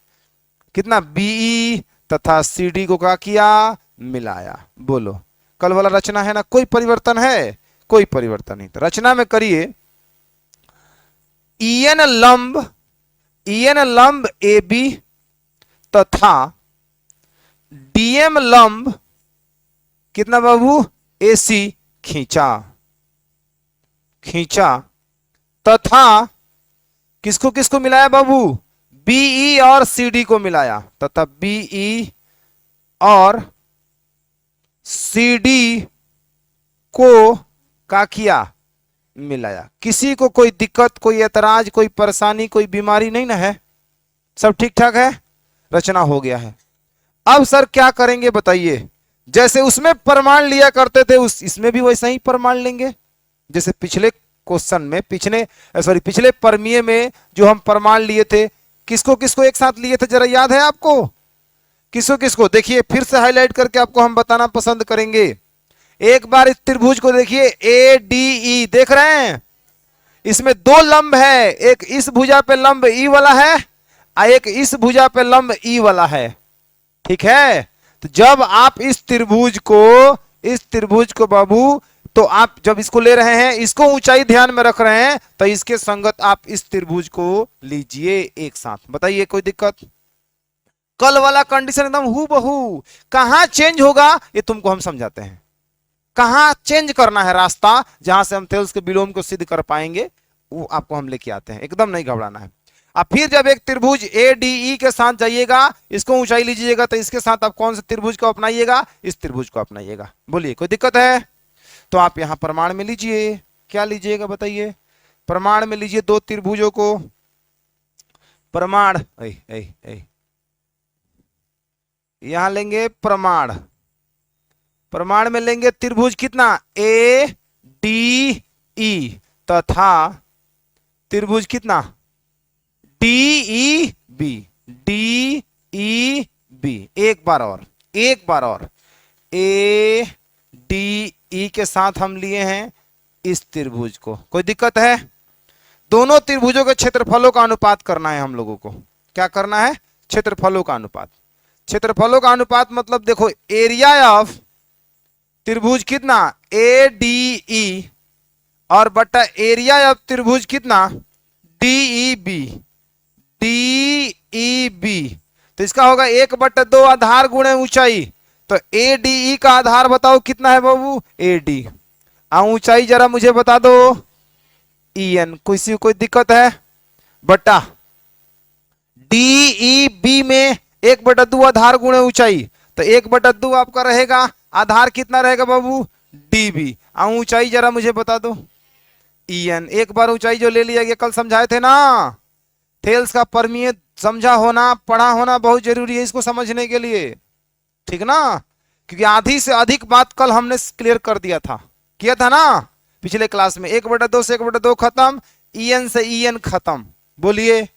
कितना बीई तथा सी डी को क्या किया, मिलाया। बोलो कल वाला रचना है ना, कोई परिवर्तन है, कोई परिवर्तन नहीं। तो रचना में करिए ईएन लंब ए बी तथा डीएम लंब कितना बाबू ए सी खींचा तथा किसको किसको मिलाया बाबू, बीई और सीडी को मिलाया, तथा बीई और सीडी को क्या किया, मिलाया। किसी को कोई दिक्कत, कोई ऐतराज, कोई परेशानी, कोई बीमारी नहीं ना है, सब ठीक ठाक है, रचना हो गया है। अब सर क्या करेंगे बताइए, जैसे उसमें प्रमाण लिया करते थे इसमें भी वैसा ही प्रमाण लेंगे। जैसे पिछले क्वेश्चन में, पिछले प्रमेय में जो हम प्रमाण लिए थे, किसको किसको एक साथ लिए थे जरा याद है आपको, किसको किसको, देखिए फिर से हाईलाइट करके आपको हम बताना पसंद करेंगे। एक बार इस त्रिभुज को देखिए ए डी ई, देख रहे हैं, इसमें दो लंब है, एक इस भुजा पे लंब ई वाला है और एक इस भुजा पे लंब ई वाला है, ठीक है। तो जब आप इस त्रिभुज को बाबू, तो आप जब इसको ले रहे हैं, इसको ऊंचाई ध्यान में रख रहे हैं, तो इसके संगत आप इस त्रिभुज को लीजिए एक साथ। बताइए कोई दिक्कत, कल वाला कंडीशन एकदम हूबहू। कहां चेंज होगा ये तुमको हम समझाते हैं, कहां चेंज करना है रास्ता, जहां से हम थेल्स के विलोम को सिद्ध कर पाएंगे वो आपको हम लेके आते हैं, एकदम नहीं घबराना है। अब फिर जब एक त्रिभुज ए डी ई के साथ जाइएगा, इसको ऊंचाई लीजिएगा, तो इसके साथ आप कौन से त्रिभुज को अपनाइएगा, इस त्रिभुज को अपनाइएगा। बोलिए कोई दिक्कत है, तो आप यहां प्रमाण में लीजिए, क्या लीजिएगा बताइए, प्रमाण में लीजिए दो त्रिभुजों को, प्रमाण यहां लेंगे प्रमाण में लेंगे त्रिभुज कितना ए डी ई तथा त्रिभुज कितना डी ई बी। एक बार और ए डी ई के साथ हम लिए हैं इस त्रिभुज को। कोई दिक्कत है, दोनों त्रिभुजों के क्षेत्रफलों का अनुपात करना है हम लोगों को। क्या करना है, क्षेत्रफलों का अनुपात। क्षेत्रफलों का अनुपात मतलब देखो, एरिया ऑफ त्रिभुज कितना ए डी ई और बटा एरिया ऑफ त्रिभुज कितना डी ई बी। तो इसका होगा 1/2 आधार गुणे ऊंचाई। तो ए डी ई का आधार बताओ कितना है बाबू, ए डी, ऊंचाई जरा मुझे बता दो ई एन। कोई दिक्कत है, बटा डी बी में 1/2 आधार गुणे ऊंचाई, तो 1/2 आपका रहेगा, आधार कितना रहेगा बाबू, डी बी। ऊंचाई जरा मुझे बता दो, ई एन। एक बार ऊंचाई जो ले लिया गया, कल समझाए थे ना, थेल्स का परमीय समझा होना, पढ़ा होना बहुत जरूरी है इसको समझने के लिए, ठीक ना, क्योंकि आधी से अधिक बात कल हमने क्लियर कर दिया था, किया था ना पिछले क्लास में। 1/2 से 1/2 खत्म, ई एन से ई एन खत्म। बोलिए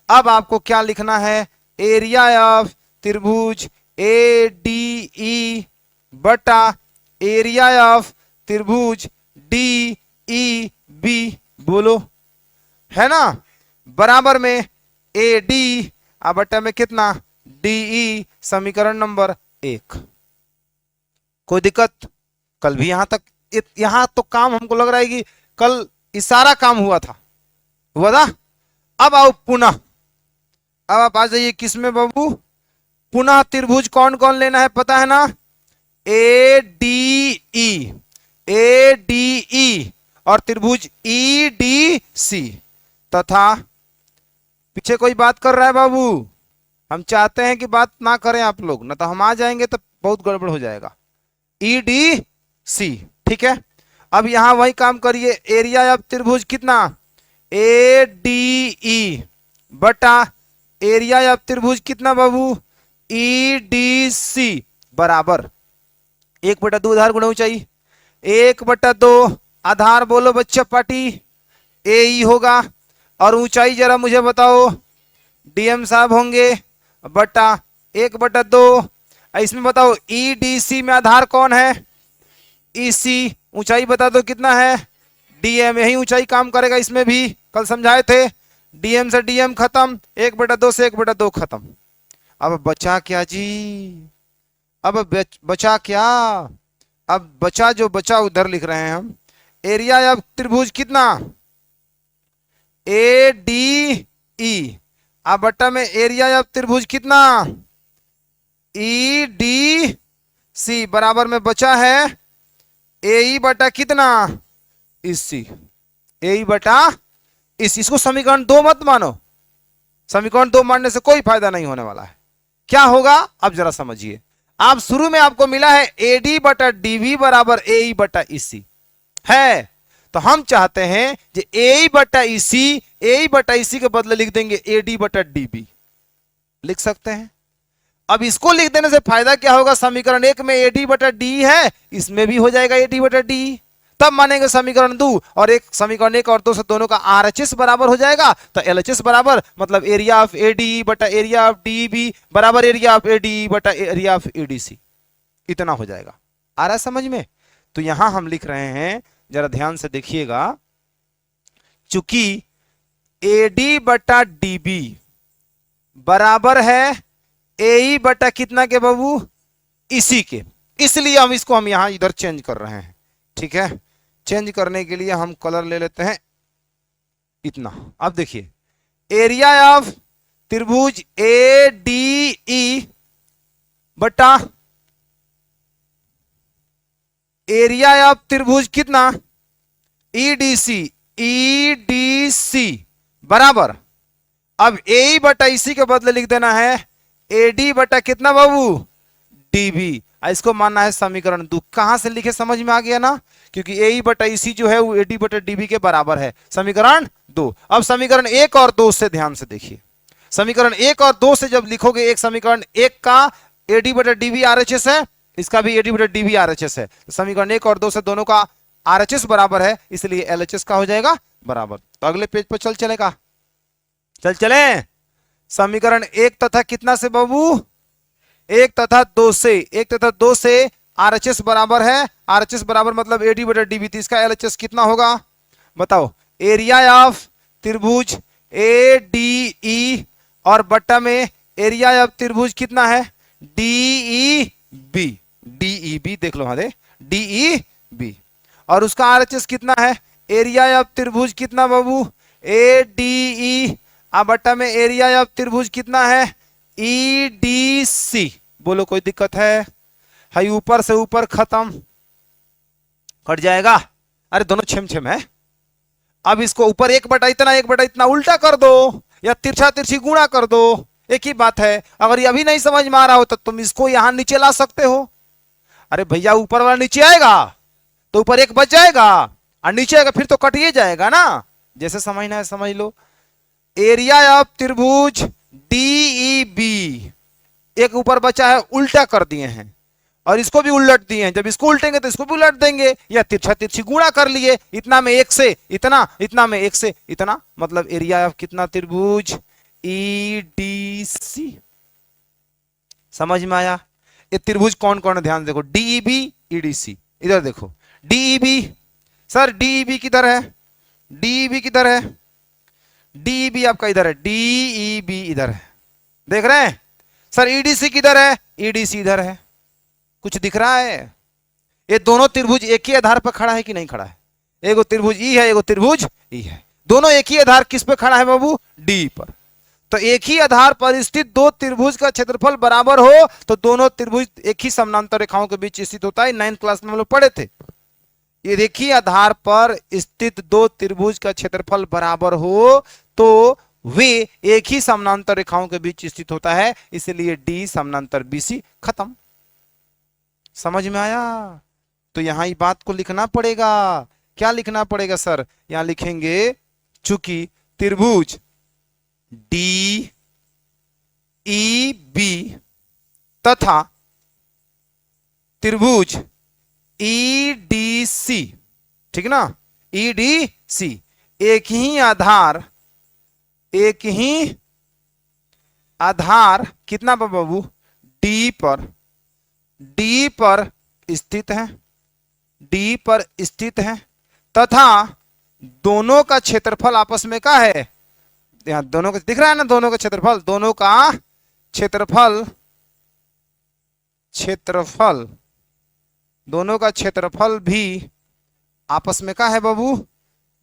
अब आपको क्या लिखना है, एरिया ऑफ त्रिभुज ए डी ई बटा एरिया ऑफ त्रिभुज डी ई बी, बोलो, है ना, बराबर में ए डी बटा में कितना, डी ई, समीकरण नंबर 1। कोई दिक्कत, कल भी यहां तक, यहां तो काम हमको लग रहा है कि कल इशारा काम हुआ था, हुआ था। अब आओ पुनः, अब आप आ जाइए किसमें बाबू, पुनः त्रिभुज कौन कौन लेना है पता है ना, ए डी ई और त्रिभुज ई डी सी, तथा पीछे कोई बात कर रहा है बाबू, हम चाहते हैं कि बात ना करें आप लोग, ना तो हम आ जाएंगे तो बहुत गड़बड़ हो जाएगा, ई डी सी, ठीक है। अब यहां वही काम करिए, एरिया ऑफ त्रिभुज कितना, ए डी ई बटा एरिया ऑफ त्रिभुज कितना बाबू, ई डी सी, बराबर 1/2 आधार गुणा ऊंचाई, 1/2 आधार, बोलो बच्चा पार्टी, ए ई होगा, और ऊंचाई जरा मुझे बताओ, डीएम साहब होंगे, बटा 1/2। इसमें बताओ ई डी सी में आधार कौन है, ई सी, ऊंचाई बता दो कितना है, डीएम, यही ऊंचाई काम करेगा इसमें भी, कल समझाए थे, डीएम से डीएम खत्म, 1/2 से 1/2 खत्म। अब बचा क्या जी, अब बचा क्या, अब बचा जो बचा उधर लिख रहे हैं हम, एरिया ऑफ त्रिभुज कितना, ए डी ई, अब बट्टा में एरिया ऑफ त्रिभुज कितना, ई डी सी, बराबर में बचा है ए ई बटा कितना, इसी, ए ई बटा इस, इसको समीकरण 2 मत मानो, समीकरण 2 मानने से कोई फायदा नहीं होने वाला है। क्या होगा अब जरा समझिए, आप शुरू में आपको मिला है ए डी बटा डी वी बराबर ए ई बटा इसी है, तो हम चाहते हैं कि ए ई बटा इसी के बदले लिख देंगे ए डी बटा डी बी, लिख सकते हैं। अब इसको लिख देने से फायदा क्या होगा, समीकरण 1 में ए डी बटा डी है, इसमें भी हो जाएगा ए डी बटा डी, तब मानेंगे समीकरण 2, और एक समीकरण 1 और 2 से दोनों का आरएचएस बराबर हो जाएगा, तो एलएचएस बराबर मतलब एरिया ऑफ ए डी बटा एरिया ऑफ डी बी बराबर एरिया ऑफ ए डी बटा area of A D C, इतना हो जाएगा। आ रहा है समझ में? तो यहां हम लिख रहे हैं, जरा ध्यान से देखिएगा, चूंकि ए डी बटा डी बी बराबर है ए ई बटा कितना के बाबू, इसी के, इसलिए हम इसको हम यहां इधर चेंज कर रहे हैं, ठीक है। चेंज करने के लिए हम कलर ले लेते हैं इतना। अब देखिए, एरिया ऑफ त्रिभुज ए डी ई बटा एरिया ऑफ त्रिभुज कितना, ई डी सी बराबर, अब ए ई बटा इसी के बदले लिख देना है ए डी बटा कितना बाबू, डी बी। इसको मानना है समीकरण 2। कहां से लिखे समझ में आ गया ना, क्योंकि ए ई बटा इसी जो है वो ए डी बटा डी बी के बराबर है, समीकरण 2। अब समीकरण 1 और 2 से ध्यान से देखिए, समीकरण 1 और 2 से जब लिखोगे, एक समीकरण 1 का ए डी बटा डी बी आरएचएस है, इसका भी ए डी बटा डी बी आरएचएस है, तो समीकरण 1 और 2 से दोनों का आरएचएस बराबर है, इसलिए एलएचएस का हो जाएगा बराबर। तो अगले पेज पर चलेगा, चले। समीकरण 1 तथा कितना से बाबू, 1 तथा 2 से आरएचएस बराबर है, आरएचएस बराबर मतलब एडी बटा डीबी, तो इसका एलएचएस कितना होगा बताओ, एरिया ऑफ त्रिभुज ए डी ई और बट्टा में एरिया ऑफ त्रिभुज कितना है, डी ई बी, देख लो, हाँ दे, डी ई बी, और उसका आरएचएस कितना है, एरिया ऑफ त्रिभुज कितना बाबू, ए डी ई, बट्टा में एरिया ऑफ त्रिभुज कितना है, ई डी सी। बोलो कोई दिक्कत है? हाई ऊपर से ऊपर खत्म, कट जाएगा, अरे दोनों छिम छिम है। अब इसको ऊपर 1 बटा इतना 1 बटा इतना उल्टा कर दो, या तिरछा तिरछी गुणा कर दो, एक ही बात है। अगर ये अभी नहीं समझ में आ रहा हो तो तुम इसको यहां नीचे ला सकते हो। अरे भैया ऊपर वाला नीचे आएगा तो ऊपर एक बच जाएगा, और नीचे आएगा फिर तो कट ही जाएगा ना। जैसे समझना है समझ लो। एरिया ऑफ त्रिभुज डीईबी, एक ऊपर बचा है उल्टा कर दिए हैं और इसको भी उलट दिए हैं। जब इसको उल्टेंगे तो इसको भी उलट देंगे, या तिरछा तिरछी गुणा कर लिए, इतना में एक से इतना, इतना में एक से इतना, मतलब एरिया ऑफ कितना त्रिभुज ईडीसी। समझ में आया? ये त्रिभुज कौन कौन है ध्यान देखो, डीईबी ईडीसी। इधर देखो डीईबी, सर डीईबी किधर है, डीईबी किधर है, डीईबी आपका इधर है, डीईबी इधर है, देख रहे हैं? सर ईडीसी किधर है, ईडीसी इधर है। कुछ दिख रहा है? ये दोनों त्रिभुज एक ही आधार पर खड़ा है कि नहीं खड़ा है? एगो त्रिभुज ई है, एगो त्रिभुज ई है, दोनों एक ही आधार किस पे खड़ा है बाबू? डी पर। तो एक ही आधार पर स्थित दो त्रिभुज का क्षेत्रफल बराबर हो तो दोनों त्रिभुज एक ही समानांतर रेखाओं के बीच स्थित होता है। 9th क्लास में हम लोग पढ़े थे। ये एक ही आधार पर स्थित दो त्रिभुज का क्षेत्रफल बराबर हो तो वे एक ही समानांतर रेखाओं के बीच स्थित होता है, इसलिए डी समानांतर बीसी। खत्म। समझ में आया? तो यहां इस बात को लिखना पड़ेगा। क्या लिखना पड़ेगा सर? यहां लिखेंगे चूंकि त्रिभुज डी ई बी तथा त्रिभुज ई डी सी, ठीक ना, ई डी सी एक ही आधार, एक ही आधार कितना बाबू? डी पर, डी पर स्थित है, डी पर स्थित है तथा दोनों का क्षेत्रफल आपस में क्या है? यहां दोनों का दिख रहा है ना, दोनों का क्षेत्रफल, दोनों का क्षेत्रफल, क्षेत्रफल दोनों का क्षेत्रफल भी आपस में क्या है बाबू?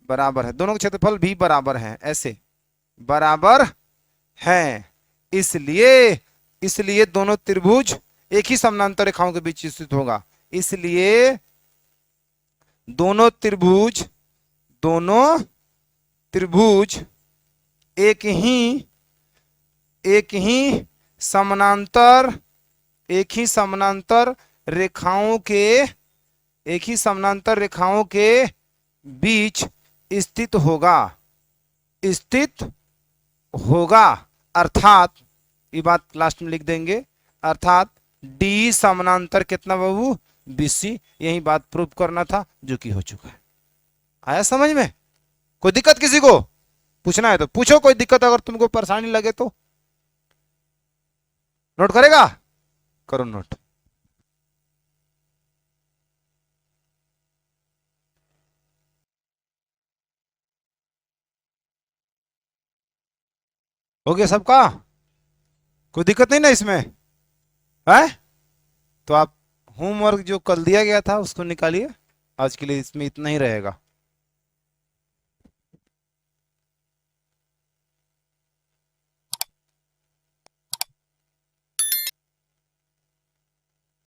बराबर है। दोनों का क्षेत्रफल भी बराबर है, ऐसे बराबर है। इसलिए दोनों त्रिभुज एक ही समानांतर रेखाओं के बीच स्थित होगा। इसलिए दोनों त्रिभुज एक ही समानांतर रेखाओं के बीच स्थित होगा। अर्थात ये बात लास्ट में लिख देंगे, अर्थात डी समानांतर कितना बाबू? बीसी। यही बात प्रूव करना था जो कि हो चुका है। आया समझ में? कोई दिक्कत किसी को पूछना है तो पूछो, कोई दिक्कत अगर तुमको परेशानी लगे तो। नोट करेगा? करो नोट। हो गया सबका? कोई दिक्कत नहीं ना इसमें है? तो आप होमवर्क जो कल दिया गया था उसको निकालिए। आज के लिए इसमें इतना ही रहेगा।